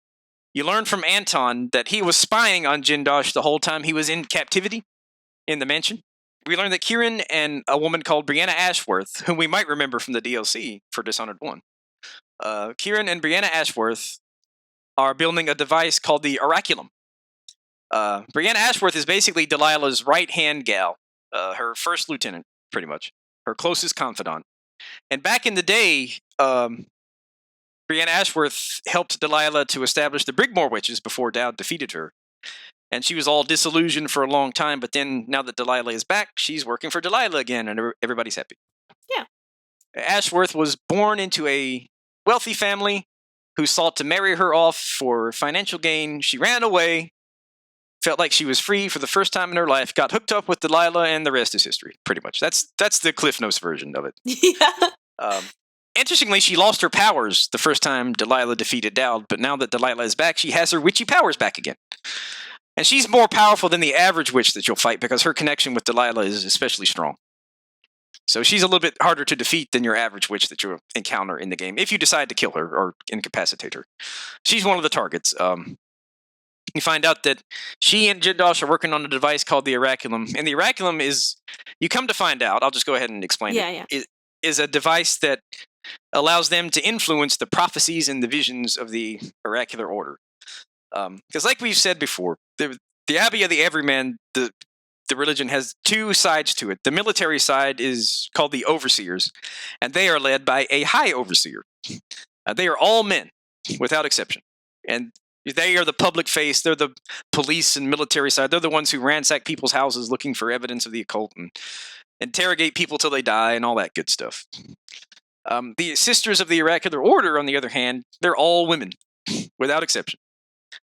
You learn from Anton that he was spying on Jindosh the whole time he was in captivity in the mansion. We learn that Kieran and a woman called Brianna Ashworth, whom we might remember from the DLC for Dishonored 1. Kieran and Brianna Ashworth are building a device called the Oraculum. Brianna Ashworth is basically Delilah's right-hand gal, her first lieutenant, pretty much, her closest confidant. And back in the day, Brianna Ashworth helped Delilah to establish the Brigmore Witches before Dowd defeated her. And she was all disillusioned for a long time, but then, now that Delilah is back, she's working for Delilah again, and everybody's happy. Yeah. Ashworth was born into a wealthy family who sought to marry her off for financial gain. She ran away, felt like she was free for the first time in her life, got hooked up with Delilah, and the rest is history, pretty much. That's the Cliff Notes version of it. Yeah. Interestingly, she lost her powers the first time Delilah defeated Dowd, but now that Delilah is back, she has her witchy powers back again. And she's more powerful than the average witch that you'll fight because her connection with Delilah is especially strong. So she's a little bit harder to defeat than your average witch that you'll encounter in the game, if you decide to kill her or incapacitate her. She's one of the targets. You find out that she and Jindosh are working on a device called the Oraculum. And the Oraculum is, you come to find out, I'll just go ahead and explain it. It is a device that allows them to influence the prophecies and the visions of the oracular order. Because like we've said before, the Abbey of the Everyman, the religion has two sides to it. The military side is called the Overseers, and they are led by a High Overseer. They are all men, without exception. And they are the public face. They're the police and military side. They're the ones who ransack people's houses looking for evidence of the occult and interrogate people till they die and all that good stuff. The Sisters of the Oracular Order, on the other hand, they're all women, without exception.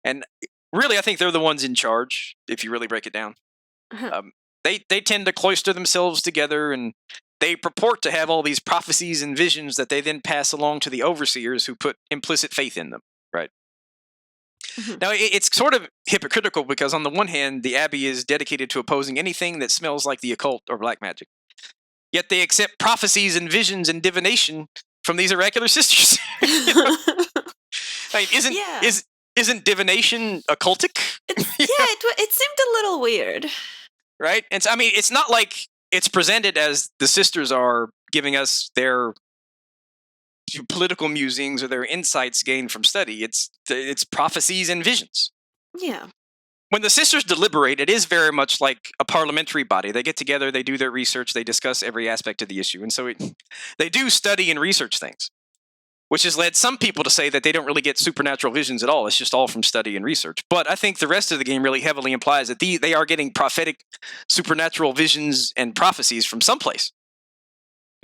And really, I think they're the ones in charge, if you really break it down. Uh-huh. They tend to cloister themselves together, and they purport to have all these prophecies and visions that they then pass along to the overseers who put implicit faith in them, right? Mm-hmm. Now, it's sort of hypocritical because on the one hand, the Abbey is dedicated to opposing anything that smells like the occult or black magic. Yet they accept prophecies and visions and divination from these oracular sisters. I mean, isn't divination occultic? It seemed a little weird. Right? And I mean, it's not like it's presented as the sisters are giving us their political musings or their insights gained from study. It's prophecies and visions. Yeah. When the sisters deliberate, it is very much like a parliamentary body. They get together, they do their research, they discuss every aspect of the issue. And so they do study and research things. which has led some people to say that they don't really get supernatural visions at all. It's just all from study and research. But I think the rest of the game really heavily implies that they are getting prophetic supernatural visions and prophecies from someplace.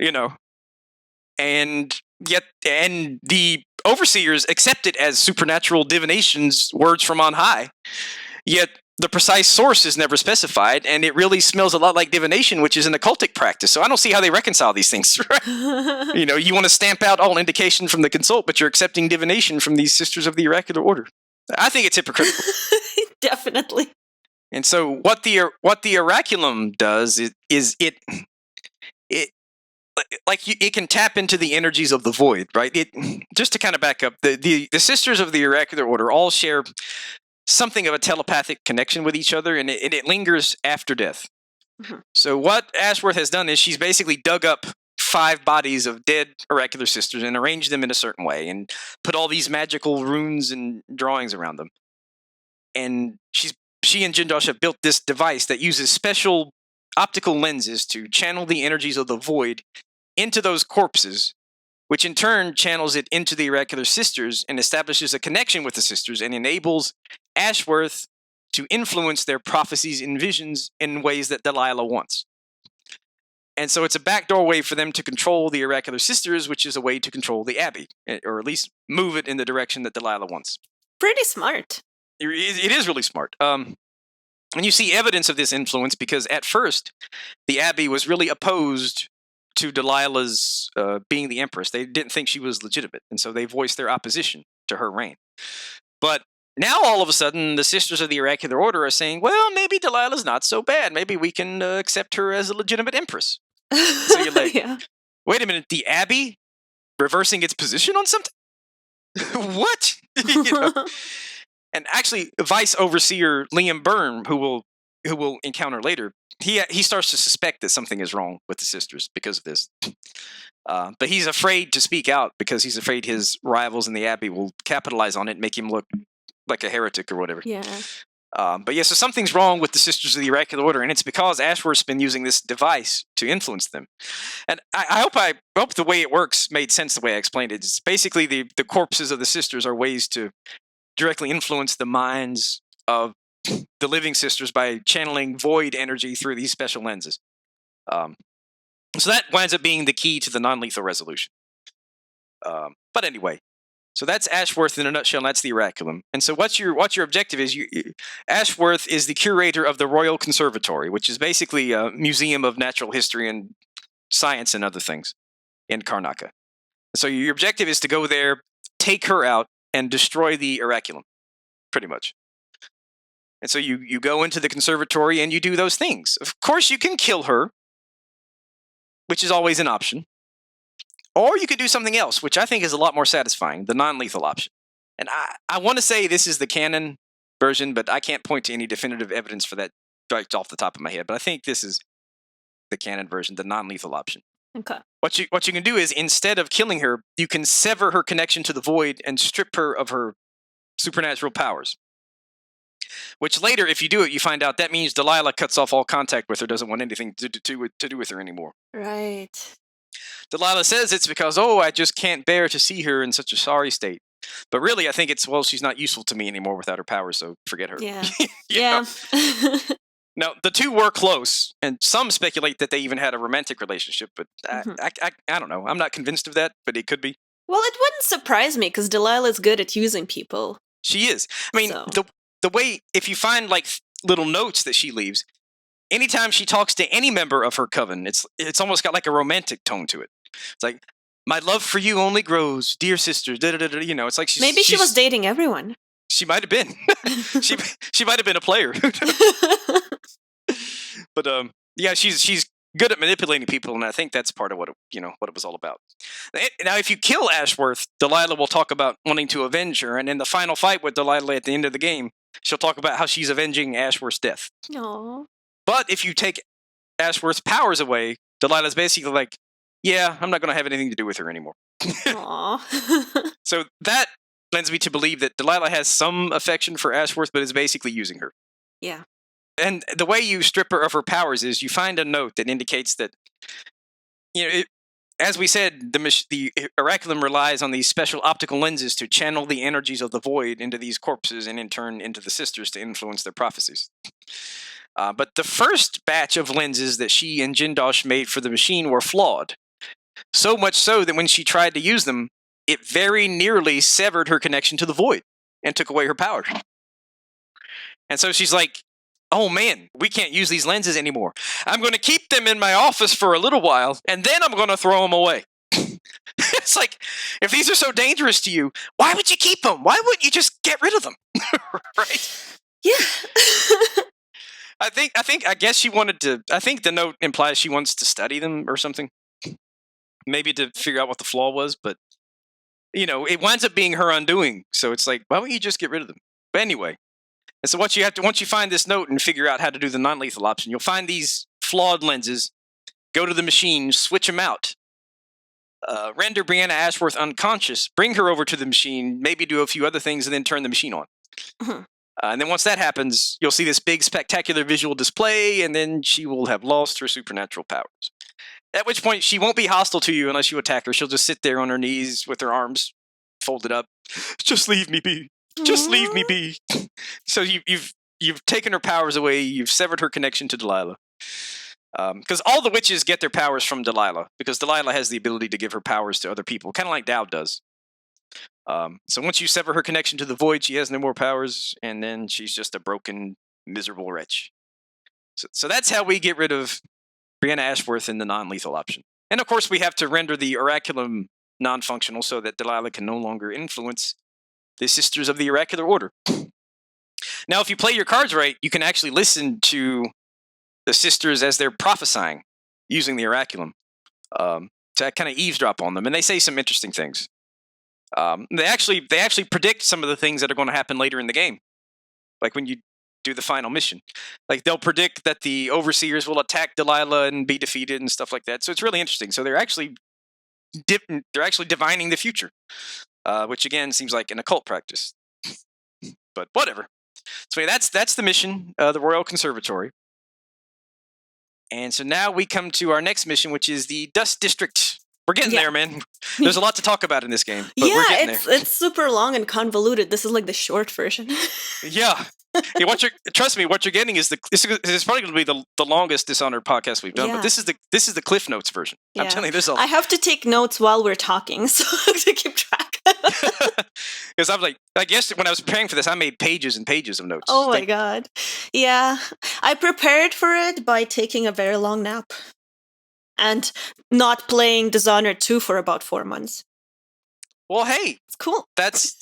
And the overseers accept it as supernatural divinations, words from on high. Yet the precise source is never specified, and it really smells a lot like divination, which is an occultic practice. So I don't see how they reconcile these things. Right? You want to stamp out all indication from the consult, but you're accepting divination from these Sisters of the Oracular Order. I think it's hypocritical. Definitely. And so what the oraculum does is it can tap into the energies of the void, right? Just to kind of back up, the Sisters of the Oracular Order all share something of a telepathic connection with each other, and it lingers after death. Mm-hmm. So what Ashworth has done is she's basically dug up 5 bodies of dead oracular sisters and arranged them in a certain way and put all these magical runes and drawings around them. And she and Jindosh have built this device that uses special optical lenses to channel the energies of the void into those corpses, which in turn channels it into the oracular sisters and establishes a connection with the sisters and enables Ashworth to influence their prophecies and visions in ways that Delilah wants. And so it's a backdoor way for them to control the oracular sisters, which is a way to control the Abbey, or at least move it in the direction that Delilah wants. Pretty smart. It is really smart. And you see evidence of this influence because at first, the Abbey was really opposed to Delilah's being the Empress. They didn't think she was legitimate, and so they voiced their opposition to her reign. But now, all of a sudden, the Sisters of the Oracular Order are saying, well, maybe Delilah's not so bad. Maybe we can accept her as a legitimate Empress. So you're like, wait a minute, the Abbey reversing its position on something? What? And actually, Vice Overseer Liam Byrne, who we'll encounter later, he starts to suspect that something is wrong with the sisters because of this. But he's afraid to speak out because he's afraid his rivals in the Abbey will capitalize on it and make him look like a heretic or whatever. Yeah. So something's wrong with the Sisters of the Oracular Order, and it's because Ashworth's been using this device to influence them. And I hope the way it works made sense the way I explained it. It's basically the corpses of the sisters are ways to directly influence the minds of the living sisters by channeling void energy through these special lenses. So that winds up being the key to the non-lethal resolution. But anyway, so that's Ashworth in a nutshell, and that's the Oraculum. And so what your objective is, Ashworth is the curator of the Royal Conservatory, which is basically a museum of natural history and science and other things in Karnaca. So your objective is to go there, take her out, and destroy the Oraculum, pretty much. And so you go into the conservatory and you do those things. Of course, you can kill her, which is always an option. Or you could do something else, which I think is a lot more satisfying, the non-lethal option. And I want to say this is the canon version, but I can't point to any definitive evidence for that right off the top of my head. But I think this is the canon version, the non-lethal option. Okay. What you can do is, instead of killing her, you can sever her connection to the void and strip her of her supernatural powers. Which later, if you do it, you find out that means Delilah cuts off all contact with her, doesn't want anything to do with her anymore. Right. Delilah says it's because, I just can't bear to see her in such a sorry state. But really, I think it's, she's not useful to me anymore without her powers, so forget her. Yeah. Yeah. Now, the two were close, and some speculate that they even had a romantic relationship, but I don't know. I'm not convinced of that, but it could be. Well, it wouldn't surprise me, because Delilah's good at using people. She is. I mean, the way, if you find, little notes that she leaves, anytime she talks to any member of her coven, it's almost got, a romantic tone to it. It's like, my love for you only grows, dear sister, it's like Maybe she was dating everyone. She might have been. she might have been a player. But she's good at manipulating people, and I think that's part of what it was all about. Now, if you kill Ashworth, Delilah will talk about wanting to avenge her, and in the final fight with Delilah at the end of the game, she'll talk about how she's avenging Ashworth's death. Aww. But if you take Ashworth's powers away, Delilah's basically like, yeah, I'm not going to have anything to do with her anymore. Aww. So that lends me to believe that Delilah has some affection for Ashworth, but is basically using her. Yeah. And the way you strip her of her powers is you find a note that indicates that, as we said, the Oraculum relies on these special optical lenses to channel the energies of the void into these corpses and in turn into the sisters to influence their prophecies. But the first batch of lenses that she and Jindosh made for the machine were flawed. So much so that when she tried to use them, it very nearly severed her connection to the void and took away her power. And so she's like, oh man, we can't use these lenses anymore. I'm going to keep them in my office for a little while, and then I'm going to throw them away. It's like, if these are so dangerous to you, why would you keep them? Why wouldn't you just get rid of them? Right? Yeah. I guess she wanted to, I think the note implies she wants to study them or something. Maybe to figure out what the flaw was, but, it winds up being her undoing. So it's like, why wouldn't you just get rid of them? But anyway. And so once you find this note and figure out how to do the non-lethal option, you'll find these flawed lenses, go to the machine, switch them out, render Brianna Ashworth unconscious, bring her over to the machine, maybe do a few other things, and then turn the machine on. Mm-hmm. And then once that happens, you'll see this big, spectacular visual display, and then she will have lost her supernatural powers. At which point, she won't be hostile to you unless you attack her. She'll just sit there on her knees with her arms folded up. Just leave me be. Just leave me be. So you've taken her powers away. You've severed her connection to Delilah. Because all the witches get their powers from Delilah. Because Delilah has the ability to give her powers to other people, kind of like Dowd does. So once you sever her connection to the void, she has no more powers, and then she's just a broken, miserable wretch. So that's how we get rid of Brianna Ashworth in the non-lethal option. And of course, we have to render the Oraculum non-functional so that Delilah can no longer influence the Sisters of the Oracular Order. Now, if you play your cards right, you can actually listen to the sisters as they're prophesying using the Oraculum to kind of eavesdrop on them, and they say some interesting things. They actually predict some of the things that are going to happen later in the game, like when you do the final mission. Like they'll predict that the Overseers will attack Delilah and be defeated and stuff like that. So it's really interesting. So they're actually divining the future. Which again seems like an occult practice, but whatever. So that's the mission, the Royal Conservatory. And so now we come to our next mission, which is the Dust District. We're getting there, man. There's a lot to talk about in this game, but we're getting there. It's super long and convoluted. This is like the short version. Yeah. Trust me, what you're getting is this is probably going to be the longest Dishonored podcast we've done. But this is the Cliff Notes version. Yeah. I'm telling you, I have to take notes while we're talking, so to keep track. Because I'm like, when I was preparing for this, I made pages and pages of notes. Oh my god, yeah. I prepared for it by taking a very long nap and not playing Dishonored 2 for about 4 months. Well, hey, it's cool. That's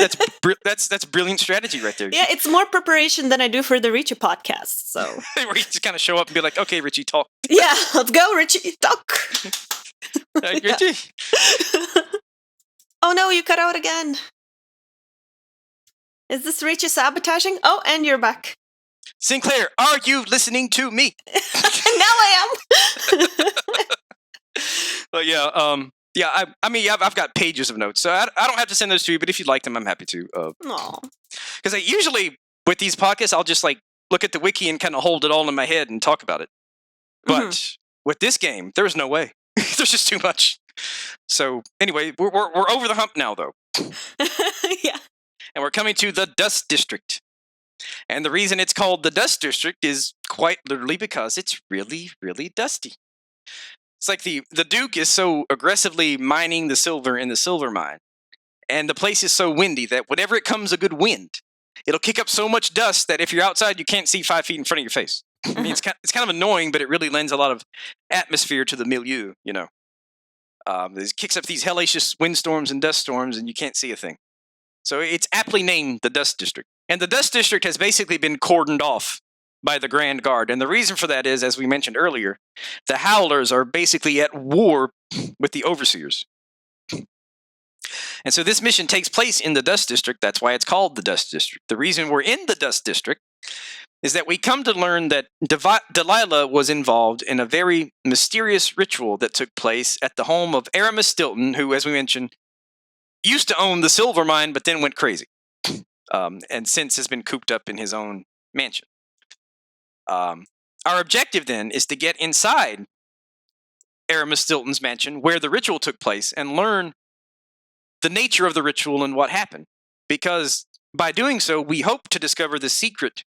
brilliant strategy right there. Yeah, it's more preparation than I do for the Richie podcast. So where you just kind of show up and be like, "Okay, Richie, talk." Yeah, let's go, Richie, talk. Richie. Oh no, you cut out again. Is this Richie sabotaging? Oh, and you're back. Sinclair, are you listening to me? Now I am. But yeah, yeah, I've got pages of notes, so I don't have to send those to you, but if you'd like them, I'm happy to. Because I usually, with these podcasts, I'll just like look at the wiki and kind of hold it all in my head and talk about it. But with this game, there's no way. There's just too much. So anyway, we're over the hump now, though. Yeah. And we're coming to the Dust District. And the reason it's called the Dust District is quite literally because it's really, really dusty. It's like the Duke is so aggressively mining the silver in the silver mine, and the place is so windy that whenever it comes a good wind, it'll kick up so much dust that if you're outside, you can't see 5 feet in front of your face. I mean, it's kind of annoying, but it really lends a lot of atmosphere to the milieu, you know. It kicks up these hellacious windstorms and dust storms, and you can't see a thing. So it's aptly named the Dust District. And the Dust District has basically been cordoned off by the Grand Guard. And the reason for that is, as we mentioned earlier, the Howlers are basically at war with the Overseers. And so this mission takes place in the Dust District. That's why it's called the Dust District. The reason we're in the Dust District is that we come to learn that Delilah was involved in a very mysterious ritual that took place at the home of Aramis Stilton, who, as we mentioned, used to own the silver mine, but then went crazy. And since has been cooped up in his own mansion. Our objective then is to get inside Aramis Stilton's mansion, where the ritual took place, and learn the nature of the ritual and what happened. Because by doing so, we hope to discover the secret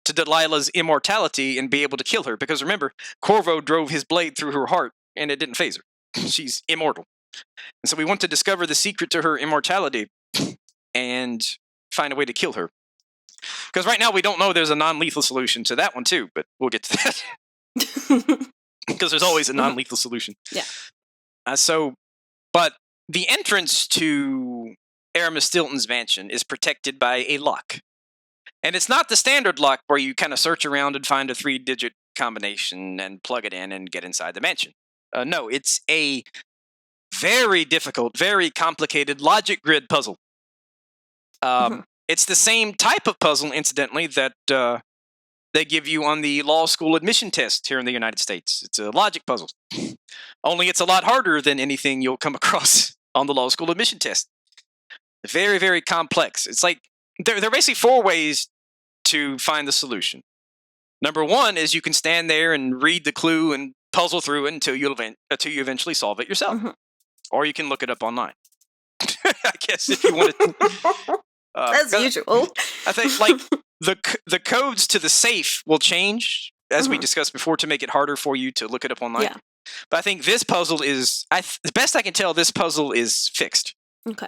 to Delilah's immortality and be able to kill her. Because remember, Corvo drove his blade through her heart, and it didn't phase her. She's immortal. And so we want to discover the secret to her immortality and find a way to kill her. Because right now we don't know there's a non-lethal solution to that one too, but we'll get to that. Because there's always a non-lethal solution. Yeah. But the entrance to Aramis Stilton's mansion is protected by a lock. And it's not the standard lock where you kind of search around and find a 3-digit combination and plug it in and get inside the mansion. No, it's a very difficult, very complicated logic grid puzzle. It's the same type of puzzle, incidentally, that they give you on the law school admission test here in the United States. It's a logic puzzle. Only it's a lot harder than anything you'll come across on the law school admission test. Very, very complex. It's like, there are basically 4 ways to find the solution. Number 1 is you can stand there and read the clue and puzzle through it until you eventually solve it yourself. Or you can look it up online. I guess if you want to. As usual. I think like the codes to the safe will change, as we discussed before, to make it harder for you to look it up online. Yeah. But I think this puzzle is, the best I can tell, this puzzle is fixed. Okay.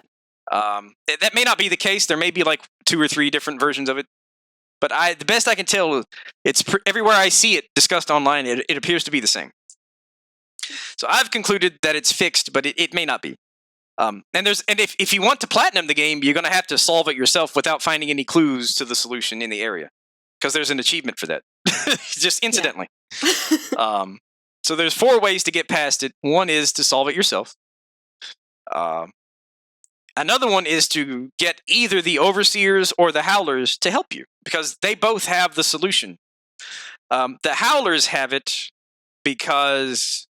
That may not be the case. There may be like 2 or 3 different versions of it. But the best I can tell, it's everywhere I see it discussed online, it appears to be the same. So I've concluded that it's fixed, but it may not be. And if you want to platinum the game, you're going to have to solve it yourself without finding any clues to the solution in the area, because there's an achievement for that, just incidentally. Yeah. So there's 4 ways to get past it. One is to solve it yourself. Another one is to get either the Overseers or the Howlers to help you, because they both have the solution. The Howlers have it because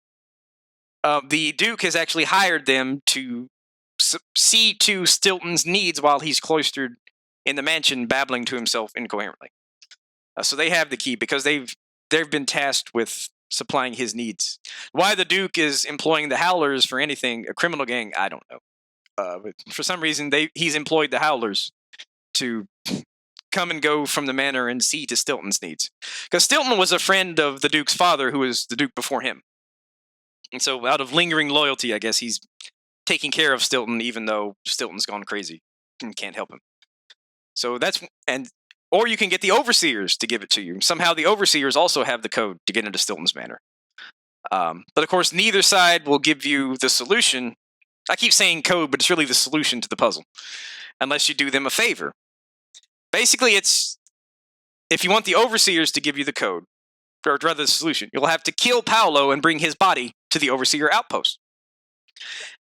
the Duke has actually hired them to see to Stilton's needs while he's cloistered in the mansion, babbling to himself incoherently. So they have the key because they've been tasked with supplying his needs. Why the Duke is employing the Howlers for anything, a criminal gang, I don't know. But for some reason, he's employed the Howlers to come and go from the manor and see to Stilton's needs. Because Stilton was a friend of the Duke's father, who was the Duke before him. And so out of lingering loyalty, I guess he's taking care of Stilton, even though Stilton's gone crazy and can't help him. So or you can get the Overseers to give it to you. Somehow the Overseers also have the code to get into Stilton's manor. But of course, neither side will give you the solution. I keep saying code, but it's really the solution to the puzzle, unless you do them a favor. Basically, it's if you want the Overseers to give you the code, or rather the solution, you'll have to kill Paolo and bring his body to the Overseer outpost.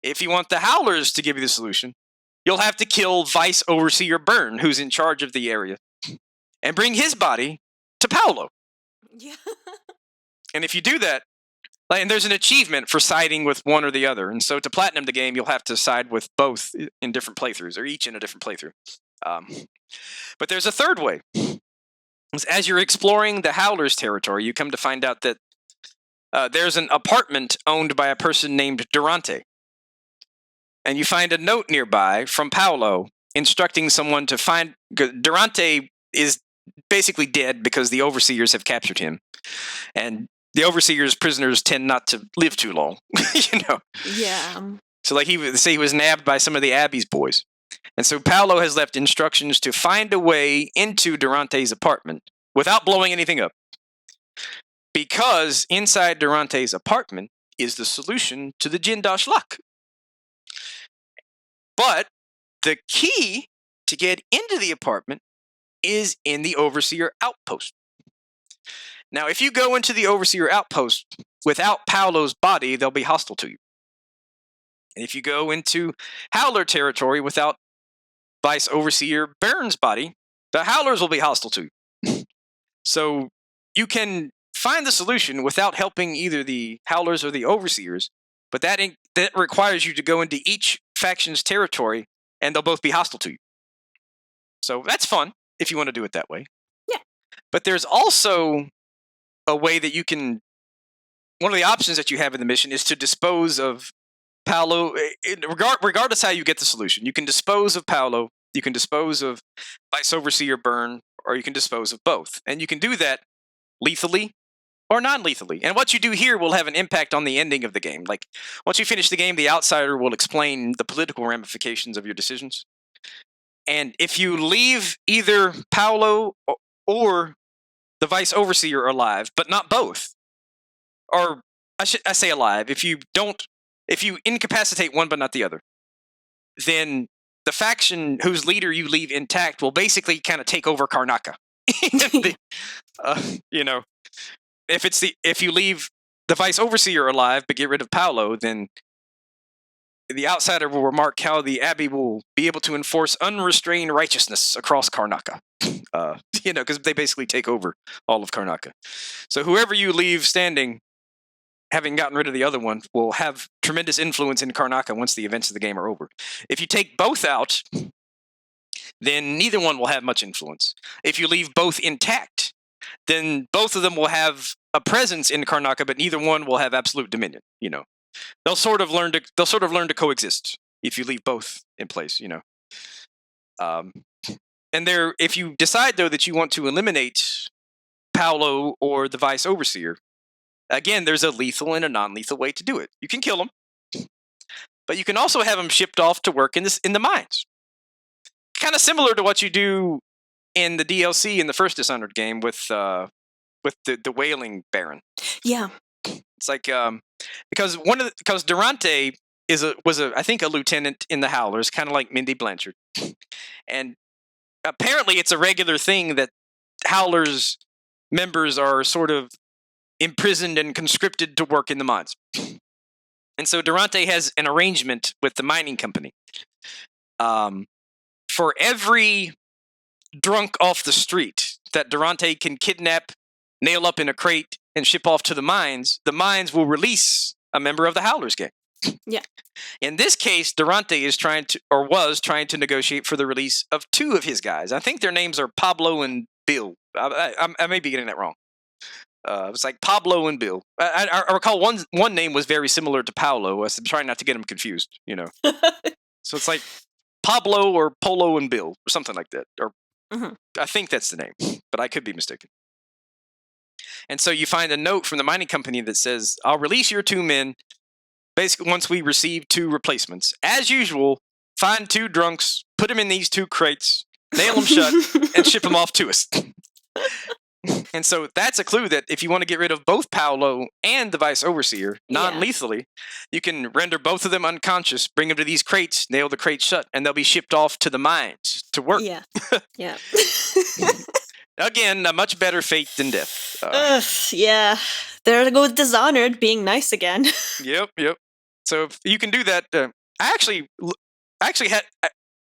If you want the Howlers to give you the solution, you'll have to kill Vice Overseer Byrne, who's in charge of the area, and bring his body to Paolo. Yeah. And if you do that, and there's an achievement for siding with one or the other, and so to platinum the game, you'll have to side with both in different playthroughs, or each in a different playthrough. But there's a third way. As you're exploring the Howlers' territory, you come to find out that there's an apartment owned by a person named Durante. And you find a note nearby from Paolo instructing someone to find... Durante is basically dead because the Overseers have captured him. And the Overseers' prisoners tend not to live too long, you know? Yeah. So like he was nabbed by some of the Abbey's boys. And so Paolo has left instructions to find a way into Durante's apartment without blowing anything up. Because inside Durante's apartment is the solution to the Jindosh lock. But the key to get into the apartment is in the Overseer outpost. Now, if you go into the Overseer outpost without Paolo's body, they'll be hostile to you. And if you go into Howler territory without Vice Overseer Byrne's body, the Howlers will be hostile to you. So you can find the solution without helping either the Howlers or the Overseers, but that requires you to go into each faction's territory, and they'll both be hostile to you. So that's fun, if you want to do it that way. Yeah. But there's also a way that you can one of the options that you have in the mission is to dispose of Paolo, regardless how you get the solution. You can dispose of Paolo, you can dispose of Vice Overseer Burn, or you can dispose of both. And you can do that lethally or non-lethally. And what you do here will have an impact on the ending of the game. Like, once you finish the game, the outsider will explain the political ramifications of your decisions. And if you leave either Paolo or the Vice Overseer alive, but not both, or I say alive, if you incapacitate one but not the other, then the faction whose leader you leave intact will basically kind of take over Karnaca. You know, if you leave the Vice Overseer alive but get rid of Paolo, then the outsider will remark how the Abbey will be able to enforce unrestrained righteousness across Karnaca. You know, because they basically take over all of Karnaca. So whoever you leave standing, having gotten rid of the other one, will have tremendous influence in Karnaca once the events of the game are over. If you take both out, then neither one will have much influence. If you leave both intact, then both of them will have a presence in Karnaca, but neither one will have absolute dominion. You know, they'll sort of learn to coexist if you leave both in place. You know, and if you decide though that you want to eliminate Paolo or the Vice Overseer, again, there's a lethal and a non-lethal way to do it. You can kill them, but you can also have them shipped off to work in the mines. Kind of similar to what you do in the DLC in the first Dishonored game with the Whaling Baron. Yeah, it's like because Durante was I think a lieutenant in the Howlers, kind of like Mindy Blanchard, and apparently it's a regular thing that Howlers members are sort of imprisoned and conscripted to work in the mines. And so Durante has an arrangement with the mining company. For every drunk off the street that Durante can kidnap, nail up in a crate, and ship off to the mines will release a member of the Howlers gang. Yeah. In this case, Durante was trying to negotiate for the release of two of his guys. I think their names are Pablo and Bill. I may be getting that wrong. It's like Pablo and Bill. I recall one name was very similar to Paolo. I'm trying not to get them confused, you know. So it's like Pablo or Polo and Bill, or something like that. Or I think that's the name, but I could be mistaken. And so you find a note from the mining company that says, "I'll release your two men, basically once we receive two replacements. As usual, find two drunks, put them in these two crates, nail them shut, and ship them off to us." And so that's a clue that if you want to get rid of both Paolo and the Vice Overseer non-lethally, you can render both of them unconscious, bring them to these crates, nail the crates shut, and they'll be shipped off to the mines to work. Yeah. Yeah. Again, a much better fate than death. Yeah. There goes Dishonored being nice again. Yep. So if you can do that.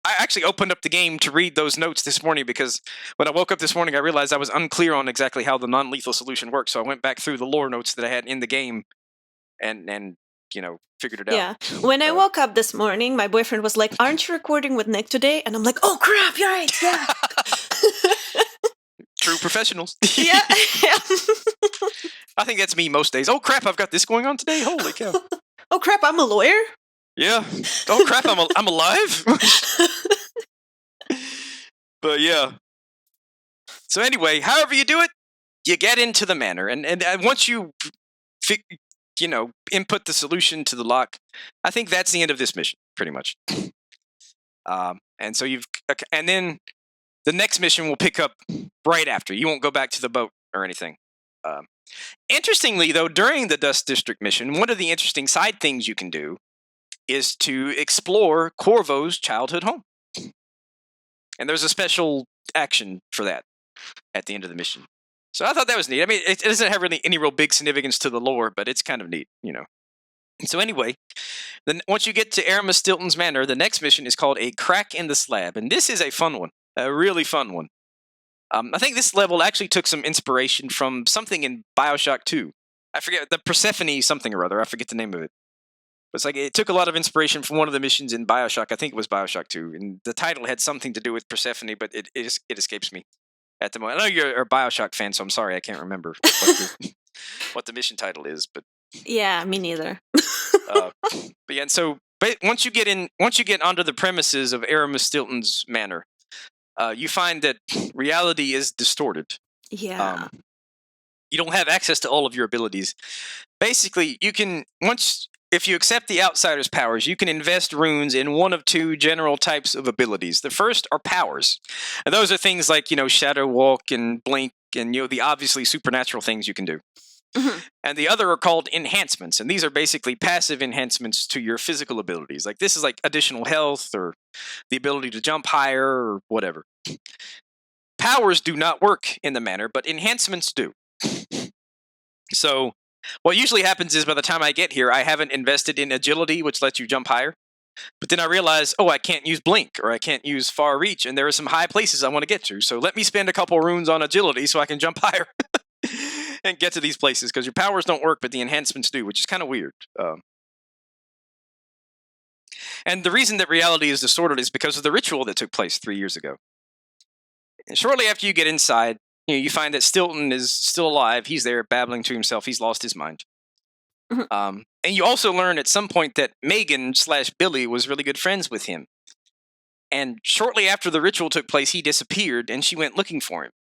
I actually opened up the game to read those notes this morning because when I woke up this morning, I realized I was unclear on exactly how the non-lethal solution works. So I went back through the lore notes that I had in the game and you know, figured it out. Yeah. When I woke up this morning, my boyfriend was like, "Aren't you recording with Nick today?" And I'm like, "Oh crap, you're right." Yeah. True professionals. Yeah. I think that's me most days. Oh crap, I've got this going on today. Holy cow. Oh crap, I'm a lawyer. Yeah. Oh crap, I'm alive. But yeah. So anyway, however you do it, you get into the manor, and once you input the solution to the lock, I think that's the end of this mission, pretty much. And so and then the next mission will pick up right after. You won't go back to the boat or anything. Interestingly, though, during the Dust District mission, one of the interesting side things you can do is to explore Corvo's childhood home. And there's a special action for that at the end of the mission. So I thought that was neat. I mean, it doesn't have really any real big significance to the lore, but it's kind of neat, you know. So anyway, then once you get to Aramis Stilton's Manor, the next mission is called A Crack in the Slab. And this is a fun one, a really fun one. I think this level actually took some inspiration from something in Bioshock 2. I forget, the Persephone something or other. I forget the name of it. But it's like it took a lot of inspiration from one of the missions in Bioshock. I think it was Bioshock 2. And the title had something to do with Persephone, but it escapes me at the moment. I know you're a Bioshock fan, so I'm sorry I can't remember what the mission title is. But Yeah, me neither. But yeah, and so once you get onto the premises of Aramis Stilton's manor, you find that reality is distorted. Yeah. You don't have access to all of your abilities. Basically, if you accept the outsider's powers, you can invest runes in one of two general types of abilities. The first are powers, and those are things like Shadow Walk and Blink, and the obviously supernatural things you can do. Mhm. And the other are called enhancements, and these are basically passive enhancements to your physical abilities. Like this is like additional health or the ability to jump higher or whatever. Powers do not work in the manner, but enhancements do. So what usually happens is by the time I get here, I haven't invested in agility, which lets you jump higher. But then I realize, I can't use blink or I can't use far reach, and there are some high places I want to get to. So let me spend a couple runes on agility so I can jump higher and get to these places, because your powers don't work, but the enhancements do, which is kind of weird. And the reason that reality is distorted is because of the ritual that took place 3 years ago. And shortly after you get inside, you find that Stilton is still alive. He's there babbling to himself. He's lost his mind. Mhm. And you also learn at some point that Megan/Billy was really good friends with him. And shortly after the ritual took place, he disappeared, and she went looking for him.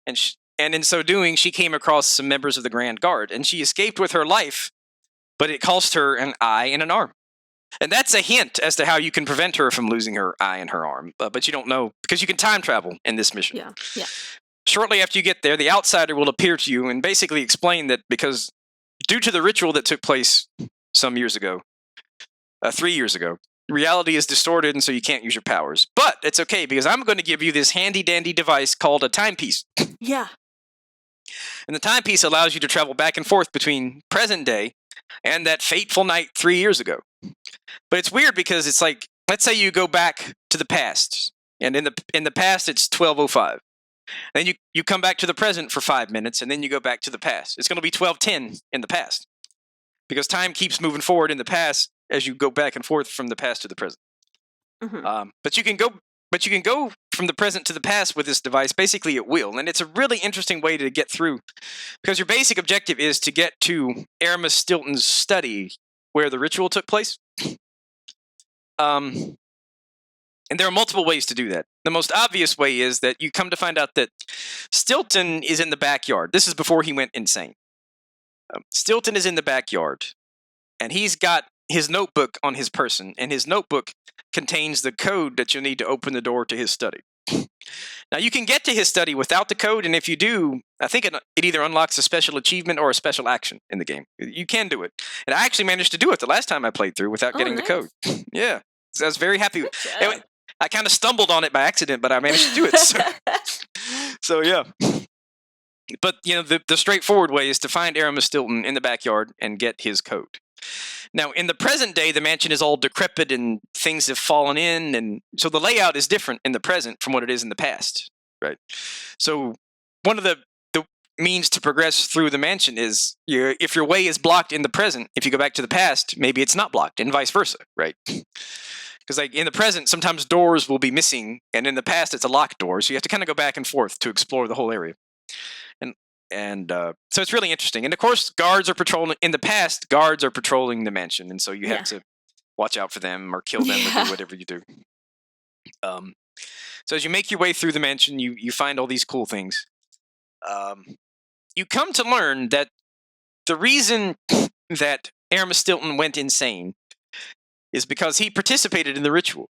And in so doing, she came across some members of the Grand Guard, and she escaped with her life, but it cost her an eye and an arm. And that's a hint as to how you can prevent her from losing her eye and her arm, but you don't know, because you can time travel in this mission. Yeah. Shortly after you get there, the outsider will appear to you and basically explain that because due to the ritual that took place some years ago, 3 years ago, reality is distorted, and so you can't use your powers. But it's okay, because I'm going to give you this handy-dandy device called a timepiece. Yeah. And the timepiece allows you to travel back and forth between present day and that fateful night 3 years ago. But it's weird because it's like, let's say you go back to the past, and in the past it's 12:05. Then you come back to the present for 5 minutes, and then you go back to the past. It's going to be 12:10 in the past, because time keeps moving forward in the past as you go back and forth from the past to the present. Mhm. But you can go from the present to the past with this device basically at will, and it's a really interesting way to get through, because your basic objective is to get to Aramis Stilton's study where the ritual took place. And there are multiple ways to do that. The most obvious way is that you come to find out that Stilton is in the backyard. This is before he went insane. Stilton is in the backyard, and he's got his notebook on his person, and his notebook contains the code that you'll need to open the door to his study. Now, you can get to his study without the code, and if you do, I think it either unlocks a special achievement or a special action in the game. You can do it. And I actually managed to do it the last time I played through without getting the code. Yeah. So I was very happy. I kind of stumbled on it by accident, but I managed to do it. So yeah. But, the straightforward way is to find Aramis Stilton in the backyard and get his code. Now, in the present day, the mansion is all decrepit and things have fallen in, and so the layout is different in the present from what it is in the past, right? So one of the means to progress through the mansion is, if your way is blocked in the present, if you go back to the past, maybe it's not blocked, and vice versa, right? Because like in the present, sometimes doors will be missing, and in the past, it's a locked door, so you have to kind of go back and forth to explore the whole area. And so it's really interesting. And of course, guards are patrolling. In the past, guards are patrolling the mansion, and so you have to watch out for them or kill them or do whatever you do. So as you make your way through the mansion, you find all these cool things. You come to learn that the reason that Aramis Stilton went insane is because he participated in the ritual,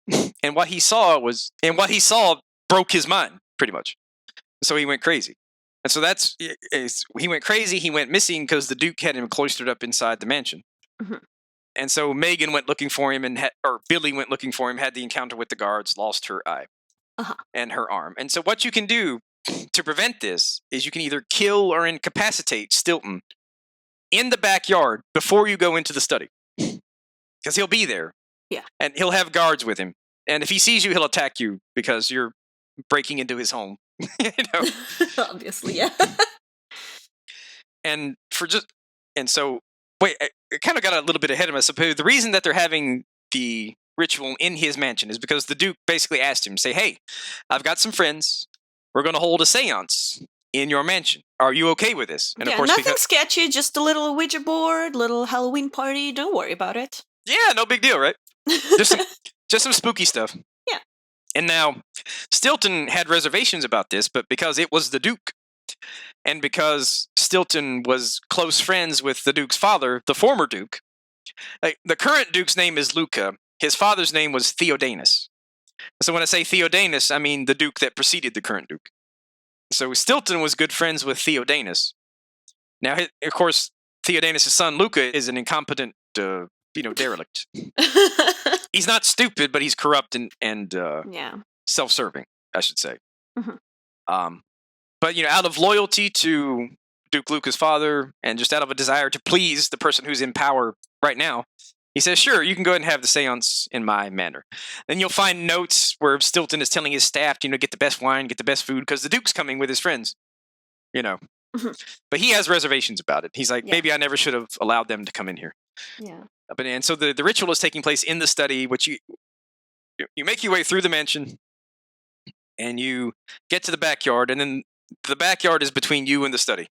and what he saw broke his mind pretty much. So he went crazy. And so he went crazy, he went missing because the Duke had him cloistered up inside the mansion. Mm-hmm. And so Megan went looking for him, or Billy went looking for him, had the encounter with the guards, lost her eye and her arm. And so what you can do to prevent this is you can either kill or incapacitate Stilton in the backyard before you go into the study. Because he'll be there. Yeah. And he'll have guards with him. And if he sees you, he'll attack you because you're breaking into his home. Obviously, yeah. And so I kind of got a little bit ahead of myself. The reason that they're having the ritual in his mansion is because the Duke basically asked him, say, hey, I've got some friends. We're going to hold a seance. in your mansion. Are you okay with this? And of course, nothing sketchy, just a little Ouija board, little Halloween party. Don't worry about it. Yeah, no big deal, right? Just some spooky stuff. Yeah. And now, Stilton had reservations about this, but because it was the Duke, and because Stilton was close friends with the Duke's father, the former Duke, the current Duke's name is Luca. His father's name was Theodanus. So when I say Theodanus, I mean the Duke that preceded the current Duke. So Stilton was good friends with Theodanus. Now, of course, Theodanus' son Luca is an incompetent, derelict. He's not stupid, but he's corrupt and self-serving, I should say. Mm-hmm. But out of loyalty to Duke Luca's father, and just out of a desire to please the person who's in power right now, he says, "Sure, you can go ahead and have the seance in my manor." Then you'll find notes where Stilton is telling his staff to, get the best wine, get the best food, because the Duke's coming with his friends. Mm-hmm. But he has reservations about it. He's like, maybe I never should have allowed them to come in here. Yeah. And so the ritual is taking place in the study, which you make your way through the mansion, and you get to the backyard, and then the backyard is between you and the study.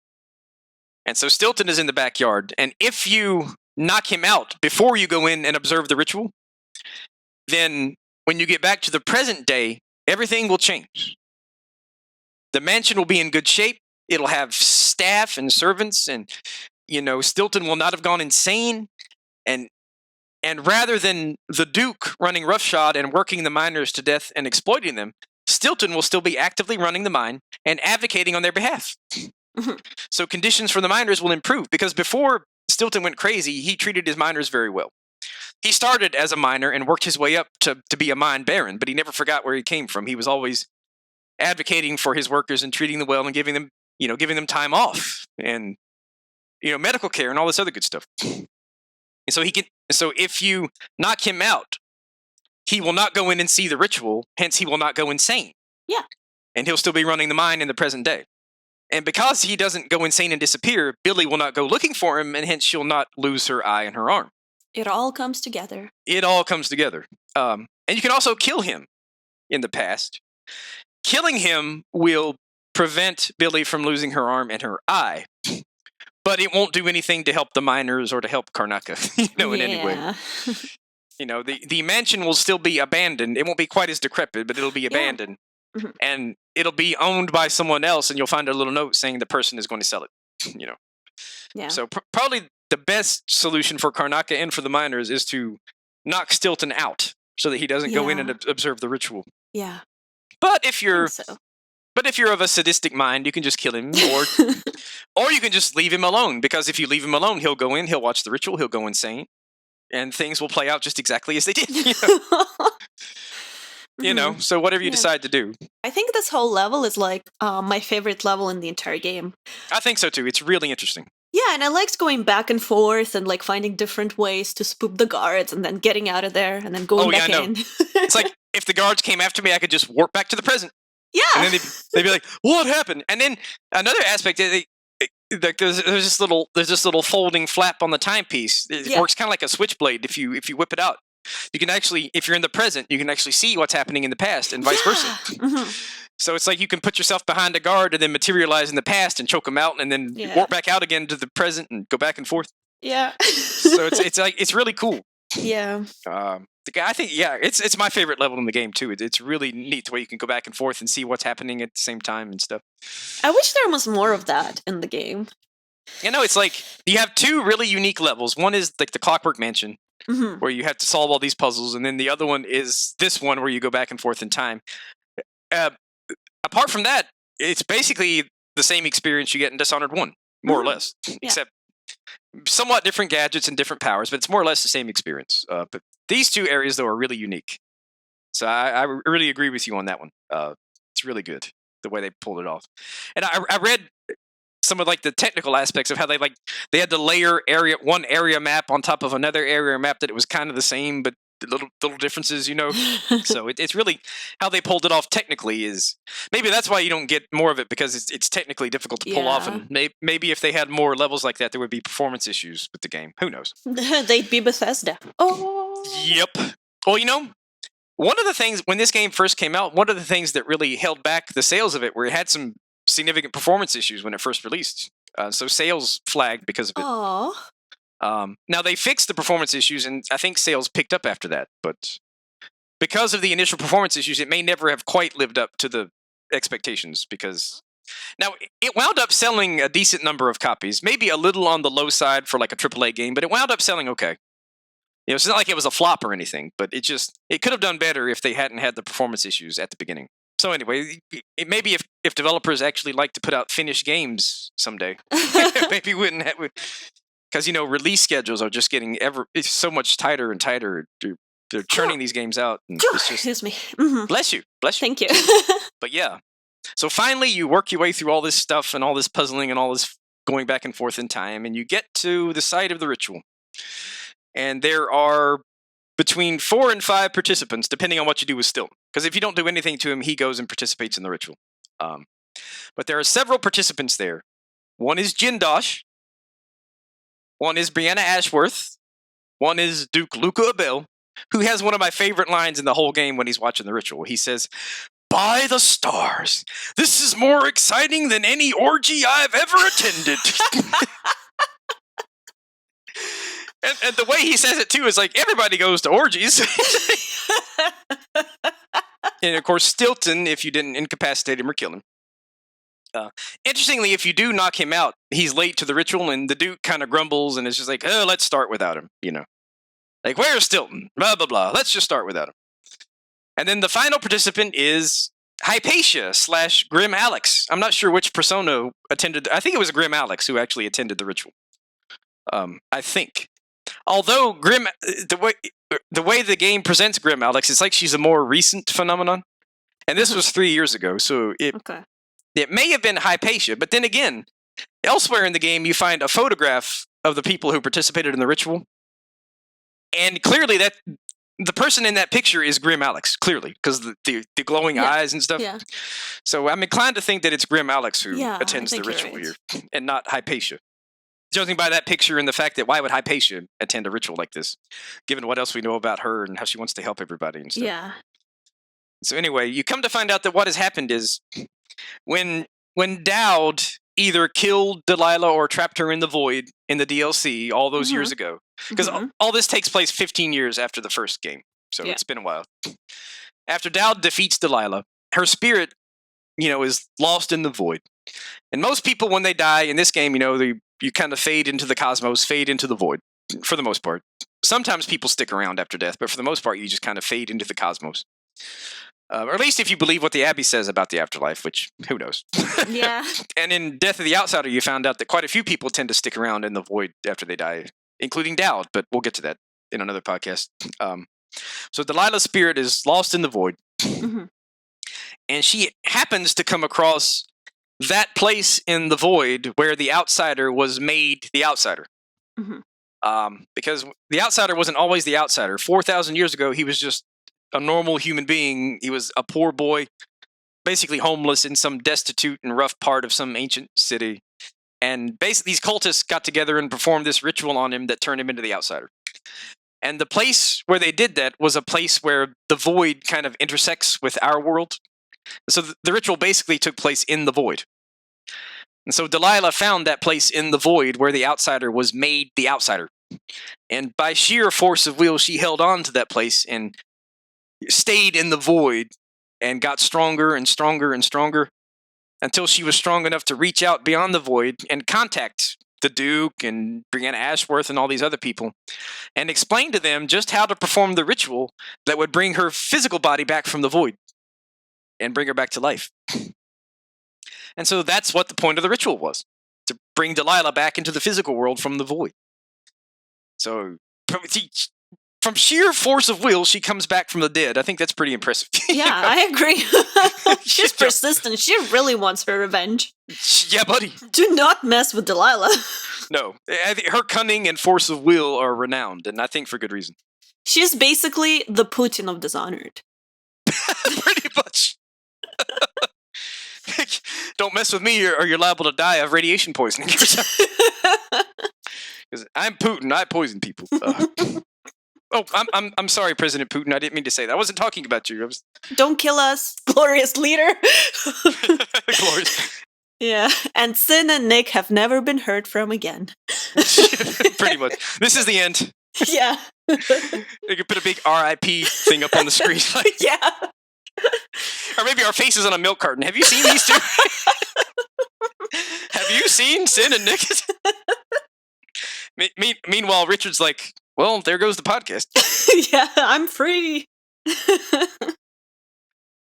And so Stilton is in the backyard, and if you knock him out before you go in and observe the ritual, then when you get back to the present day, everything will change. The mansion will be in good shape. It'll have staff and servants, and Stilton will not have gone insane. And rather than the Duke running roughshod and working the miners to death and exploiting them, Stilton will still be actively running the mine and advocating on their behalf. Mm-hmm. So conditions for the miners will improve, because before Stilton went crazy, he treated his miners very well. He started as a miner and worked his way up to be a mine baron, but he never forgot where he came from. He was always advocating for his workers and treating them well and giving them time off and medical care and all this other good stuff. And so if you knock him out, he will not go in and see the ritual, hence he will not go insane. Yeah. And he'll still be running the mine in the present day. And because he doesn't go insane and disappear, Billy will not go looking for him, and hence she'll not lose her eye and her arm. It all comes together. It all comes together. And you can also kill him in the past. Killing him will prevent Billy from losing her arm and her eye. But it won't do anything to help the miners or to help Karnaca, in any way. The mansion will still be abandoned. It won't be quite as decrepit, but it'll be abandoned. Mm-hmm. And it'll be owned by someone else, and you'll find a little note saying the person is going to sell it, Yeah. So probably the best solution for Karnaca and for the miners is to knock Stilton out so that he doesn't go in and observe the ritual. Yeah. But if you're of a sadistic mind, you can just kill him, or you can just leave him alone, because if you leave him alone, he'll go in, he'll watch the ritual, he'll go insane, and things will play out just exactly as they did. So whatever you decide to do. I think this whole level is like my favorite level in the entire game. I think so too. It's really interesting. Yeah, and I liked going back and forth and like finding different ways to spook the guards and then getting out of there and then going back in. It's like if the guards came after me, I could just warp back to the present. Yeah. And then they'd be like, "What happened?" And then another aspect, there's this little folding flap on the timepiece. It works kind of like a switchblade. If you whip it out, you can actually, if you're in the present, you can actually see what's happening in the past, and vice versa. Mm-hmm. So it's like you can put yourself behind a guard and then materialize in the past and choke them out, and then warp back out again to the present and go back and forth. Yeah. So it's really cool. Yeah. I think it's my favorite level in the game too. It's really neat the way you can go back and forth and see what's happening at the same time and stuff. I wish there was more of that in the game. It's like you have two really unique levels. One is like the Clockwork Mansion, mm-hmm. where you have to solve all these puzzles, and then the other one is this one where you go back and forth in time. Apart from that, it's basically the same experience you get in Dishonored 1, more or less, except somewhat different gadgets and different powers, but it's more or less the same experience. But these two areas, though, are really unique. So I really agree with you on that one. It's really good, the way they pulled it off. And I read some of like the technical aspects of how they had to layer one area map on top of another area map, that it was kind of the same, but little differences, So it's really how they pulled it off technically is maybe that's why you don't get more of it, because it's technically difficult to pull off. And maybe if they had more levels like that, there would be performance issues with the game. Who knows? They'd be Bethesda. Oh. Yep. Well, one of the things when this game first came out, one of the things that really held back the sales of it, where it had some significant performance issues when it first released. So sales flagged because of it. Oh. Now they fixed the performance issues, and I think sales picked up after that. But because of the initial performance issues, it may never have quite lived up to the expectations. Because now it wound up selling a decent number of copies, maybe a little on the low side for like a AAA game, but it wound up selling okay. It's not like it was a flop or anything, but it could have done better if they hadn't had the performance issues at the beginning. So anyway, maybe if developers actually like to put out finished games someday, maybe wouldn't have, because release schedules are just getting it's so much tighter and tighter. They're churning these games out. And it's just, excuse me. Bless you. Thank you. But yeah, so finally you work your way through all this stuff and all this puzzling and all this going back and forth in time, and you get to the site of the ritual. And there are between 4 and 5 participants, depending on what you do with Stilton. Because if you don't do anything to him, he goes and participates in the ritual. But there are several participants there. One is Jindosh. One is Brianna Ashworth. One is Duke Luca Abel, who has one of my favorite lines in the whole game when he's watching the ritual. He says, "By the stars, this is more exciting than any orgy I've ever attended." And the way he says it, too, is like, everybody goes to orgies. And, of course, Stilton, if you didn't incapacitate him or kill him. Interestingly, if you do knock him out, he's late to the ritual, and the Duke kind of grumbles, and is just like, oh, let's start without him, Like, where's Stilton? Blah, blah, blah. Let's just start without him. And then the final participant is Hypatia / Grim Alex. I'm not sure which persona attended. I think it was Grim Alex who actually attended the ritual. I think. Although the way the game presents Grim Alex, it's like she's a more recent phenomenon, and this was 3 years ago, so it may have been Hypatia. But then again, elsewhere in the game, you find a photograph of the people who participated in the ritual, and clearly that the person in that picture is Grim Alex, clearly, because the glowing eyes and stuff. Yeah. So I'm inclined to think that it's Grim Alex who attends the ritual here, and not Hypatia. Judging by that picture and the fact that why would Hypatia attend a ritual like this, given what else we know about her and how she wants to help everybody and stuff. Yeah. So anyway, you come to find out that what has happened is when Dowd either killed Delilah or trapped her in the void in the DLC all those years ago, because all this takes place 15 years after the first game, so it's been a while. After Dowd defeats Delilah, her spirit, is lost in the void. And most people, when they die in this game, you kind of fade into the cosmos, fade into the void, for the most part. Sometimes people stick around after death, but for the most part, you just kind of fade into the cosmos. Or at least if you believe what the Abbey says about the afterlife, which, who knows? Yeah. And in Death of the Outsider, you found out that quite a few people tend to stick around in the void after they die, including Dowd, but we'll get to that in another podcast. So Delilah's spirit is lost in the void, and she happens to come across that place in the void where the outsider was made the outsider. Because the outsider wasn't always the outsider. 4,000 years ago, he was just a normal human being. He was a poor boy, basically homeless in some destitute and rough part of some ancient city. And basically, these cultists got together and performed this ritual on him that turned him into the outsider. And the place where they did that was a place where the void kind of intersects with our world. So the ritual basically took place in the void. And so Delilah found that place in the void where the outsider was made the outsider. And by sheer force of will, she held on to that place and stayed in the void and got stronger and stronger and stronger until she was strong enough to reach out beyond the void and contact the Duke and Brianna Ashworth and all these other people and explain to them just how to perform the ritual that would bring her physical body back from the void and bring her back to life. And so that's what the point of the ritual was, to bring Delilah back into the physical world from the void. So from sheer force of will, she comes back from the dead. I think that's pretty impressive. Yeah, I agree. She's persistent. She really wants her revenge. Yeah, buddy. Do not mess with Delilah. No. Her cunning and force of will are renowned, and I think for good reason. She's basically the Putin of Dishonored. Pretty much. Don't mess with me or you're liable to die of radiation poisoning. Because I'm Putin. I poison people. I'm sorry, President Putin. I didn't mean to say that. I wasn't talking about you. Don't kill us, glorious leader. Glorious. Yeah, and Sin and Nick have never been heard from again. Pretty much. This is the end. Yeah. You could put a big RIP thing up on the screen. Yeah. Or maybe our faces on a milk carton. Have you seen these two? Have you seen Sin and Nick? Meanwhile, Richard's like, well, there goes the podcast. Yeah, I'm free.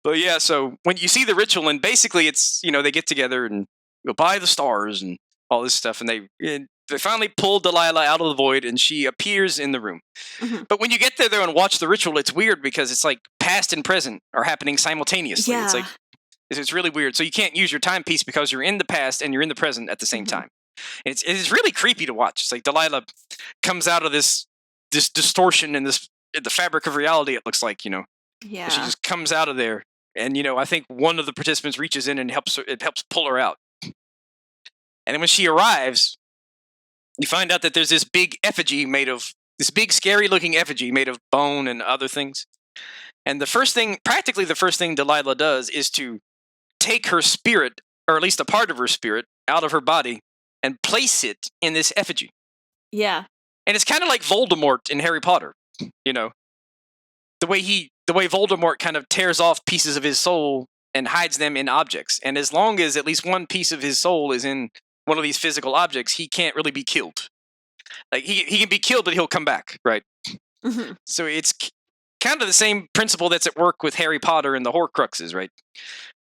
But yeah, so when you see the ritual, and basically it's, they get together and go by the stars and all this stuff, and they finally pull Delilah out of the void, and she appears in the room. Mhm. But when you get there and watch the ritual, it's weird because it's like past and present are happening simultaneously. Yeah. It's like, it's really weird. So you can't use your timepiece because you're in the past and you're in the present at the same time. And it's really creepy to watch. It's like Delilah comes out of this distortion and the fabric of reality, it looks like, Yeah. She just comes out of there. And, I think one of the participants reaches in and helps pull her out. And then when she arrives, you find out that there's this big effigy this big scary looking effigy made of bone and other things. And practically the first thing Delilah does is to take her spirit, or at least a part of her spirit, out of her body and place it in this effigy. Yeah. And it's kind of like Voldemort in Harry Potter, The way Voldemort kind of tears off pieces of his soul and hides them in objects. And as long as at least one piece of his soul is in one of these physical objects, he can't really be killed. Like, he can be killed, but he'll come back, right? Mm-hmm. So it's kind of the same principle that's at work with Harry Potter and the Horcruxes, right?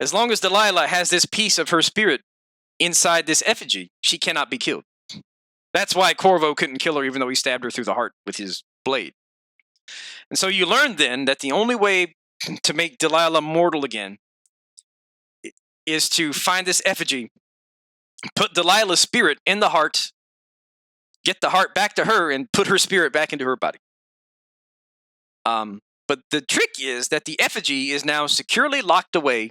As long as Delilah has this piece of her spirit inside this effigy, she cannot be killed. That's why Corvo couldn't kill her, even though he stabbed her through the heart with his blade. And so you learn then that the only way to make Delilah mortal again is to find this effigy, put Delilah's spirit in the heart, get the heart back to her, and put her spirit back into her body. But the trick is that the effigy is now securely locked away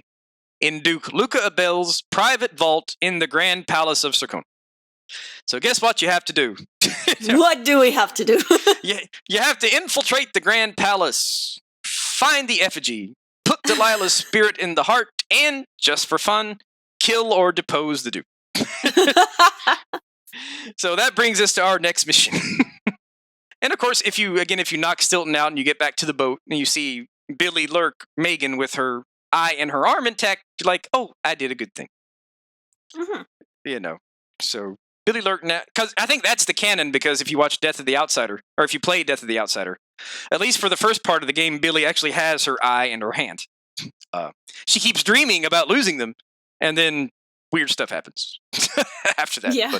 in Duke Luca Abel's private vault in the Grand Palace of Circona. So guess what you have to do? What do we have to do? You have to infiltrate the Grand Palace, find the effigy, put Delilah's spirit in the heart, and, just for fun, kill or depose the Duke. So that brings us to our next mission. And of course, if you knock Stilton out and you get back to the boat and you see Billy lurk Megan with her eye and her arm intact, you're like, oh, I did a good thing. Mm-hmm. So Billy lurk now, because I think that's the canon, because if you watch Death of the Outsider, or if you play Death of the Outsider, at least for the first part of the game, Billy actually has her eye and her hand. She keeps dreaming about losing them, and then weird stuff happens after that. Yeah.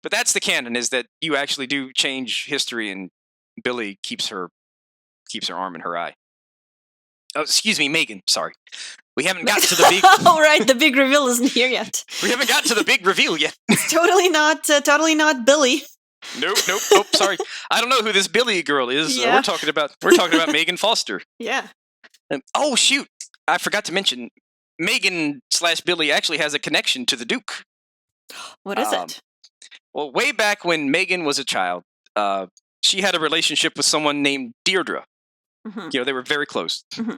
But that's the canon, is that you actually do change history, and Billy keeps her arm and her eye. Oh, excuse me, Megan. Sorry, we haven't got to the big. All right, the big reveal isn't here yet. We haven't got to the big reveal yet. It's totally not Billy. Nope. Sorry, I don't know who this Billy girl is. Yeah. We're talking about Megan Foster. Yeah. And, oh shoot, I forgot to mention, Megan/Billy actually has a connection to the Duke. What is it? Well, way back when Megan was a child, she had a relationship with someone named Deirdre. Mm-hmm. They were very close. Mm-hmm.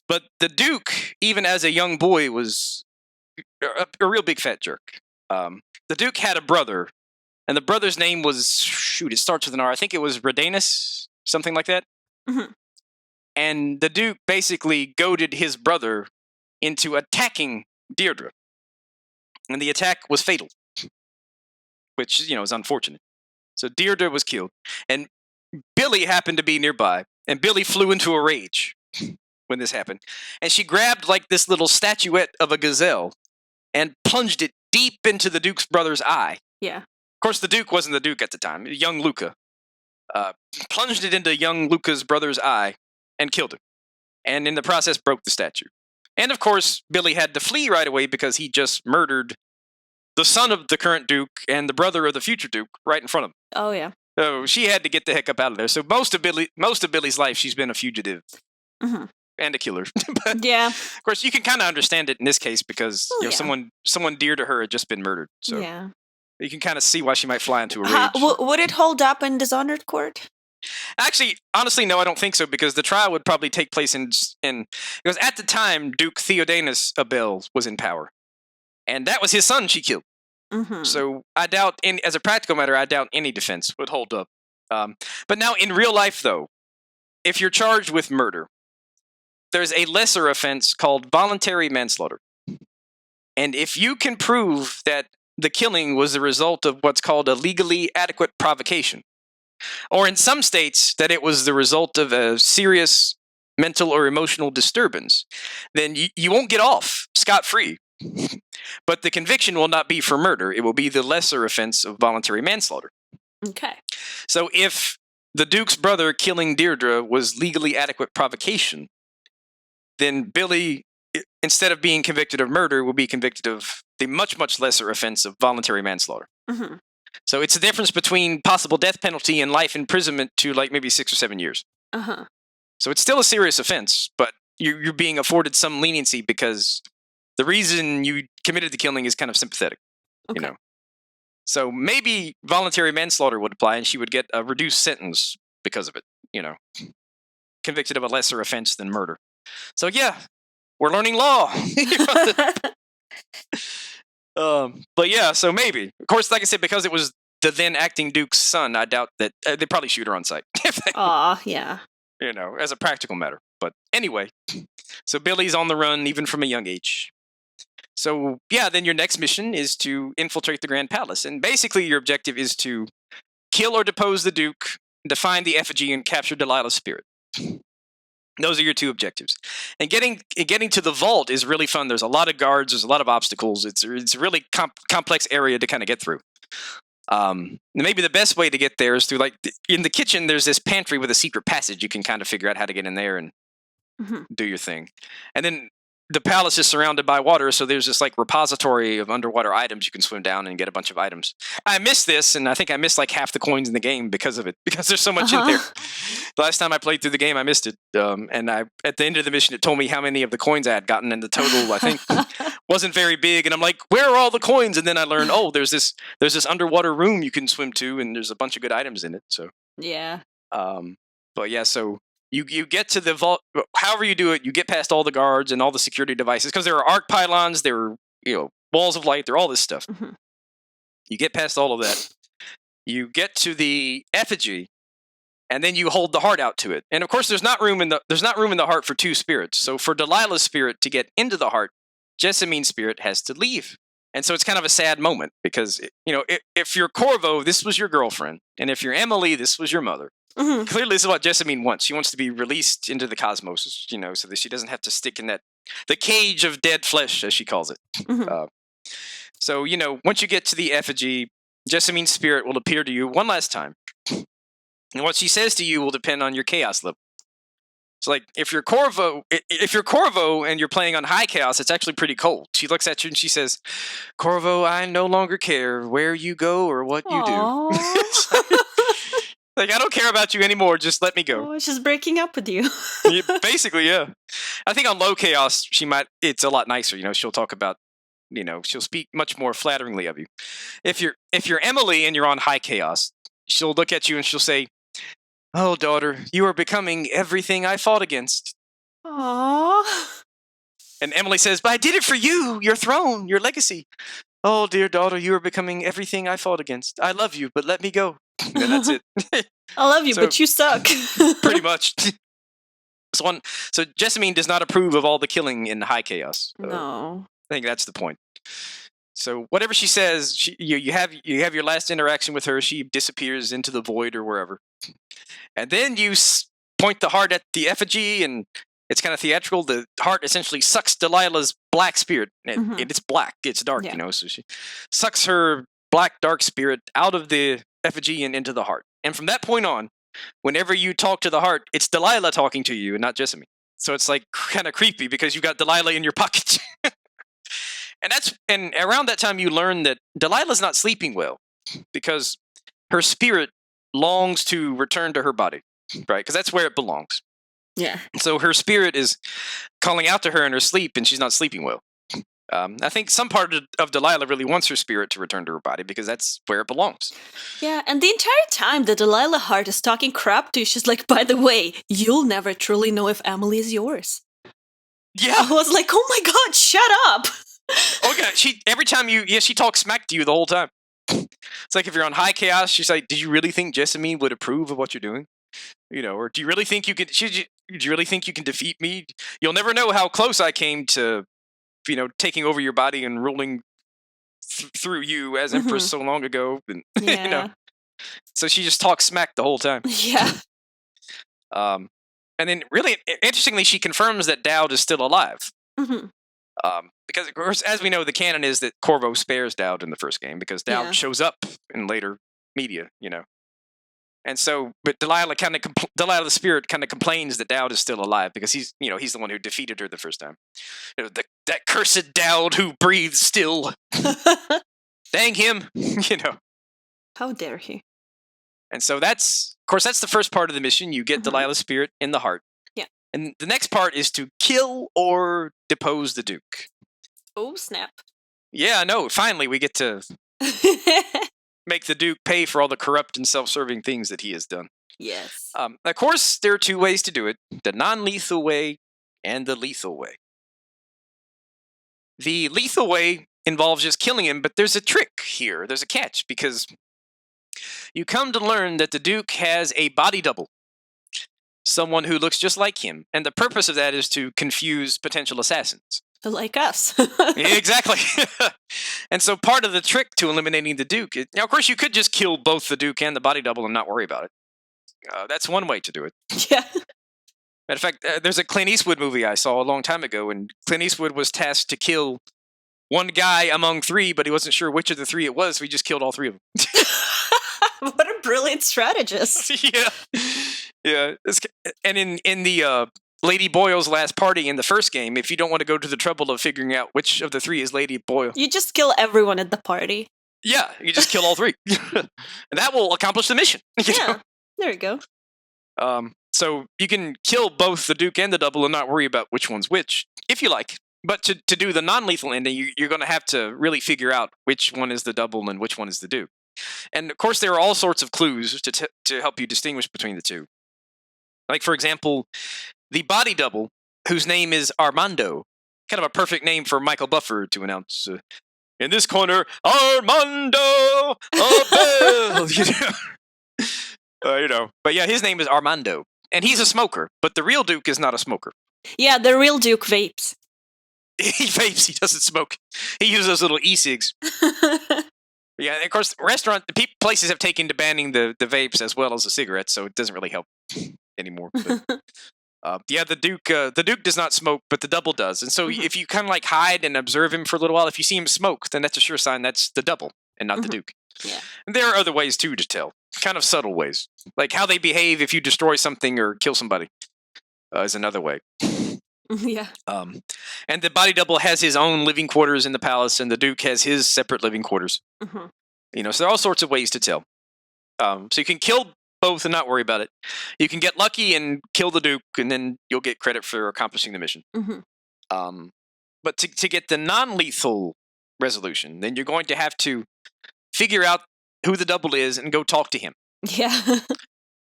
But the Duke, even as a young boy, was a real big fat jerk. The Duke had a brother, and the brother's name was, it starts with an R. I think it was Radanis, something like that. Mm-hmm. And the Duke basically goaded his brother into attacking Deirdre. And the attack was fatal, which, is unfortunate. So Deirdre was killed. And Billy happened to be nearby, and Billy flew into a rage when this happened. And she grabbed like this little statuette of a gazelle and plunged it deep into the Duke's brother's eye. Yeah. Of course, the Duke wasn't the Duke at the time. Young Luca. Plunged it into young Luca's brother's eye and killed him. And in the process, broke the statue. And of course, Billy had to flee right away because he just murdered the son of the current Duke and the brother of the future Duke right in front of him. Oh, yeah. So she had to get the heck up out of there. So most of Billy's life, she's been a fugitive and a killer. But yeah. Of course, you can kind of understand it in this case because someone dear to her had just been murdered. So yeah. You can kind of see why she might fly into a rage. Would it hold up in Dishonored court? Actually, honestly, no, I don't think so, because the trial would probably take place in because at the time, Duke Theodanis Abel was in power. And that was his son she killed. Mm-hmm. So I doubt, as a practical matter, I doubt any defense would hold up. But now in real life, though, if you're charged with murder, there's a lesser offense called voluntary manslaughter. And if you can prove that the killing was the result of what's called a legally adequate provocation, or in some states that it was the result of a serious mental or emotional disturbance, then you won't get off scot-free. But the conviction will not be for murder. It will be the lesser offense of voluntary manslaughter. Okay. So if the Duke's brother killing Deirdre was legally adequate provocation, then Billy, instead of being convicted of murder, will be convicted of the much, much lesser offense of voluntary manslaughter. Mm-hmm. So it's the difference between possible death penalty and life imprisonment to like maybe 6 or 7 years. Uh-huh. So it's still a serious offense, but you're being afforded some leniency because the reason you committed the killing is kind of sympathetic, Okay. you know. So maybe voluntary manslaughter would apply and she would get a reduced sentence because of it, you know. Convicted of a lesser offense than murder. So yeah, we're learning law. But yeah, so maybe. Of course, like I said, because it was the then acting Duke's son, I doubt that they'd probably shoot her on sight. Aw, yeah. You know, as a practical matter. But anyway, so Billy's on the run even from a young age. So yeah, then your next mission is to infiltrate the Grand Palace. And basically your objective is to kill or depose the Duke, define the effigy, and capture Delilah's spirit. Those are your two objectives. And getting to the vault is really fun. There's a lot of guards. There's a lot of obstacles. It's a really complex area to kind of get through. Maybe the best way to get there is through, like, in the kitchen, there's this pantry with a secret passage. You can kind of figure out how to get in there and do your thing. And then the palace is surrounded by water, so there's this, like, repository of underwater items you can swim down and get a bunch of items. I missed this, and I think I missed, like, half the coins in the game because of it, because there's so much in there. The last time I played through the game, I missed it. And at the end of the mission, it told me how many of the coins I had gotten, and the total, I think, wasn't very big. And I'm like, where are all the coins? And then I learned, oh, there's this underwater room you can swim to, and there's a bunch of good items in it. So yeah. But yeah, so you get to the vault. However you do it, you get past all the guards and all the security devices, because there are arc pylons, there are, you know, walls of light, there are all this stuff. You get past all of that. You get to the effigy, and then you hold the heart out to it. And of course, there's not room in the heart for two spirits. So for Delilah's spirit to get into the heart, Jessamine's spirit has to leave. And so it's kind of a sad moment, because, you know, if you're Corvo, this was your girlfriend, and if you're Emily, this was your mother. Clearly, this is what Jessamine wants. She wants to be released into the cosmos, you know, so that she doesn't have to stick in the cage of dead flesh, as she calls it. So, you know, once you get to the effigy, Jessamine's spirit will appear to you one last time. And what she says to you will depend on your chaos level. So, like, if you're Corvo and you're playing on high chaos, it's actually pretty cold. She looks at you and she says, "Corvo, I no longer care where you go or what you do." Like, I don't care about you anymore. Just let me go. Oh, she's breaking up with you. Basically, yeah. I think on low chaos, it's a lot nicer. You know, she'll talk about, you know, she'll speak much more flatteringly of you. If you're Emily and you're on high chaos, she'll look at you and she'll say, "Oh, daughter, you are becoming everything I fought against." Aww. And Emily says, "But I did it for you, your throne, your legacy." "Oh, dear daughter, you are becoming everything I fought against. I love you, but let me go." And that's it. I love you, but you suck. Pretty much. So Jessamine does not approve of all the killing in high chaos. No. I think that's the point. So whatever she says, you have your last interaction with her. She disappears into the void or wherever, and then you point the heart at the effigy, and it's kind of theatrical. The heart essentially sucks Delilah's black spirit. It's black. It's dark. You know. So she sucks her black dark spirit out of the effigy and into the heart. And from that point on, whenever you talk to the heart, it's Delilah talking to you and not Jessamine. So it's like kind of creepy because you've got Delilah in your pocket. And around that time you learn that Delilah's not sleeping well because her spirit longs to return to her body, right? Because that's where it belongs. Yeah. So her spirit is calling out to her in her sleep, and she's not sleeping well. I think some part of Delilah really wants her spirit to return to her body because that's where it belongs. Yeah, and the entire time the Delilah heart is talking crap to you, she's like, "By the way, you'll never truly know if Emily is yours." Yeah. I was like, oh my god, shut up! Oh god, every time she talks smack to you the whole time. It's like if you're on high chaos, she's like, "Did you really think Jessamine would approve of what you're doing? Or do you really think you can? Do you really think you can defeat me? You'll never know how close I came to, taking over your body and ruling through you as Empress so long ago." And, Yeah. So she just talks smack the whole time. Yeah. And then, really interestingly, she confirms that Dowd is still alive. Mm-hmm. Because, of course, as we know, the canon is that Corvo spares Dowd in the first game because Dowd shows up in later media, And so, but Delilah the Spirit kind of complains that Dowd is still alive because he's the one who defeated her the first time. That cursed Dowd who breathes still. Dang him, How dare he? And so that's the first part of the mission. You get Delilah's spirit in the heart. Yeah. And the next part is to kill or depose the Duke. Oh, snap. Yeah, no, finally we get to make the Duke pay for all the corrupt and self-serving things that he has done. Yes. Of course, there are two ways to do it. The non-lethal way and the lethal way. The lethal way involves just killing him, but there's a trick here. There's a catch, because you come to learn that the Duke has a body double. Someone who looks just like him. And the purpose of that is to confuse potential assassins. Like us. Exactly. And so part of the trick to eliminating the Duke is, now, of course, you could just kill both the Duke and the body double and not worry about it. That's one way to do it. Yeah. Matter of fact, there's a Clint Eastwood movie I saw a long time ago, and Clint Eastwood was tasked to kill one guy among three, but he wasn't sure which of the three it was, so he just killed all three of them. What a brilliant strategist. Yeah. Yeah. And in the Lady Boyle's last party in the first game, if you don't want to go to the trouble of figuring out which of the three is Lady Boyle, you just kill everyone at the party. Yeah, you just kill all three. And that will accomplish the mission. Yeah, there you go. So you can kill both the Duke and the double and not worry about which one's which, if you like. But to do the non-lethal ending, you're going to have to really figure out which one is the double and which one is the Duke. And, of course, there are all sorts of clues to help you distinguish between the two. Like, for example, the body double, whose name is Armando, kind of a perfect name for Michael Buffer to announce, in this corner, Armando Abel! But yeah, his name is Armando. And he's a smoker, but the real Duke is not a smoker. Yeah, the real Duke vapes. He vapes, he doesn't smoke. He uses those little e-cigs. Yeah, and of course, places have taken to banning the vapes as well as the cigarettes, so it doesn't really help anymore. But, the Duke does not smoke, but the double does. And so if you kind of like hide and observe him for a little while, if you see him smoke, then that's a sure sign that's the double and not the Duke. Yeah. And there are other ways too to tell, kind of subtle ways, like how they behave if you destroy something or kill somebody is another way. Yeah. And the body double has his own living quarters in the palace, and the Duke has his separate living quarters. So there are all sorts of ways to tell. So you can kill both and not worry about it. You can get lucky and kill the Duke, and then you'll get credit for accomplishing the mission. But to get the non-lethal resolution, then you're going to have to figure out who the double is and go talk to him. Yeah.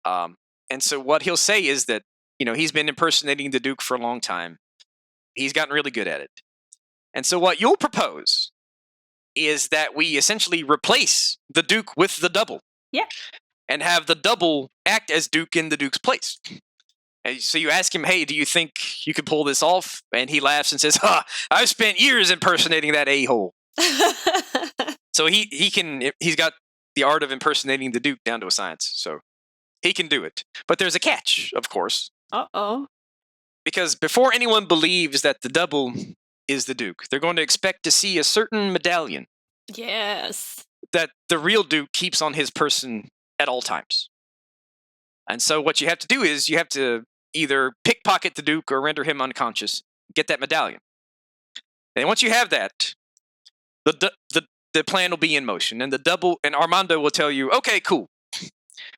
And so what he'll say is that, he's been impersonating the Duke for a long time. He's gotten really good at it. And so what you'll propose is that we essentially replace the Duke with the double. Yeah. And have the double act as Duke in the Duke's place. And so you ask him, hey, do you think you could pull this off? And he laughs and says, I've spent years impersonating that a-hole. So he's got the art of impersonating the Duke down to a science. So he can do it. But there's a catch, of course. Uh-oh. Because before anyone believes that the double is the Duke, they're going to expect to see a certain medallion. Yes. That the real Duke keeps on his person at all times. And so what you have to do is you have to either pickpocket the Duke or render him unconscious, get that medallion. And once you have that, the plan will be in motion, and the double and Armando will tell you, okay, cool.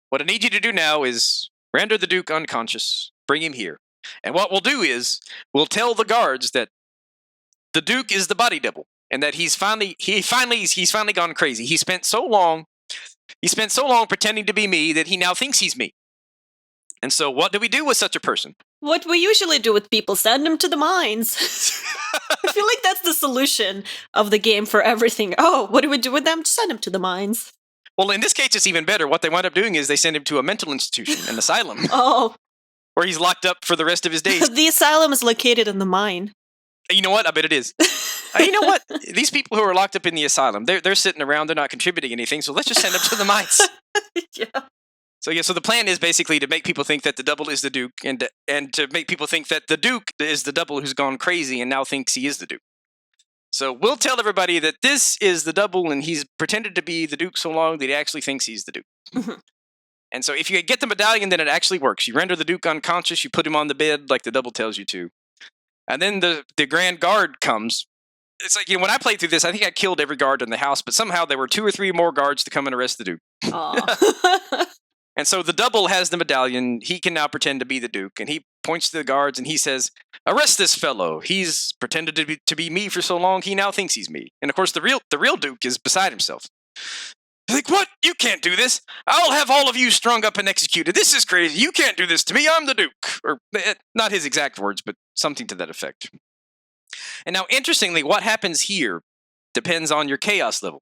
What I need you to do now is render the Duke unconscious, bring him here. And what we'll do is we'll tell the guards that the Duke is the body double, and that he's finally gone crazy. He spent so long pretending to be me that he now thinks he's me. And so what do we do with such a person? What we usually do with people, send them to the mines. I feel like that's the solution of the game for everything. Oh, what do we do with them? Send them to the mines. Well, in this case, it's even better. What they wind up doing is they send him to a mental institution, an asylum, Oh, where he's locked up for the rest of his days. the asylum is located in the mine. You know what? I bet it is. You know what? These people who are locked up in the asylum, they're sitting around, they're not contributing anything, so let's just send them to the mines. Yeah. So the plan is basically to make people think that the double is the Duke, and to make people think that the Duke is the double who's gone crazy and now thinks he is the Duke. So we'll tell everybody that this is the double, and he's pretended to be the Duke so long that he actually thinks he's the Duke. Mhm. And so if you get the medallion, then it actually works. You render the Duke unconscious, you put him on the bed like the double tells you to. And then the Grand Guard comes. It's like, when I played through this, I think I killed every guard in the house, but somehow there were 2 or 3 more guards to come and arrest the Duke. Aw. And so the double has the medallion. He can now pretend to be the Duke, and he points to the guards and he says, "Arrest this fellow. He's pretended to be me for so long, he now thinks he's me." And of course, the real Duke is beside himself. He's like, "What? You can't do this. I'll have all of you strung up and executed. This is crazy. You can't do this to me. I'm the Duke." Or not his exact words, but something to that effect. And now, interestingly, what happens here depends on your chaos level.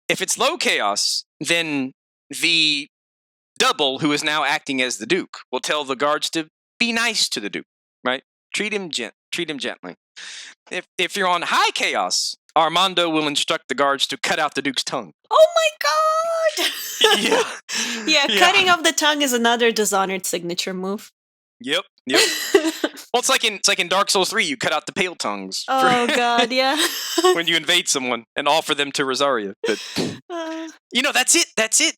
If it's low chaos, then the double, who is now acting as the Duke, will tell the guards to be nice to the Duke, right? Treat him gently. If you're on high chaos, Armando will instruct the guards to cut out the Duke's tongue. Oh my god! Yeah. Yeah, cutting off the tongue is another Dishonored signature move. Yep. Well, it's like in Dark Souls 3, you cut out the pale tongues. Oh god, yeah. When you invade someone and offer them to Rosaria. But that's it.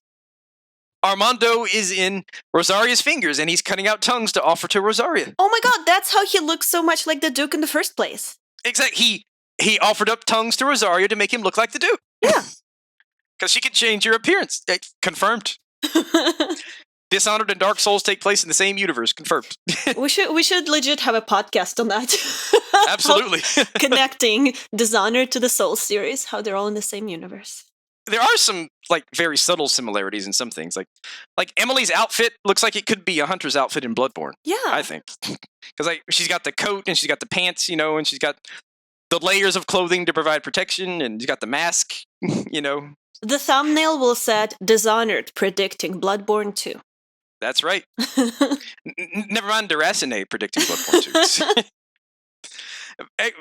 Armando is in Rosaria's fingers, and he's cutting out tongues to offer to Rosaria. Oh my god, that's how he looks so much like the Duke in the first place. Exactly. He offered up tongues to Rosaria to make him look like the Duke. Yeah. Because she could change your appearance. Confirmed. Dishonored and Dark Souls take place in the same universe. Confirmed. We should legit have a podcast on that. Absolutely. Connecting Dishonored to the Souls series, how they're all in the same universe. There are some very subtle similarities in some things. Like Emily's outfit looks like it could be a hunter's outfit in Bloodborne. Yeah. I think. Because she's got the coat and she's got the pants, and she's got the layers of clothing to provide protection, and she's got the mask, The thumbnail will set Dishonored predicting Bloodborne 2. That's right. Never mind Deracine predicting Bloodborne 2.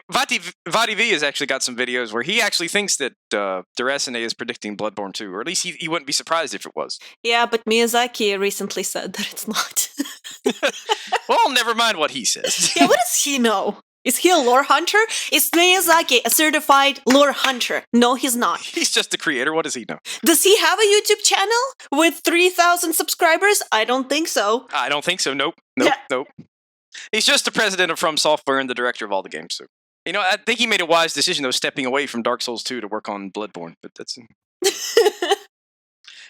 Vati V has actually got some videos where he actually thinks that Deracine is predicting Bloodborne 2, or at least he wouldn't be surprised if it was. Yeah, but Miyazaki recently said that it's not. Well, never mind what he says. Yeah, what does he know? Is he a lore hunter? Is Miyazaki a certified lore hunter? No, he's not. He's just a creator. What does he know? Does he have a YouTube channel with 3,000 subscribers? I don't think so. I don't think so. Nope. He's just the president of From Software and the director of all the games. So, I think he made a wise decision, though, stepping away from Dark Souls 2 to work on Bloodborne. But that's...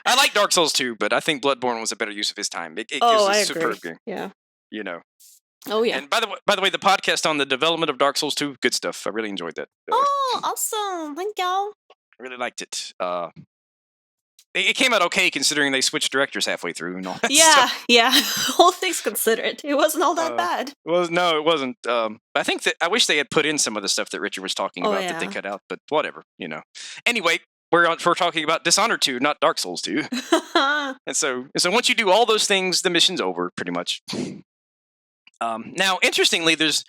I like Dark Souls 2, but I think Bloodborne was a better use of his time. It was a superb game. Yeah. Oh, yeah. And by the way, the podcast on the development of Dark Souls 2, good stuff. I really enjoyed that. Oh, awesome. Thank you. I really liked it. It came out okay considering they switched directors halfway through and all that stuff. Yeah. All things considered, it wasn't all that bad. No, it wasn't. I think that I wish they had put in some of the stuff that Richard was talking about that they cut out, but whatever, Anyway, we're talking about Dishonored 2, not Dark Souls 2. And so once you do all those things, the mission's over, pretty much. Now, interestingly, there's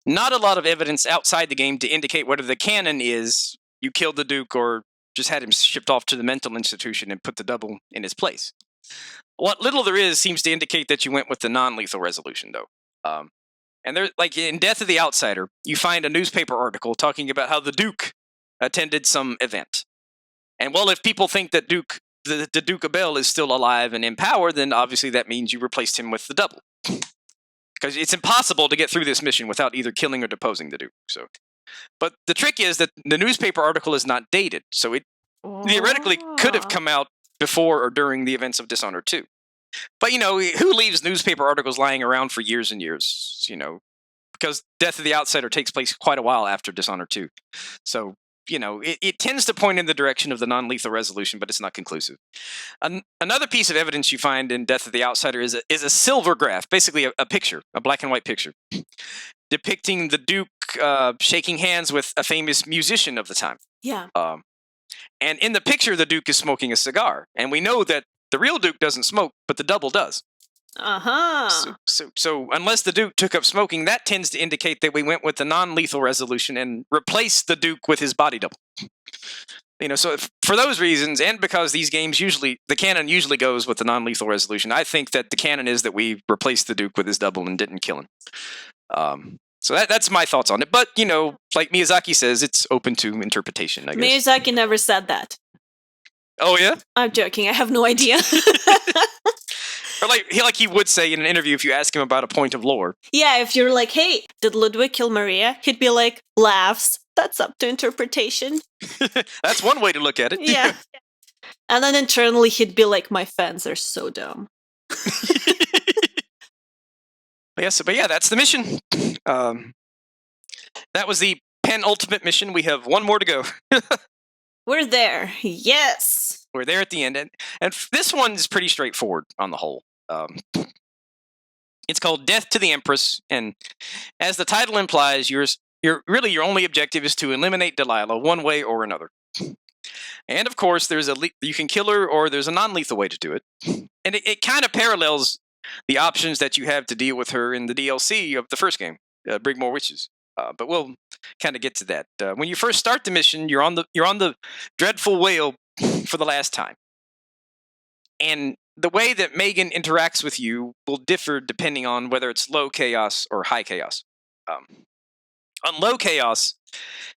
not a lot of evidence outside the game to indicate whether the canon is you killed the Duke or just had him shipped off to the mental institution and put the double in his place. What little there is seems to indicate that you went with the non-lethal resolution, though. And there, in Death of the Outsider, you find a newspaper article talking about how the Duke attended some event. And well, if people think that the Duke of Bell is still alive and in power, then obviously that means you replaced him with the double. Because it's impossible to get through this mission without either killing or deposing the Duke. But the trick is that the newspaper article is not dated, so it theoretically could have come out before or during the events of Dishonored 2. But, who leaves newspaper articles lying around for years and years, because Death of the Outsider takes place quite a while after Dishonored 2. So it tends to point in the direction of the non-lethal resolution, but it's not conclusive. Another piece of evidence you find in Death of the Outsider is a silver graph, basically a picture, a black and white picture, depicting the Duke shaking hands with a famous musician of the time. Yeah. And in the picture, the Duke is smoking a cigar, and we know that the real Duke doesn't smoke, but the double does. So unless the Duke took up smoking, that tends to indicate that we went with the non-lethal resolution and replaced the Duke with his body double. So for those reasons, and because these games the canon usually goes with the non-lethal resolution, I think that the canon is that we replaced the Duke with his double and didn't kill him. So that's my thoughts on it. But, like Miyazaki says, it's open to interpretation, I guess. Miyazaki never said that. Oh, yeah? I'm joking. I have no idea. Or like he would say in an interview if you ask him about a point of lore. Yeah, if you're like, hey, did Ludwig kill Maria? He'd be like, laughs. That's up to interpretation. That's one way to look at it. Yeah. And then internally he'd be like, my fans are so dumb. But yeah, that's the mission. That was the penultimate mission. We have one more to go. We're there. Yes. We're there at the end. And this one's pretty straightforward on the whole. It's called Death to the Empress. And as the title implies, your only objective is to eliminate Delilah one way or another. And of course, you can kill her, or there's a non-lethal way to do it. And it kind of parallels the options that you have to deal with her in the DLC of the first game, Brigmore Witches. But we'll kind of get to that. When you first start the mission, you're on the dreadful whale for the last time. And the way that Megan interacts with you will differ depending on whether it's low chaos or high chaos. On low chaos,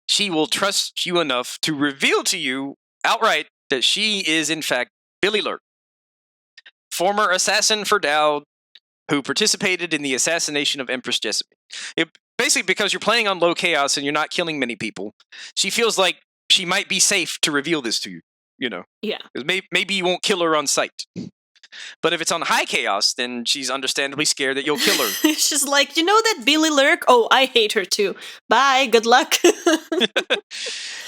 she will trust you enough to reveal to you outright that she is in fact Billy Lurk, former assassin for Dowd, who participated in the assassination of Empress Jessamine. Basically, because you're playing on low chaos and you're not killing many people, she feels like she might be safe to reveal this to you. Yeah. Maybe you won't kill her on sight. But if it's on high chaos, then she's understandably scared that you'll kill her. She's like, that Billy Lurk? Oh, I hate her too. Bye, good luck.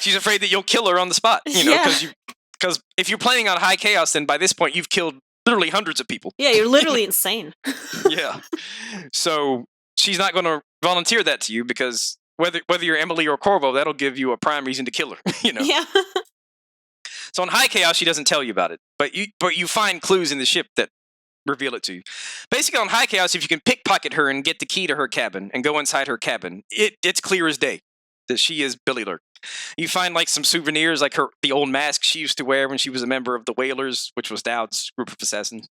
She's afraid that you'll kill her on the spot, because if you're playing on high chaos, then by this point you've killed literally hundreds of people. Yeah, you're literally insane. Yeah. So she's not going to volunteer that to you, because whether you're Emily or Corvo, that'll give you a prime reason to kill her. Yeah. So on high chaos, she doesn't tell you about it, but you find clues in the ship that reveal it to you. Basically, on high chaos, if you can pickpocket her and get the key to her cabin and go inside her cabin, it's clear as day that she is Billy Lurk. You find some souvenirs, like the old mask she used to wear when she was a member of the Whalers, which was Dowd's group of assassins.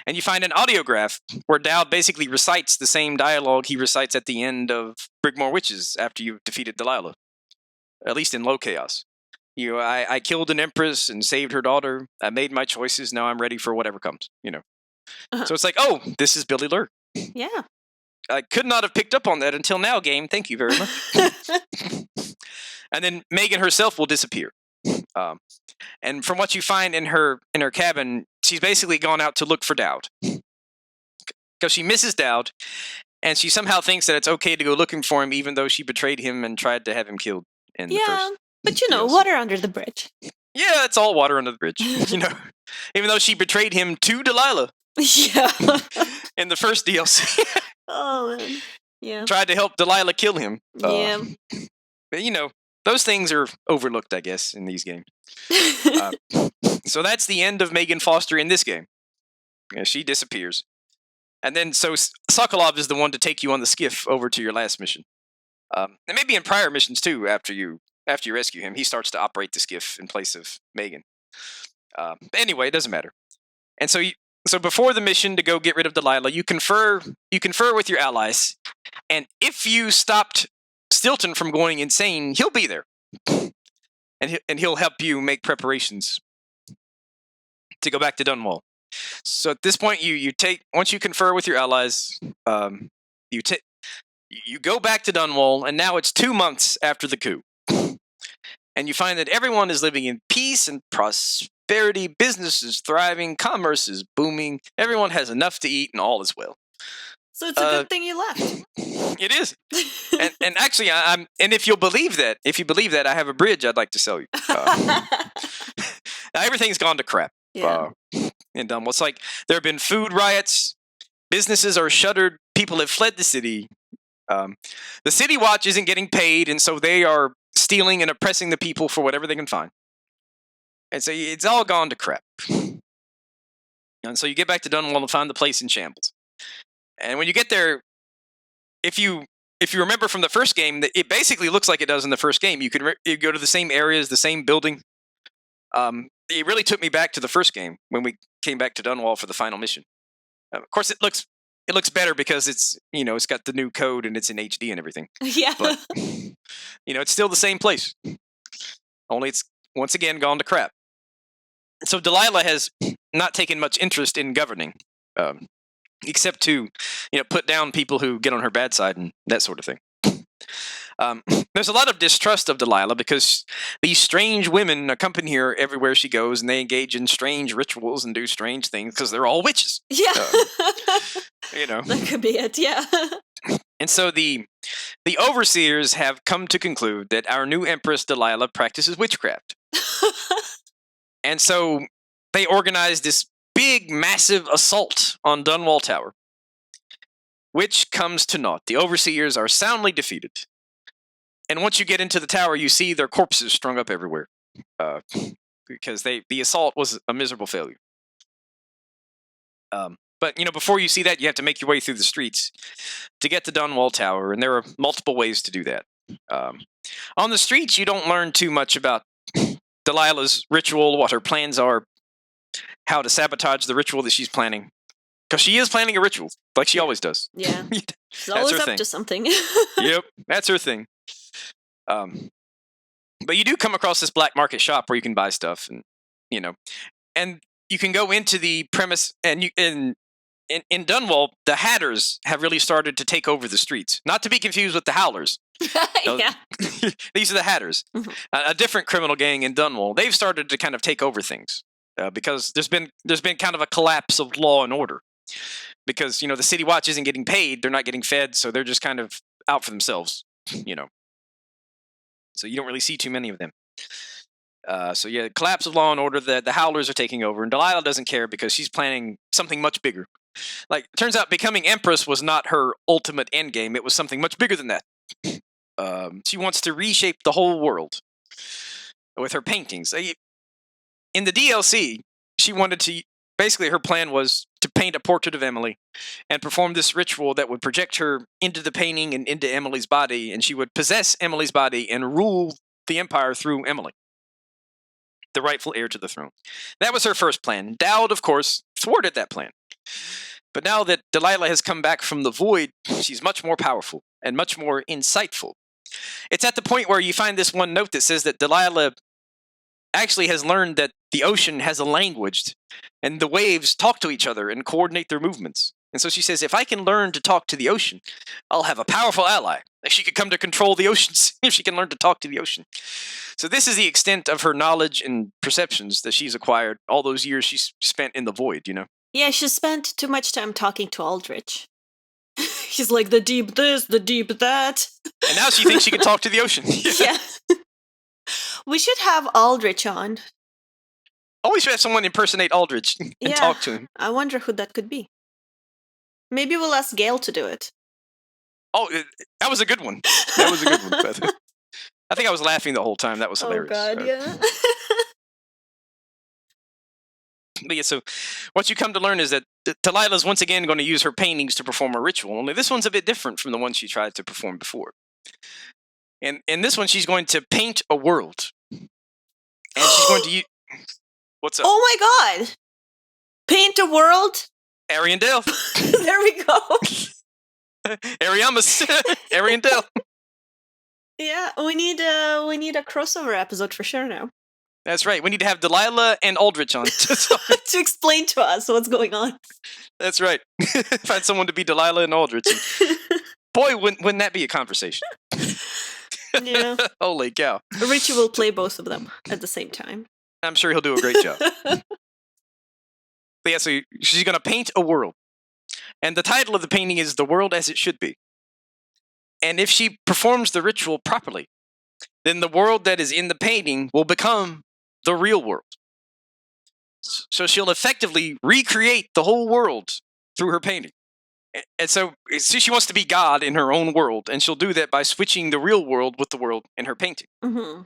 And you find an audiograph where Dowd basically recites the same dialogue he recites at the end of Brigmore Witches after you've defeated Delilah, at least in low chaos. I killed an empress and saved her daughter. I made my choices. Now I'm ready for whatever comes. Uh-huh. So it's like, oh, this is Billy Lurk. Yeah. I could not have picked up on that until now, game. Thank you very much. And then Megan herself will disappear. And from what you find in her cabin, she's basically gone out to look for Dowd, because she misses Dowd, and she somehow thinks that it's okay to go looking for him, even though she betrayed him and tried to have him killed in the first. But water under the bridge. Yeah, it's all water under the bridge. Even though she betrayed him to Delilah. Yeah. In the first DLC. Oh, man. Yeah. Tried to help Delilah kill him. Yeah. But, those things are overlooked, I guess, in these games. So that's the end of Megan Foster in this game. She disappears. And then, so Sokolov is the one to take you on the skiff over to your last mission. And maybe in prior missions, too, after you rescue him, he starts to operate the skiff in place of Megan. But anyway, it doesn't matter. And so before the mission to go get rid of Delilah, you confer with your allies, and if you stopped Stilton from going insane, he'll be there, and he'll help you make preparations to go back to Dunwall. So at this point, once you confer with your allies, you go back to Dunwall, and now it's 2 months after the coup. And you find that everyone is living in peace and prosperity, business is thriving, commerce is booming, everyone has enough to eat, and all is well. So it's a good thing you left. It is. And actually, and if you believe that, I have a bridge I'd like to sell you. Now everything's gone to crap. Yeah. In Dunwall, it's like there have been food riots, businesses are shuttered, people have fled the city. The City Watch isn't getting paid, and so they are stealing and oppressing the people for whatever they can find. And so it's all gone to crap. And so you get back to Dunwall and find the place in shambles. And when you get there, if you remember from the first game, it basically looks like it does in the first game. You can you go to the same areas, the same building. It really took me back to the first game when we came back to Dunwall for the final mission. Of course, it looks better because it's it's got the new code and it's in HD and everything. Yeah. But it's still the same place. Only it's once again gone to crap. So Delilah has not taken much interest in governing, except to put down people who get on her bad side and that sort of thing. There's a lot of distrust of Delilah because these strange women accompany her everywhere she goes, and they engage in strange rituals and do strange things because they're all witches. Yeah. That could be it, yeah. And so the overseers have come to conclude that our new Empress Delilah practices witchcraft. And so they organized this big, massive assault on Dunwall Tower, which comes to naught. The overseers are soundly defeated. And once you get into the tower, you see their corpses strung up everywhere, because the assault was a miserable failure. But before you see that, you have to make your way through the streets to get to Dunwall Tower, and there are multiple ways to do that. On the streets, you don't learn too much about Delilah's ritual, what her plans are, how to sabotage the ritual that she's planning. Because she is planning a ritual, like she always does. Yeah. She's always up to something. Yep, that's her thing. But you do come across this black market shop where you can buy stuff, and and you can go into the premise, and in Dunwall, the Hatters have really started to take over the streets. Not to be confused with the Howlers. Yeah. These are the Hatters, a different criminal gang in Dunwall. They've started to kind of take over things because there's been kind of a collapse of law and order. Because the City Watch isn't getting paid, they're not getting fed, so they're just kind of out for themselves. So you don't really see too many of them. So yeah, collapse of law and order. The Howlers are taking over, and Delilah doesn't care because she's planning something much bigger. Like, it turns out becoming Empress was not her ultimate endgame. It was something much bigger than that. She wants to reshape the whole world with her paintings. In the DLC, she wanted to... Basically, her plan was to paint a portrait of Emily and perform this ritual that would project her into the painting and into Emily's body, and she would possess Emily's body and rule the Empire through Emily, the rightful heir to the throne. That was her first plan. Dowd, of course, thwarted that plan. But now that Delilah has come back from the void, she's much more powerful and much more insightful. It's at the point where you find this one note that says that Delilah actually has learned that the ocean has a language, and the waves talk to each other and coordinate their movements. And so she says, if I can learn to talk to the ocean, I'll have a powerful ally. Like, she could come to control the oceans if she can learn to talk to the ocean. So this is the extent of her knowledge and perceptions that she's acquired all those years she's spent in the void, Yeah, she spent too much time talking to Aldrich. He's like, the deep this, the deep that. And now she thinks she can talk to the ocean. Yeah. We should have Aldrich on. Always should have someone impersonate Aldrich and talk to him. I wonder who that could be. Maybe we'll ask Gale to do it. Oh, that was a good one. That was a good one. I think I was laughing the whole time. That was hilarious. Oh, God, yeah. But yeah, so what you come to learn is that Delilah's once again going to use her paintings to perform a ritual, only this one's a bit different from the one she tried to perform before. And in this one, she's going to paint a world. And she's going to use... What's up? Oh my God! Paint a world? Ariandel. There we go. Ariamus. Ariandel. Yeah, we need a crossover episode for sure now. That's right. We need to have Delilah and Aldrich on to explain to us what's going on. That's right. Find someone to be Delilah and Aldrich. Boy, wouldn't that be a conversation? Yeah. Holy cow. Richie will play both of them at the same time. I'm sure he'll do a great job. But yeah, so she's going to paint a world. And the title of the painting is The World as It Should Be. And if she performs the ritual properly, then the world that is in the painting will become the real world. So she'll effectively recreate the whole world through her painting. And so she wants to be God in her own world, and she'll do that by switching the real world with the world in her painting. Mm-hmm.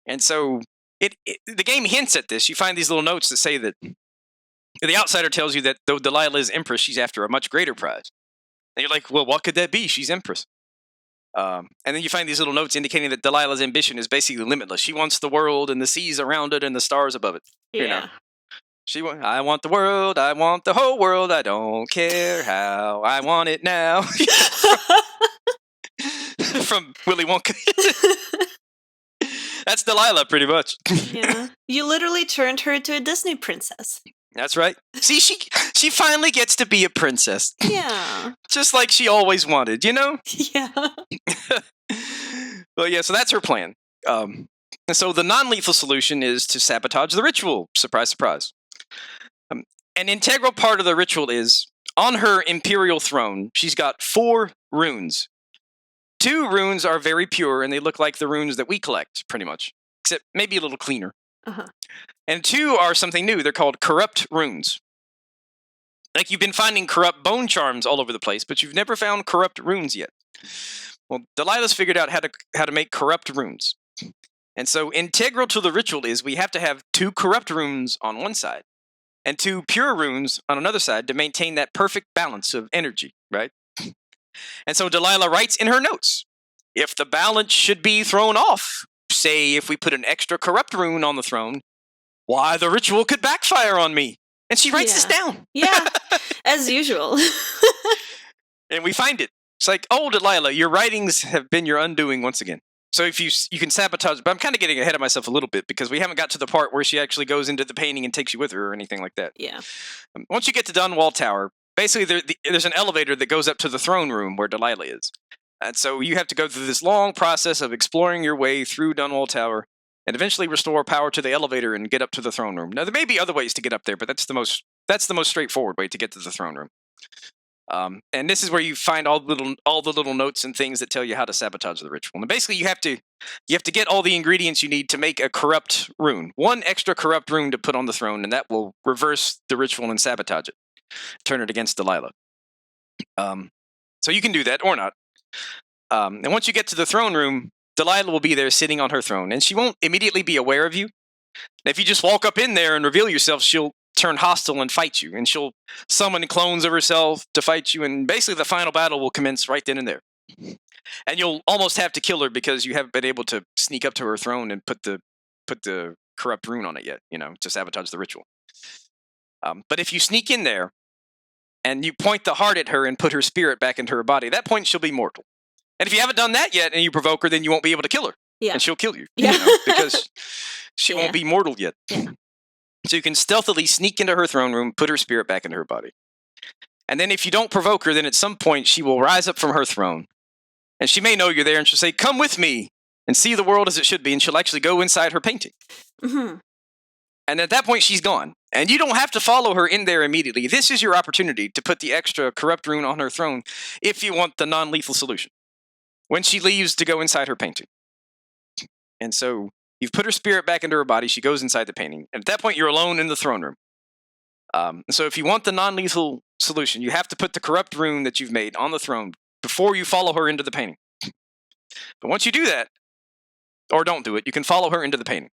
And so the game hints at this. You find these little notes that say that the outsider tells you that though Delilah is Empress, she's after a much greater prize. And you're like, well, what could that be? She's Empress. And then you find these little notes indicating that Delilah's ambition is basically limitless. She wants the world and the seas around it and the stars above it. Yeah. You know? I want the world. I want the whole world. I don't care how. I want it now. From Willy Wonka. That's Delilah, pretty much. Yeah. You literally turned her into a Disney princess. That's right. See, she finally gets to be a princess. Yeah. Just like she always wanted, you know? Yeah. Well, yeah, so that's her plan. And so the non-lethal solution is to sabotage the ritual. Surprise, surprise. An integral part of the ritual is, on her imperial throne, she's got 4 runes. 2 runes are very pure, and they look like the runes that we collect, pretty much. Except maybe a little cleaner. Uh-huh. And 2 are something new. They're called corrupt runes. Like, you've been finding corrupt bone charms all over the place, but you've never found corrupt runes yet. Well, Delilah's figured out how to make corrupt runes. And so integral to the ritual is we have to have 2 corrupt runes on one side and 2 pure runes on another side to maintain that perfect balance of energy, right? And so Delilah writes in her notes, if the balance should be thrown off, say if we put an extra corrupt rune on the throne, why the ritual could backfire on me. And she writes this down. Yeah, as usual. And we find it. It's like, oh, Delilah, your writings have been your undoing once again. So if you can sabotage, but I'm kind of getting ahead of myself a little bit because we haven't got to the part where she actually goes into the painting and takes you with her or anything like that. Yeah. Once you get to Dunwall Tower, basically there's an elevator that goes up to the throne room where Delilah is. And so you have to go through this long process of exploring your way through Dunwall Tower and eventually restore power to the elevator and get up to the throne room. Now, there may be other ways to get up there, but that's the most straightforward way to get to the throne room. And this is where you find all the little notes and things that tell you how to sabotage the ritual. And basically, you have to get all the ingredients you need to make a corrupt rune. 1 extra corrupt rune to put on the throne, and that will reverse the ritual and sabotage it. Turn it against Delilah. So you can do that or not. And once you get to the throne room, Delilah will be there sitting on her throne, and she won't immediately be aware of you. If you just walk up in there and reveal yourself, she'll turn hostile and fight you, and she'll summon clones of herself to fight you, and basically the final battle will commence right then and there. And you'll almost have to kill her because you haven't been able to sneak up to her throne and put the corrupt rune on it yet, to sabotage the ritual. But if you sneak in there and you point the heart at her and put her spirit back into her body, at that point she'll be mortal. And if you haven't done that yet and you provoke her, then you won't be able to kill her. Yeah. And she'll kill you, Yeah. Because she won't be mortal yet. Yeah. So you can stealthily sneak into her throne room, put her spirit back into her body. And then if you don't provoke her, then at some point she will rise up from her throne. And she may know you're there and she'll say, come with me and see the world as it should be. And she'll actually go inside her painting. Mm-hmm. And at that point, she's gone. And you don't have to follow her in there immediately. This is your opportunity to put the extra corrupt rune on her throne if you want the non-lethal solution. When she leaves to go inside her painting. And so you've put her spirit back into her body. She goes inside the painting. And at that point, you're alone in the throne room. So if you want the non-lethal solution, you have to put the corrupt rune that you've made on the throne before you follow her into the painting. But once you do that, or don't do it, you can follow her into the painting.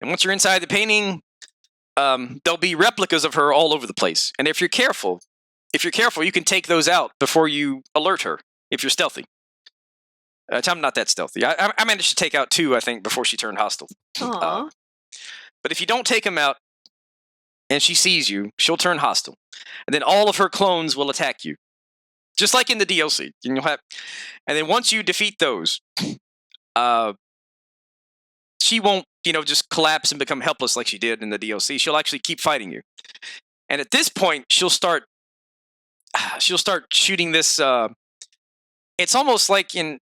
And once you're inside the painting, there'll be replicas of her all over the place. And if you're careful, you can take those out before you alert her, if you're stealthy. I'm not that stealthy. I managed to take out 2, I think, before she turned hostile. Aww. But if you don't take them out, and she sees you, she'll turn hostile. And then all of her clones will attack you. Just like in the DLC. And then once you defeat those, she won't, just collapse and become helpless like she did in the DLC. She'll actually keep fighting you. And at this point, she'll start shooting this. It's almost like in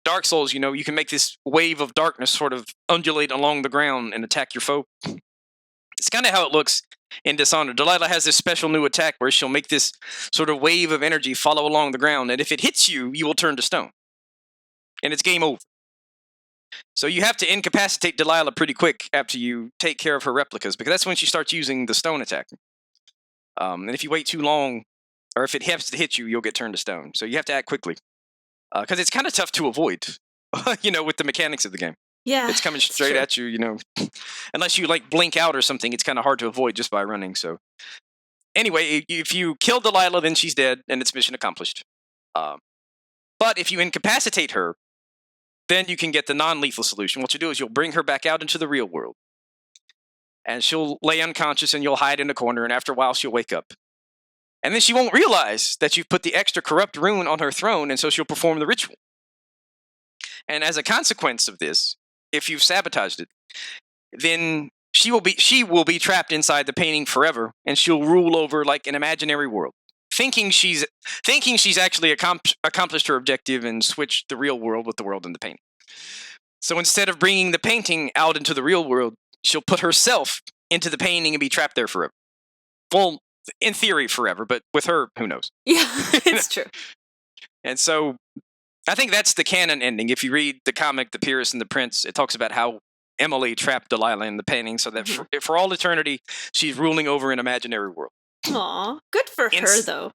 Dark Souls, you can make this wave of darkness sort of undulate along the ground and attack your foe. It's kind of how it looks in Dishonored. Delilah has this special new attack where she'll make this sort of wave of energy follow along the ground, and if it hits you, you will turn to stone. And it's game over. So you have to incapacitate Delilah pretty quick after you take care of her replicas, because that's when she starts using the stone attack. And if you wait too long, or if it happens to hit you, you'll get turned to stone. So you have to act quickly. Because it's kind of tough to avoid, with the mechanics of the game. Yeah. It's coming straight at you, Unless you, blink out or something, it's kind of hard to avoid just by running, so. Anyway, if you kill Delilah, then she's dead, and it's mission accomplished. But if you incapacitate her, then you can get the non-lethal solution. What you do is you'll bring her back out into the real world. And she'll lay unconscious and you'll hide in a corner, and after a while she'll wake up. And then she won't realize that you've put the extra corrupt rune on her throne, and so she'll perform the ritual. And as a consequence of this, if you've sabotaged it, then she will be trapped inside the painting forever, and she'll rule over an imaginary world. Thinking she's actually accomplished her objective and switched the real world with the world in the painting. So instead of bringing the painting out into the real world, she'll put herself into the painting and be trapped there forever. Well, in theory, forever, but with her, who knows? Yeah, it's true. And so I think that's the canon ending. If you read the comic, The Pierce and the Prince, it talks about how Emily trapped Delilah in the painting so that for all eternity, she's ruling over an imaginary world. Aw, good for her, though.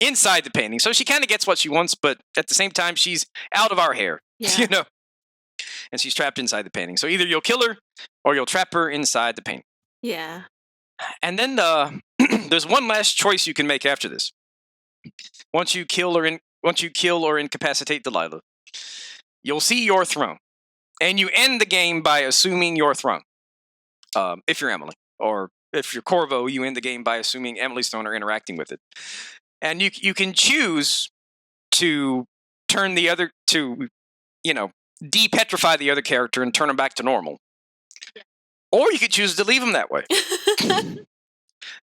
Inside the painting. So she kind of gets what she wants, but at the same time, she's out of our hair, And she's trapped inside the painting. So either you'll kill her, or you'll trap her inside the painting. Yeah. And then there's one last choice you can make after this. Once you kill or incapacitate Delilah, you'll see your throne. And you end the game by assuming your throne. If you're Emily. Or if you're Corvo, you end the game by assuming Emily's throne or interacting with it. And you can choose to turn the other, de-petrify the other character and turn him back to normal. Or you could choose to leave him that way.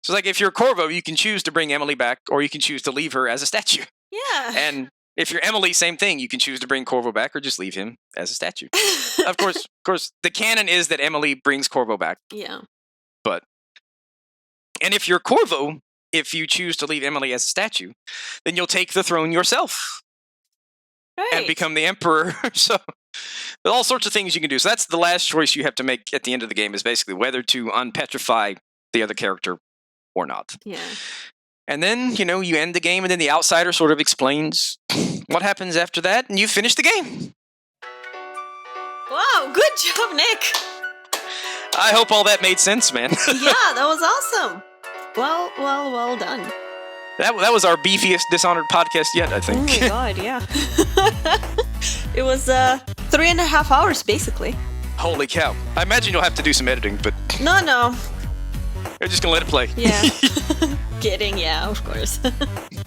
So if you're Corvo, you can choose to bring Emily back, or you can choose to leave her as a statue. Yeah. And if you're Emily, same thing. You can choose to bring Corvo back or just leave him as a statue. Of course, the canon is that Emily brings Corvo back. Yeah. And if you're Corvo, if you choose to leave Emily as a statue, then you'll take the throne yourself. Right. And become the emperor. So there's all sorts of things you can do. So that's the last choice you have to make at the end of the game, is basically whether to unpetrify the other character or not. Yeah. And then, you end the game, and then the outsider sort of explains what happens after that, and you finish the game. Wow, good job, Nick. I hope all that made sense, man. Yeah, that was awesome. Well done. That was our beefiest Dishonored podcast yet, I think. Oh my god, yeah. It was 3.5 hours, basically. Holy cow. I imagine you'll have to do some editing, but... No. You're just gonna let it play. Yeah. Kidding, yeah, of course.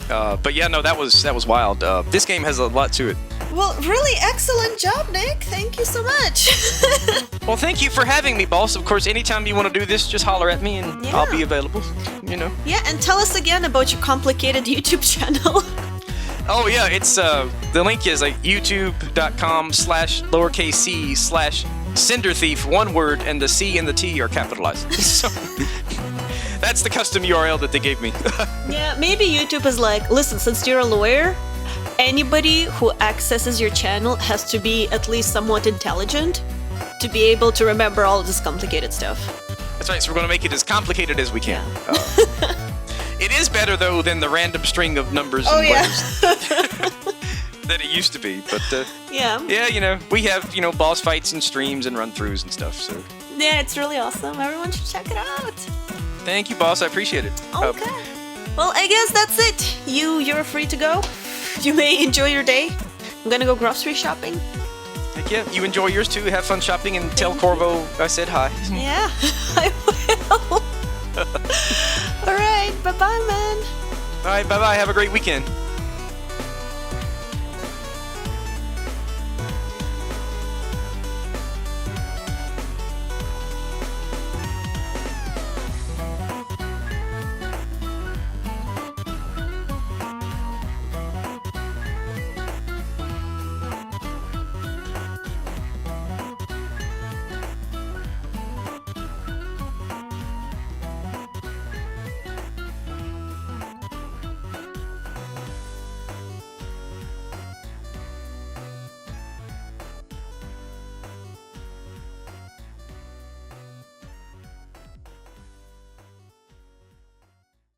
But yeah, no, that was wild. This game has a lot to it. Well, really excellent job, Nick. Thank you so much. Well, thank you for having me, boss. Of course, anytime you want to do this, just holler at me and I'll be available, Yeah, and tell us again about your complicated YouTube channel. Oh, yeah, it's, the link is youtube.com/c/CynderThief, one word, and the C and the T are capitalized. So, that's the custom URL that they gave me. Yeah, maybe YouTube is listen, since you're a lawyer, anybody who accesses your channel has to be at least somewhat intelligent to be able to remember all this complicated stuff. That's right, so we're going to make it as complicated as we can. Yeah. It is better, though, than the random string of numbers and letters that it used to be. But, yeah, we have, boss fights and streams and run-throughs and stuff, so... Yeah, it's really awesome. Everyone should check it out. Thank you, boss. I appreciate it. Okay. Well, I guess that's it. You're free to go. You may enjoy your day. I'm gonna go grocery shopping. Heck yeah. You enjoy yours, too. Have fun shopping and tell Corvo I said hi. Yeah, I will. All right, bye-bye, man. All right, bye-bye. Have a great weekend.